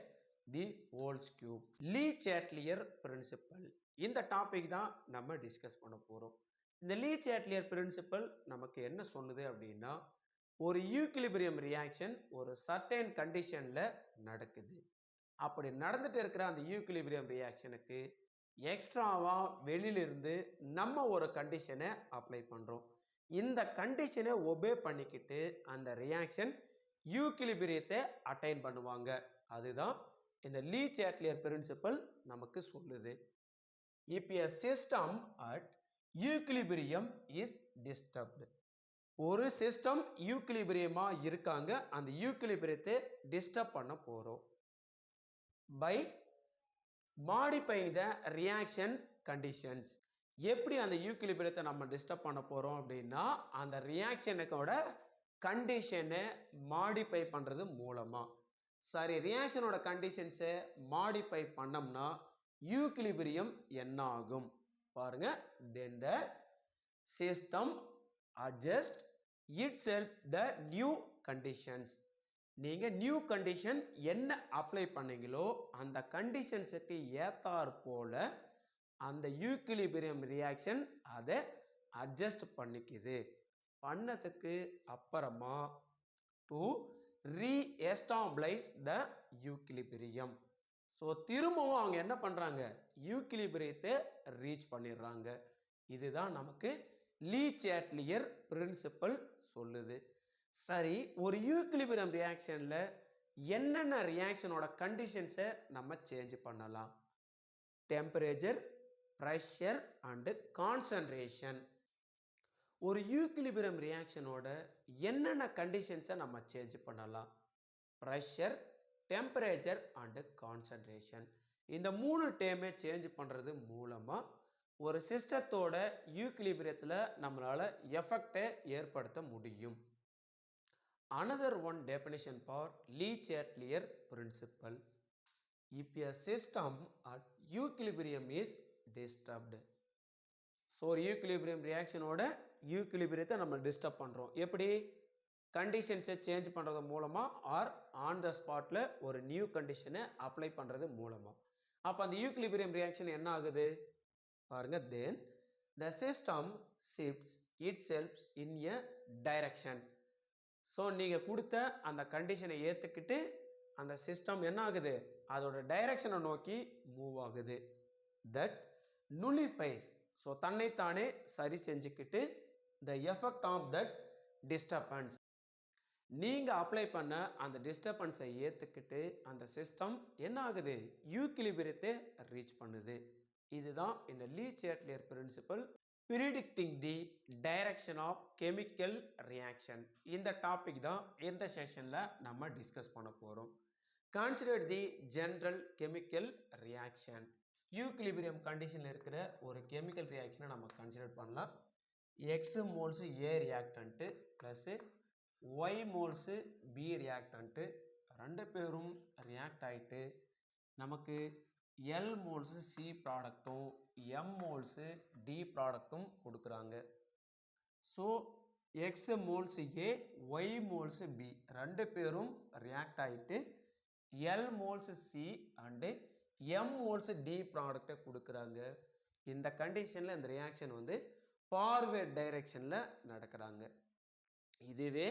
the whole cube. Le Chatelier principle, இந்த topic தான் நம்ம discuss பண்ண போகிறோம். இந்த லீ Chatelier principal நமக்கு என்ன சொல்லுது அப்படின்னா, ஒரு ஈக்விலிபிரியம் ரியாக்ஷன் ஒரு சர்டைன் கண்டிஷனில் நடக்குது. அப்படி நடந்துட்டு இருக்கிற அந்த ஈக்விலிபிரியம் ரியாக்ஷனுக்கு எக்ஸ்ட்ராவாக வெளியிலிருந்து நம்ம ஒரு கண்டிஷனை அப்ளை பண்ணுறோம். இந்த கண்டிஷனை ஒபே பண்ணிக்கிட்டு அந்த ரியாக்ஷன் ஈக்விலிபிரியத்தை அட்டைன் பண்ணுவாங்க. அதுதான் இந்த லீ சாட்லியர் பிரின்சிபல் நமக்கு சொல்லுது. இப்போ a system at equilibrium is disturbed. ஒரு சிஸ்டம் ஈக்விலிபிரியமாக இருக்காங்க, அந்த ஈக்விலிபிரியத்தை டிஸ்டர்ப் பண்ண போகிறோம். by modifying the reaction conditions. எப்படி அந்த ஈக்விலிபிரியத்தை நம்ம டிஸ்டர்ப் பண்ண போகிறோம் அப்படின்னா, அந்த ரியாக்ஷனுக்கோட கண்டிஷனை மாடிஃபை பண்ணுறது மூலமாக. சரி, ரியாக்ஷனோட கண்டிஷன்ஸை மாடிஃபை பண்ணோம்னா ஈக்விலிபிரியம் என்ன ஆகும் பாருங்க. then the system adjust itself the new conditions. நீங்கள் நியூ கண்டிஷன் என்ன அப்ளை பண்ணீங்களோ அந்த கண்டிஷன்ஸுக்கு ஏற்றாற் போல அந்த ஈக்விலிபிரியம் ரியாக்ஷன் அதை அட்ஜஸ்ட் பண்ணிக்குது. பண்ணதுக்கு அப்புறமா to re-establish the equilibrium. So திரும்பவும் அவங்க என்ன பண்ணுறாங்க, ஈக்விலிபிரியத்தை ரீச் பண்ணிடுறாங்க. இதுதான் நமக்கு லீ சாட்லியர் பிரின்சிபல் சொல்லுது. சரி, ஒரு ஈக்விலிபிரியம் ரியாக்ஷனில் என்னென்ன ரியாக்ஷனோட கண்டிஷன்ஸை நம்ம சேஞ்ச் பண்ணலாம்? Temperature, pressure and concentration. ஒரு ஈக்குலிபிரியம் ரியாக்ஷனோட என்னென்ன கண்டிஷன்ஸை நம்ம சேஞ்ச் பண்ணலாம்? Pressure, temperature and concentration. இந்த 3 டேமே சேஞ்ச் பண்ணுறது மூலமாக ஒரு சிஸ்டத்தோட ஈக்குலிபிரியத்தில் நம்மளால் எஃபெக்டை ஏற்படுத்த முடியும். Another one definition for Le Chatelier principle. If a system at equilibrium is disturbed. So ஒரு ஈக்குலிபிரியம் ரியாக்ஷனோட ஈக்குலிபிரியத்தை நம்ம டிஸ்டர்ப் பண்ணுறோம். எப்படி? கண்டிஷன்ஸை சேஞ்ச் பண்ணுறது மூலமாக ஆர் ஆன் த ஸ்பாட்டில் ஒரு நியூ கண்டிஷனை அப்ளை பண்ணுறது மூலமாக. அப்போ அந்த ஈக்குலிபிரியம் ரியாக்ஷன் என்ன ஆகுது பாருங்க. Then the system shifts itself in a direction. So நீங்கள் கொடுத்த அந்த கண்டிஷனை ஏற்றுக்கிட்டு அந்த சிஸ்டம் என்ன ஆகுது? அதோட டைரக்ஷனை நோக்கி மூவ் ஆகுது. தட் நுலிஃபைஸ். ஸோ தன்னைத்தானே சரி செஞ்சுக்கிட்டு the effect of that disturbance. நீங்கள் அப்ளை பண்ண அந்த டிஸ்டர்பன்ஸை ஏற்றுக்கிட்டு அந்த சிஸ்டம் என்ன ஆகுது? ஈக்குலிபிரியத்தை ரீச் பண்ணுது. இதுதான் இந்த Le Chatelier principle predicting the direction of chemical reaction. இந்த டாபிக் தான் இந்த செஷனில் நம்ம டிஸ்கஸ் பண்ண போகிறோம். Consider the general chemical reaction. Equilibrium கண்டிஷனில் இருக்கிற ஒரு கெமிக்கல் ரியாக்ஷனை நம்ம கன்சிடர் பண்ணலாம். X moles A reactant plus Y moles B reactant ரெண்டு பேரும் ரியாக்ட் ஆகிட்டு நமக்கு எல் மோல்ஸு சி ப்ராடக்ட்டும் எம் மோல்ஸு டி ப்ராடக்ட்டும் கொடுக்குறாங்க. So X moles A Y moles B ரெண்டு பேரும் ரியாக்ட் ஆகிட்டு L moles C and M moles D ப்ராடக்டை கொடுக்குறாங்க. இந்த கண்டிஷனில் இந்த ரியாக்ஷன் வந்து ஃபார்வேர்ட் டைரெக்ஷனில் நடக்கிறாங்க. இதுவே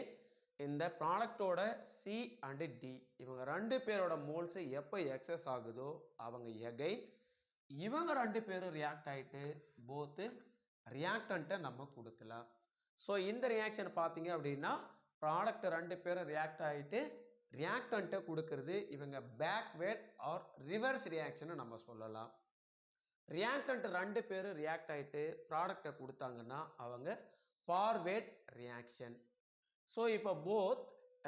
இந்த ப்ராடக்டோட சி அண்டு டி இவங்க ரெண்டு பேரோட மோல்ஸு எப்போ எக்ஸஸ் ஆகுதோ அவங்க எகைன் இவங்க ரெண்டு பேரும் ரியாக்ட் ஆகிட்டு போத்து ரியாக்டன்ட்டை நம்ம கொடுக்கலாம். ஸோ இந்த ரியாக்ஷன் பார்த்தீங்க அப்படின்னா ப்ராடக்ட் ரெண்டு பேரும் ரியாக்ட் ஆகிட்டு ரியாக்டன்ட்டை கொடுக்கறது இவங்க பேக்வேர்ட் ஆர் ரிவர்ஸ் ரியாக்ஷனை நம்ம சொல்லலாம். ரியாக்டன்ட் ரெண்டு பேரும் ரியாக்ட் ஆகிட்டு ப்ராடக்டை கொடுத்தாங்கன்னா அவங்க ஃபார்வேர்ட் ரியாக்ஷன். ஸோ இப்போ போத்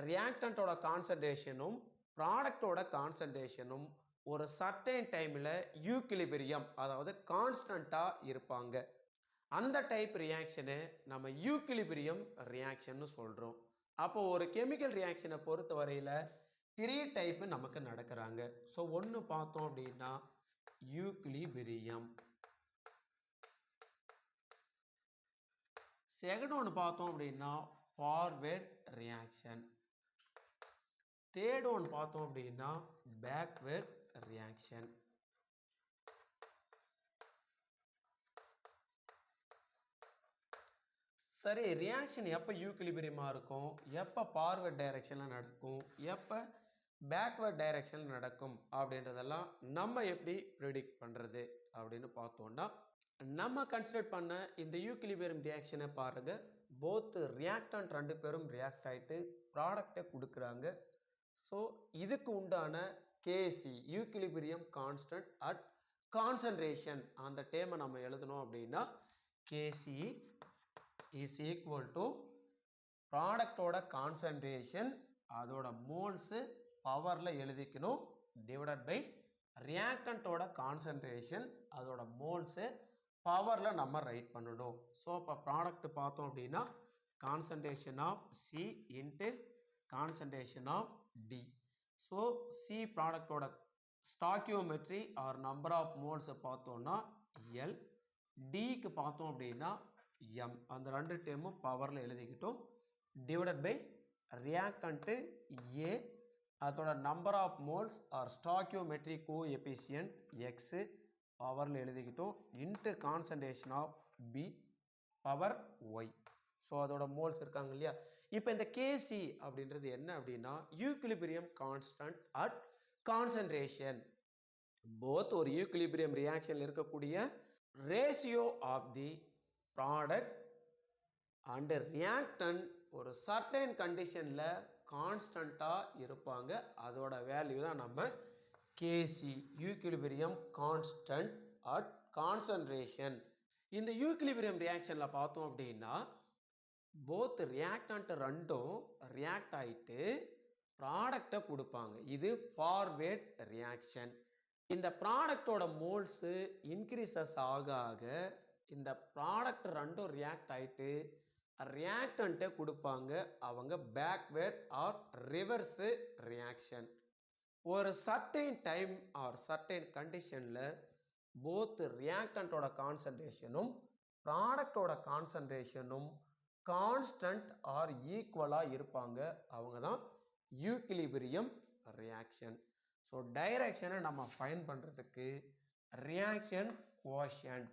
ரியாக்டன்ட்டோட கான்சன்ட்ரேஷனும் ப்ராடக்டோட கான்சன்ட்ரேஷனும் ஒரு சர்டைன் டைமில் ஈக்குலிபிரியம் அதாவது கான்ஸ்டண்ட்டாக இருப்பாங்க. அந்த டைப் ரியாக்ஷனை நம்ம ஈக்குலிபிரியம் ரியாக்ஷன்னு சொல்கிறோம். அப்போ ஒரு கெமிக்கல் ரியாக்ஷனை பொறுத்த வரையில் 3 டைப்பு நமக்கு நடக்கிறாங்க. ஸோ ஒன்று பார்த்தோம் அப்படின்னா ஈக்குலிபிரியம், செகண்ட் ஒன்று பார்த்தோம் அப்படின்னா ஃபார்வேர்ட் ரியாக்ஷன், தேர்ட் ஒன்று பார்த்தோம் அப்படின்னா பேக்வேர்ட் ரியாக்ஷன். சரி, ரியாக்ஷன் எப்போ ஈக்குலிபிரியமாக இருக்கும், எப்போ ஃபார்வர்ட் டைரெக்ஷனில் நடக்கும், எப்போ பேக்வர்ட் டைரெக்ஷனில் நடக்கும் அப்படின்றதெல்லாம் நம்ம எப்படி ப்ரிடிக்ட் பண்ணுறது அப்படின்னு பார்த்தோன்னா நம்ம கன்சிடர் பண்ண இந்த ஈக்குலிபிரியம் ரியாக்ஷனை பாருங்கள். போத் ரியாக்டன்ட் ரெண்டு பேரும் ரியாக்ட் ஆகிட்டு ப்ராடக்டை கொடுக்குறாங்க. ஸோ இதுக்கு உண்டான KC equilibrium constant at concentration அந்த டேமை நம்ம எழுதணும் அப்படின்னா கேசி is equal to ப்ராடக்டோட கான்சன்ட்ரேஷன் அதோட மோல்ஸு பவரில் எழுதிக்கணும் டிவைடட் பை ரியாக்டன்ட்டோட கான்சன்ட்ரேஷன் அதோட மோல்ஸு பவரில் நம்ம ரைட் பண்ணணும். ஸோ இப்போ ப்ராடக்ட் பார்த்தோம் அப்படின்னா concentration of C into concentration of D. So C ப்ராடக்டோட ஸ்டாக்கியோமெட்ரி ஆர் நம்பர் ஆஃப் மோல்ஸை பார்த்தோன்னா எல், டிக்கு பார்த்தோம் அப்படின்னா எம். அந்த ரெண்டு டேமும் பவரில் எழுதிக்கிட்டோம் டிவைடட் பை ரியாக்டன்ட்டு ஏ அதோட number of moles or stoichiometry coefficient X பவரில் எழுதிக்கிட்டோம் into concentration of B power Y. So அதோட மோல்ஸ் இருக்காங்க இல்லையா. இப்போ இந்த கேசி அப்படின்றது என்ன அப்படின்னா equilibrium constant at concentration. Both ஒரு ஈக்குலிபிரியம் ரியாக்ஷனில் இருக்கக்கூடிய ratio of the product and reactant ஒரு சர்டைன் கண்டிஷனில் கான்ஸ்டண்ட்டாக இருப்பாங்க. அதோட வேல்யூ தான் நம்ம KC equilibrium constant at concentration. இந்த ஈக்குலிபிரியம் ரியாக்ஷனில் பார்த்தோம் அப்படின்னா போத் ரியாக்டன்ட் ரெண்டும் ரியாக்ட் ஆகிட்டு ப்ராடக்டை கொடுப்பாங்க. இது ஃபார்வேர்ட் ரியாக்ஷன். இந்த ப்ராடக்டோட மோல்ஸு இன்க்ரீசஸ் ஆக ஆக இந்த ப்ராடக்ட் ரெண்டும் ரியாக்ட் ஆகிட்டு ரியாக்டன்ட்டை கொடுப்பாங்க. அவங்க பேக்வேர்ட் ஆர் ரிவர்ஸு ரியாக்ஷன். ஒரு சர்டைன் டைம் ஆர் சர்டைன் கண்டிஷனில் போத் ரியாக்டன்ட்டோட கான்சன்ட்ரேஷனும் ப்ராடக்டோட கான்சன்ட்ரேஷனும் கான்ஸ்டன்ட் ஆர் ஈக்குவலாக இருப்பாங்க. அவங்க தான் ஈக்விலிபிரியம் ரியாக்ஷன். ஸோ டைரக்ஷனை நம்ம ஃபைன் பண்ணுறதுக்கு ரியாக்ஷன் கோஷன்ட்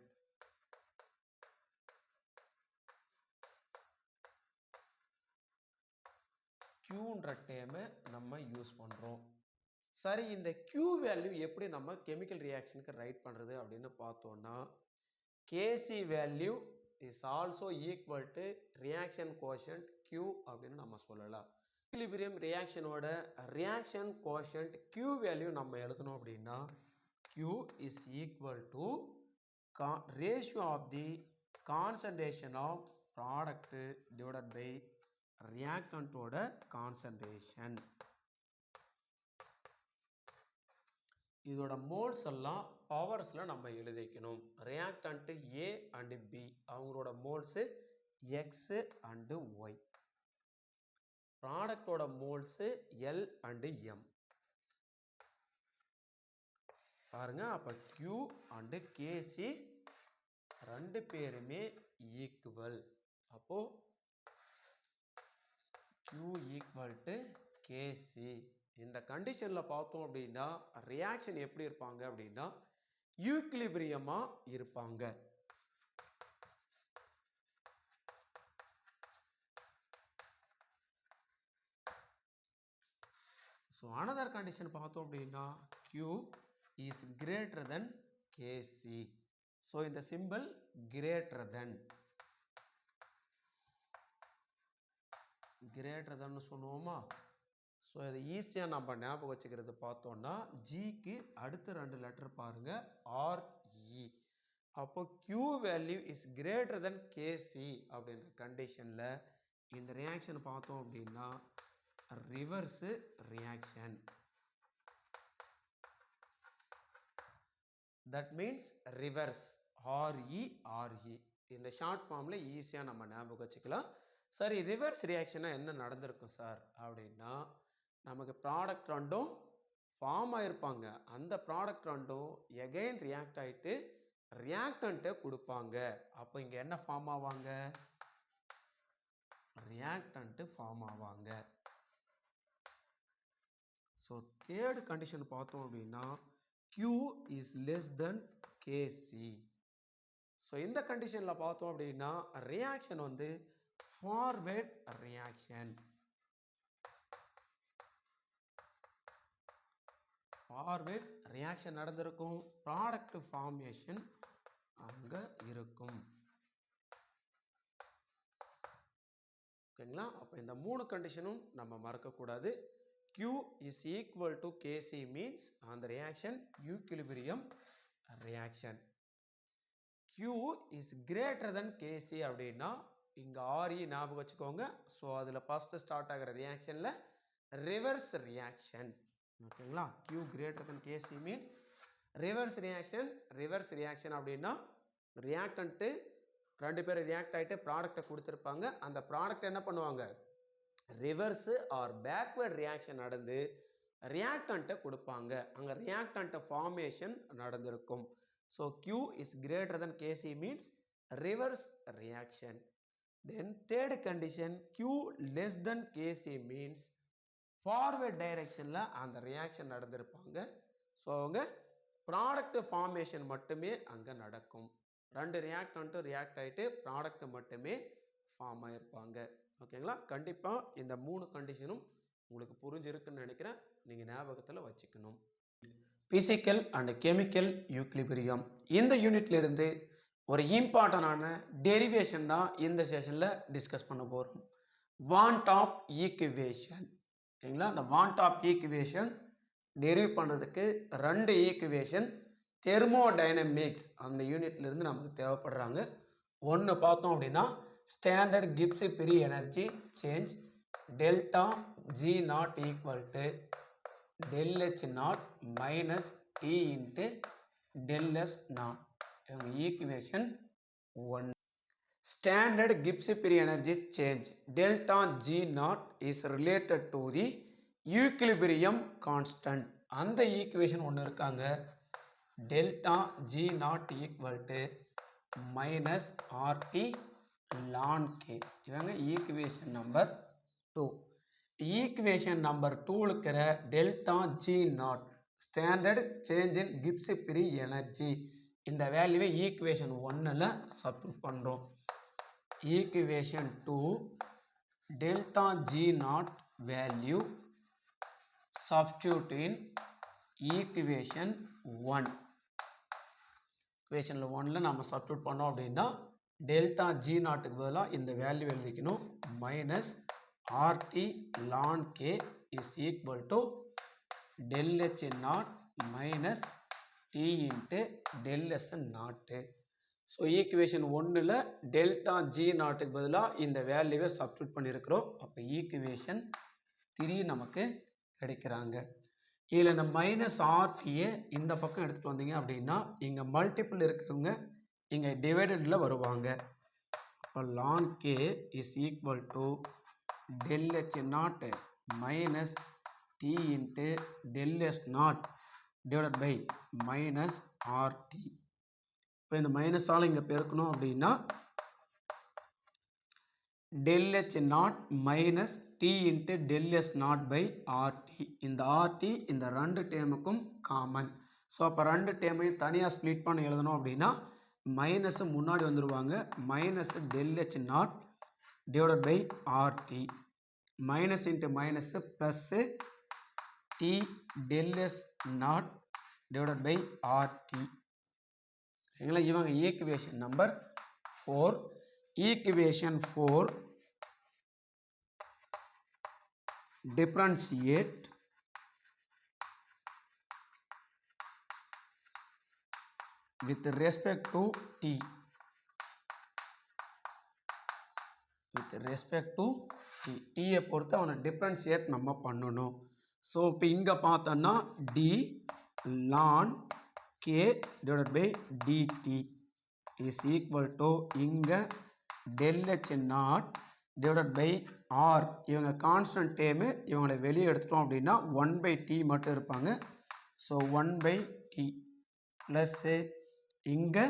Qன்ற டேமை நம்ம யூஸ் பண்ணுறோம். சரி, இந்த Q வேல்யூ எப்படி நம்ம கெமிக்கல் ரியாக்ஷனுக்கு ரைட் பண்ணுறது அப்படின்னு பார்த்தோன்னா, Kc value is also equal to reaction quotient Q அப்படின்னு நம்ம சொல்லலாம். ஈக்விலிபிரியம் ரியாக்ஷனோட ரியாக்ஷன் கோஷன்ட் Q வேல்யூ நம்ம எழுதணும் அப்படின்னா Q is equal to ratio of the concentration of product divided by ரியாக்டன்ட்டோட கான்சன்ட்ரேஷன். இதோட மோல்ஸ் எல்லாம் பவர்ஸில் நம்ம எழுதிக்கணும். ரியாக்டன்ட்டு A அண்டு B அவங்களோட மோல்ஸு X அண்டு Y. ப்ராடக்டோட மோல்ஸு L அண்டு M. பாருங்க, அப்போ Q அண்டு Kc ரெண்டு பேருமே ஈக்குவல். அப்போ Q ஈக்குவல் டு Kc. இந்த கண்டிஷனில் பார்த்தோம் அப்படின்னா ரியாக்ஷன் எப்படி இருப்பாங்க அப்படின்னா ஈக்விலிபிரியமாக இருப்பாங்க. ஸோ அனதர் கண்டிஷன் பார்த்தோம் அப்படின்னா Q is greater than Kc. So இந்த சிம்பிள் கிரேட்டர் தென் சொல்லுவோமா? ஸோ இது ஈஸியாக நம்ம ஞாபகம் வச்சுக்கிறது பார்த்தோன்னா ஜிக்கு அடுத்த ரெண்டு லெட்டர் பாருங்க RE. அப்போ Q value is greater than Kc அப்படின்ற கண்டிஷனில் இந்த ரியாக்ஷன் பார்த்தோம் அப்படின்னா reverse reaction. That means reverse RE. இந்த ஷார்ட் ஃபார்மில் ஈஸியாக நம்ம ஞாபகம் வச்சுக்கலாம். சரி, ரிவர்ஸ் ரியாக்ஷனாக என்ன நடந்திருக்கும் சார் அப்படின்னா, நமக்கு ப்ராடக்ட் ரெண்டும் ஃபார்ம் ஆகிருப்பாங்க. அந்த ப்ராடக்ட் ரெண்டும் எகைன் ரியாக்ட் ஆகிட்டு ரியாக்டன்ட்டை கொடுப்பாங்க. அப்போ இங்கே என்ன ஃபார்ம் ஆவாங்க? ரியாக்டன்ட்டு ஃபார்ம் ஆவாங்க. ஸோ தேர்ட் கண்டிஷன் பார்த்தோம் அப்படின்னா Q is less than Kc. So இந்த கண்டிஷனில் பார்த்தோம் அப்படின்னா ரியாக்ஷன் வந்து ஃபார்வேர்ட் ரியாக்ஷன். ஃபார்வேர்ட் ரியாக்ஷன் நடந்திருக்கும். ப்ராடக்ட் ஃபார்மேஷன் அங்கே இருக்கும். ஓகேங்களா? அப்போ இந்த மூணு கண்டிஷனும் நம்ம மறக்கக்கூடாது. Q is equal to Kc means அந்த reaction equilibrium reaction. Q is greater than Kc அப்படின்னா இங்கே RE ஞாபகம் வச்சுக்கோங்க. ஸோ அதில் ஃபஸ்ட்டு ஸ்டார்ட் ஆகிற ரியாக்ஷனில் ரிவர்ஸ் ரியாக்ஷன். ஓகேங்களா? Q greater than Kc means reverse reaction. Reverse reaction அப்படின்னா ரியாக்டன்ட்டு ரெண்டு பேரும் ரியாக்ட் ஆகிட்டு ப்ராடக்டை கொடுத்துருப்பாங்க. அந்த ப்ராடக்ட் என்ன பண்ணுவாங்க? ரிவர்ஸு ஆர் பேக்வேர்ட் ரியாக்ஷன் நடந்து ரியாக்டன்ட்டை கொடுப்பாங்க. அங்கே ரியாக்டன்ட்டை ஃபார்மேஷன் நடந்திருக்கும். So Q is greater than Kc means reverse reaction. Then third condition Q less than Kc means forward directionல அந்த ரியாக்ஷன் நடந்திருப்பாங்க. ஸோ அவங்க ப்ராடக்ட் ஃபார்மேஷன் மட்டுமே அங்கே நடக்கும். ரெண்டு ரியாக்டன்ட்டும் ரியாக்ட் ஆகிட்டு ப்ராடக்ட் மட்டுமே ஃபார்ம் ஆகிருப்பாங்க. ஓகேங்களா? கண்டிப்பாக இந்த மூணு கண்டிஷனும் உங்களுக்கு புரிஞ்சிருக்குன்னு நினைக்கிறேன். நீங்கள் ஞாபகத்தில் வச்சுக்கணும். பிசிக்கல் அண்ட் கெமிக்கல் ஈக்விலிபிரியம் இந்த யூனிட்லேருந்து ஒரு இம்பார்ட்டண்டான டெரிவேஷன் தான் இந்த செஷனில் டிஸ்கஸ் பண்ண போகிறோம். Van't Hoff equation. ஓகேங்களா? இந்த வாண்ட் ஆஃப் ஈக்குவேஷன் டெரிவ் பண்ணுறதுக்கு ரெண்டு ஈக்குவேஷன் தெர்மோடைனமிக்ஸ் அந்த யூனிட்லேருந்து நமக்கு தேவைப்படுறாங்க. ஒன்று பார்த்தோம் அப்படின்னா standard Gibbs free energy change delta G naught equal to del H naught minus T into del S naught. Equation 1. Standard Gibbs free energy change delta G naught is related to the equilibrium constant. அந்த equation ஒன்று இருக்காங்க. Delta G naught equal to minus RT ln K. இவங்க equation number 2. Equation number 2 இருக்கிற delta G naught standard change in Gibbs free energy இந்த வேல்யூவை equation 1ல் substitute பண்ணுறோம். equation 2 delta G naught value substitute in equation 1. equation 1ல நாம substitute பண்ணோம் அப்படின்னா delta G naught க்கு பதிலா இந்த வேல்யூ எழுதிக்கணும். minus RT ln K is equal to del H naught minus T into del S naught. So equation 1ல் delta G நாட்டுக்கு பதிலாக இந்த வேல்யூவை சப்ஸ்டியூட் பண்ணியிருக்கிறோம். அப்போ ஈக்குவேஷன் 3 நமக்கு கிடைக்கிறாங்க. இதில் இந்த மைனஸ் ஆர்டியை இந்த பக்கம் எடுத்துகிட்டு வந்தீங்க அப்படின்னா இங்கே மல்டிபிள் இருக்கிறவங்க இங்கே டிவைடடில் வருவாங்க. அப்போ ln K is equal to del H naught minus T into del S naught divided by minus RT. இப்போ இந்த மைனஸால் இங்கே பெருக்கணும் அப்படின்னா del H naught minus T into del S naught by RT. இந்த RT இந்த ரெண்டு டேமுக்கும் காமன். ஸோ அப்போ ரெண்டு டேமையும் தனியாக ஸ்ப்ளிட் பண்ணி எழுதணும் அப்படின்னா மைனஸ் முன்னாடி வந்துடுவாங்க. Minus del H naught divided by RT. Minus into minus plus T del S naught divided by RT. இவங்க equation number 4. Equation 4 differentiate with respect to T. with respect to T. T பொறுத்து அவனை differentiate நம்ம பண்ணணும். So இப்போ இங்கே பார்த்தோன்னா D ln K divided by dt is equal to இங்க del H naught divided by R. இவங்க கான்ஸ்டன்ட் டேமு இவங்களை வெளியே எடுத்துட்டோம் அப்படின்னா 1/t மட்டும் இருப்பாங்க. ஸோ 1/t ப்ளஸ்ஸு இங்கே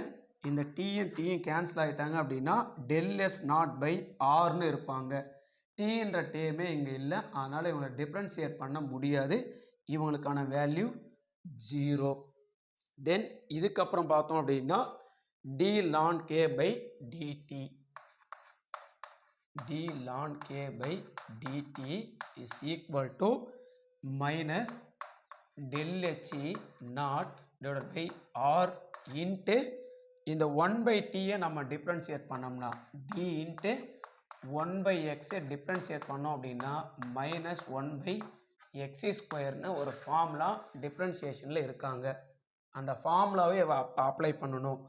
இந்த டீயும் டீயும் கேன்சல் ஆகிட்டாங்க அப்படின்னா del S நாட் பை ஆர்னு இருப்பாங்க. டீன்ற டேமே இங்கே இல்லை, அதனால் இவங்களை டிஃப்ரென்ஷியேட் பண்ண முடியாது. இவங்களுக்கான வேல்யூ 0. தென் இதுக்கப்புறம் பார்த்தோம் அப்படின்னா d ln K by dt. d ln K by dt is equal to minus del H naught divided by R into இந்த 1/t நம்ம டிஃப்ரென்ஷியேட் பண்ணோம்னா d into 1/x டிஃப்ரென்ஷியேட் பண்ணோம் அப்படின்னா மைனஸ் 1/x ஸ்கொயர்னு ஒரு ஃபார்முலா டிஃப்ரென்ஷியேஷனில் இருக்காங்க. அந்த ஃபார்முலாவை அப்ளை பண்ணணும்.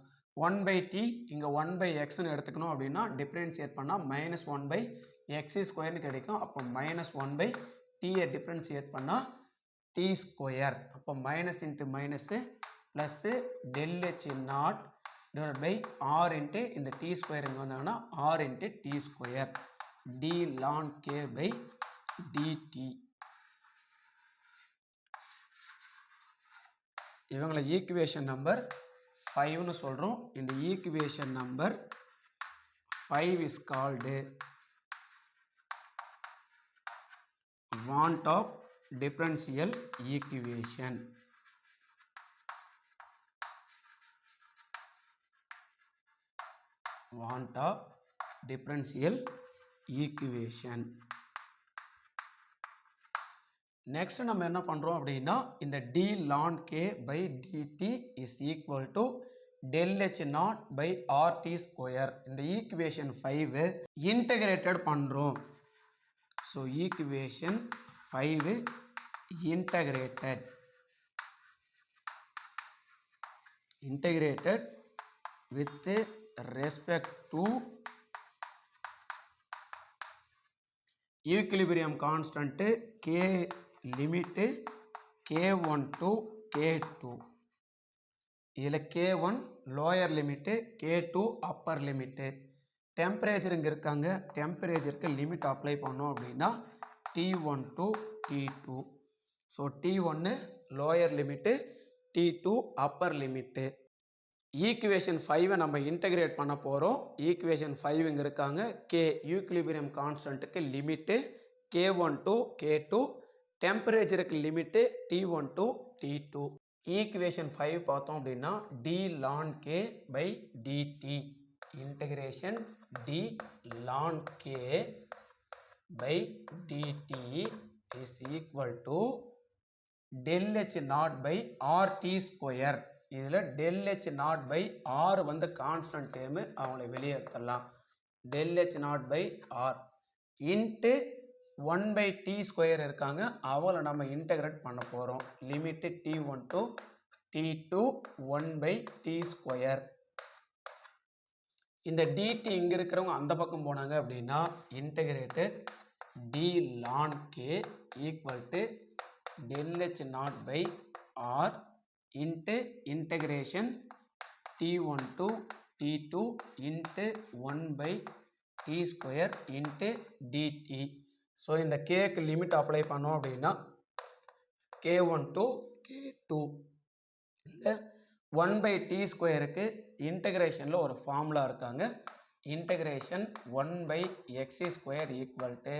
1/t இங்கே 1/xன்னு எடுத்துக்கணும் அப்படின்னா டிஃப்ரென்ஷியேட் பண்ணால் மைனஸ் 1/x ஸ்கொயர்னு கிடைக்கும். அப்போ மைனஸ் 1/tயை டிஃப்ரென்ஷியேட் பண்ணால் t ஸ்கொயர். அப்போ minus into minus plus del H naught divide by R into இந்த டி ஸ்கொயர் இங்கே வந்தாங்கன்னா R into T square d ln K by dt. இவங்களை ஈக்குவேஷன் நம்பர் 5னு சொல்கிறோம். இந்த equation number 5 is called want of differential equation. want of differential equation. Next நம்ம என்ன பண்ணுறோம் அப்படின்னா இந்த d ln K by dt is equal to del H naught by RT square. இந்த ஈக்குவேஷன் 5 இன்டகிரேட்டட் பண்ணுறோம். So equation 5 integrated with respect to equilibrium constant K limit K1 to K2. இதில் K1 lower limit, K2 Appar limit. Temperature இங்கே இருக்காங்க, டெம்பரேச்சருக்கு limit apply பண்ணோம் அப்படின்னா T1 to T2. So T1 lower limit, T2 Appar limit. Equation 5 நம்ம integrate பண்ண போகிறோம். Equation 5 இங்கே இருக்காங்க. K ஈக்குலிபிரியம் கான்ஸ்டன்ட்டுக்கு லிமிட்டு K1 to K2, டெம்பரேச்சருக்கு limit T1 to T2. Equation 5 பார்த்தோம் அப்படின்னா d ln k by dt integration d ln k by dt is equal to del h naught by rt square. இதில் del h naught by r வந்து constant term, அவங்களை வெளியே எடுத்துடலாம். del h naught by r into 1 by t square இருக்காங்க, அவளை நம்ம integrate பண்ண போகிறோம். Limit T1 to T2 1 by t square. இந்த dt இங்கே இருக்கிறவங்க அந்த பக்கம் போனாங்க அப்படின்னா integrated d ln k equal to del h naught by r into integration T1 to T2 into 1 by t square into dt. So இந்த கேக்கு limit apply பண்ணோம் அப்படின்னா K1 to K2 இல்லை 1 by t ஸ்கொயருக்கு இன்டகிரேஷனில் ஒரு ஃபார்முலா இருக்காங்க. Integration 1 by x square equal to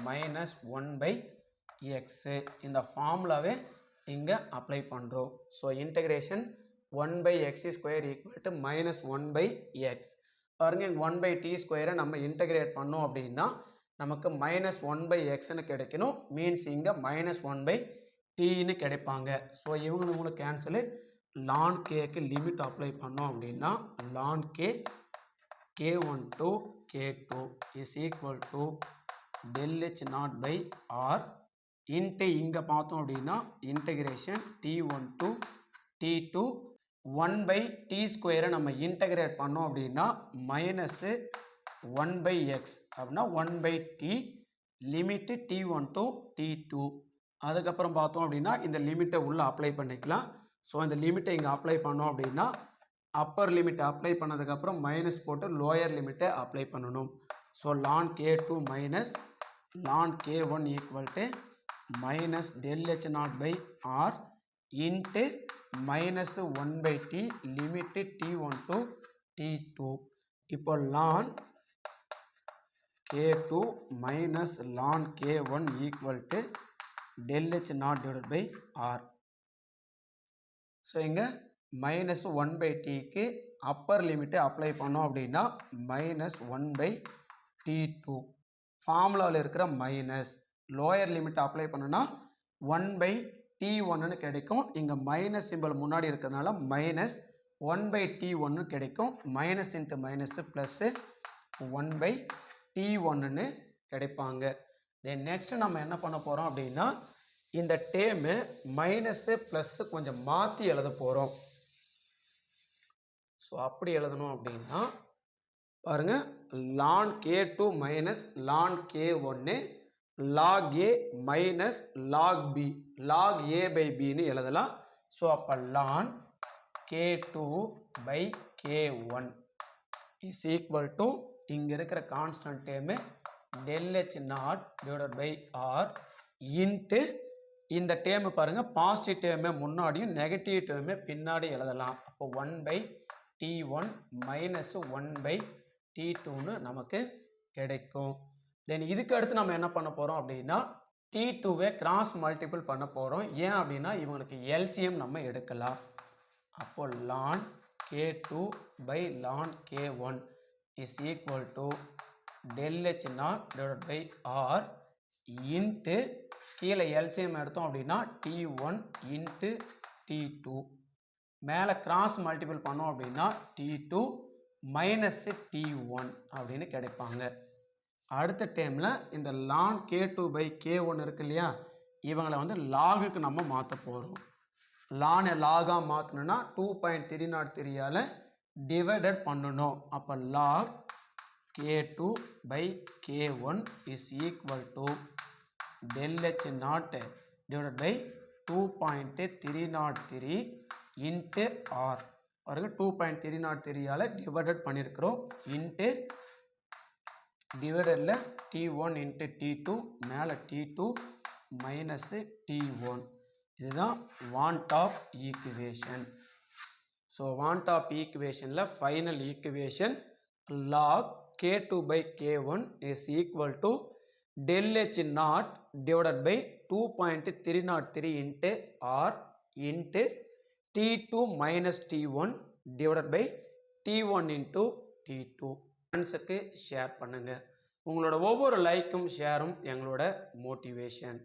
minus 1 by x. இந்த ஃபார்முலாவே இங்கே apply பண்ணுறோம். So integration 1 by x square equal to minus 1 by x. பாருங்க 1 by t ஸ்கொயரை நம்ம இன்டகிரேட் பண்ணோம் அப்படின்னா நமக்கு மைனஸ் 1 by எக்ஸ்ன்னு கிடைக்கணும். மீன்ஸ் இங்கே மைனஸ் 1 by டீன்னு கிடைப்பாங்க. ஸோ இவங்களுக்கு கேன்சலு. ln கேக்கு லிமிட் அப்ளை பண்ணோம் அப்படின்னா ln k K1 to K2 is equal to del h naught by r into இங்கே பார்த்தோம் அப்படின்னா integration T1 to T2 1 by t ஸ்கொயரை நம்ம இன்டகிரேட் பண்ணோம் அப்படின்னா மைனஸு 1 by x அப்படின்னா 1 by t limit T1 to T2. அதுக்கப்புறம் பார்த்தோம் அப்படின்னா இந்த லிமிட்டை உள்ளே அப்ளை பண்ணிக்கலாம். ஸோ இந்த லிமிட்டை இங்கே அப்ளை பண்ணோம் அப்படின்னா அப்பர் லிமிட்டை அப்ளை பண்ணதுக்கப்புறம் மைனஸ் போட்டு லோயர் லிமிட்டை அப்ளை பண்ணணும். So ln K2 minus ln K1 equal to minus del h naught by r into minus 1 by t limit T1 to T2. இப்போ ln K2 minus ln K1 equal to del h naught divided by r. So இங்கே minus 1 by tக்கு Appar லிமிட்டை apply பண்ணோம் அப்படின்னா minus 1 by T2. ஃபார்முலாவில் இருக்கிற minus lower லிமிட்டை apply பண்ணோன்னா 1 by T1ன்னு கிடைக்கும். இங்கே மைனஸ் சிம்பிள் முன்னாடி இருக்கிறதுனால மைனஸ் 1 by T1 கிடைக்கும். Minus into minus plus 1 by T1ன்னு கிடைப்பாங்க. தென் நெக்ஸ்ட் நம்ம என்ன பண்ண போகிறோம் அப்படின்னா இந்த டேமு மைனஸு ப்ளஸ்ஸு கொஞ்சம் மாற்றி எழுத போகிறோம். ஸோ அப்படி எழுதணும் அப்படின்னா பாருங்கள் ln K2 minus ln K1 log A minus log B log A by Bன்னு எழுதலாம். ஸோ அப்போ ln K2 by K1 is equal to இங்கே இருக்கிற constant term del h naught divided by r into இந்த டேமு பாருங்கள் positive டேமே முன்னாடியும் negative டேமே பின்னாடி எழுதலாம். அப்போ 1 by T1 மைனஸ் 1 by T2ன்னு நமக்கு கிடைக்கும். தென் இதுக்கு அடுத்து நம்ம என்ன பண்ண போகிறோம் அப்படின்னா T2வை கிராஸ் மல்டிபிள் பண்ண போகிறோம். ஏன் அப்படின்னா இவங்களுக்கு LCM நம்ம எடுக்கலாம். அப்போ ln K2 by ln K1 is equal to del h naught divided by r into கீழே LCM எடுத்தோம் அப்படின்னா T1 இன்ட்டு T2. மேலே கிராஸ் மல்டிபிள் பண்ணோம் அப்படின்னா T2 மைனஸ் T1 அப்படின்னு கிடைப்பாங்க. அடுத்த டைமில் இந்த ln K2 by K1 இருக்கு இல்லையா, இவங்களை வந்து லாகுக்கு நம்ம மாற்ற போகிறோம். ln லாகாக மாற்றணுன்னா 2.303ஆல் டிவைடட் பண்ணணும். அப்போ log K2 by K1 is equal to del H naught divided by 2.303 into R. பாருங்க 2.303 ஆல டிவைடட் பண்ணியிருக்கிறோம் இன்ட்டு டிவைடட்ல T1 into T2 மேல T2 மைனஸ் T1. இதுதான் van't Hoff equation. So van't Hoff ஈக்குவேஷனில் final equation log K2 by K1 is equal to del H naught divided by 2.303 into R into T2 minus T1 divided by T1 into T2. ஃப்ரெண்ட்ஸுக்கு share பண்ணுங்கள். உங்களோட ஒவ்வொரு லைக்கும் ஷேரும் எங்களோட motivation.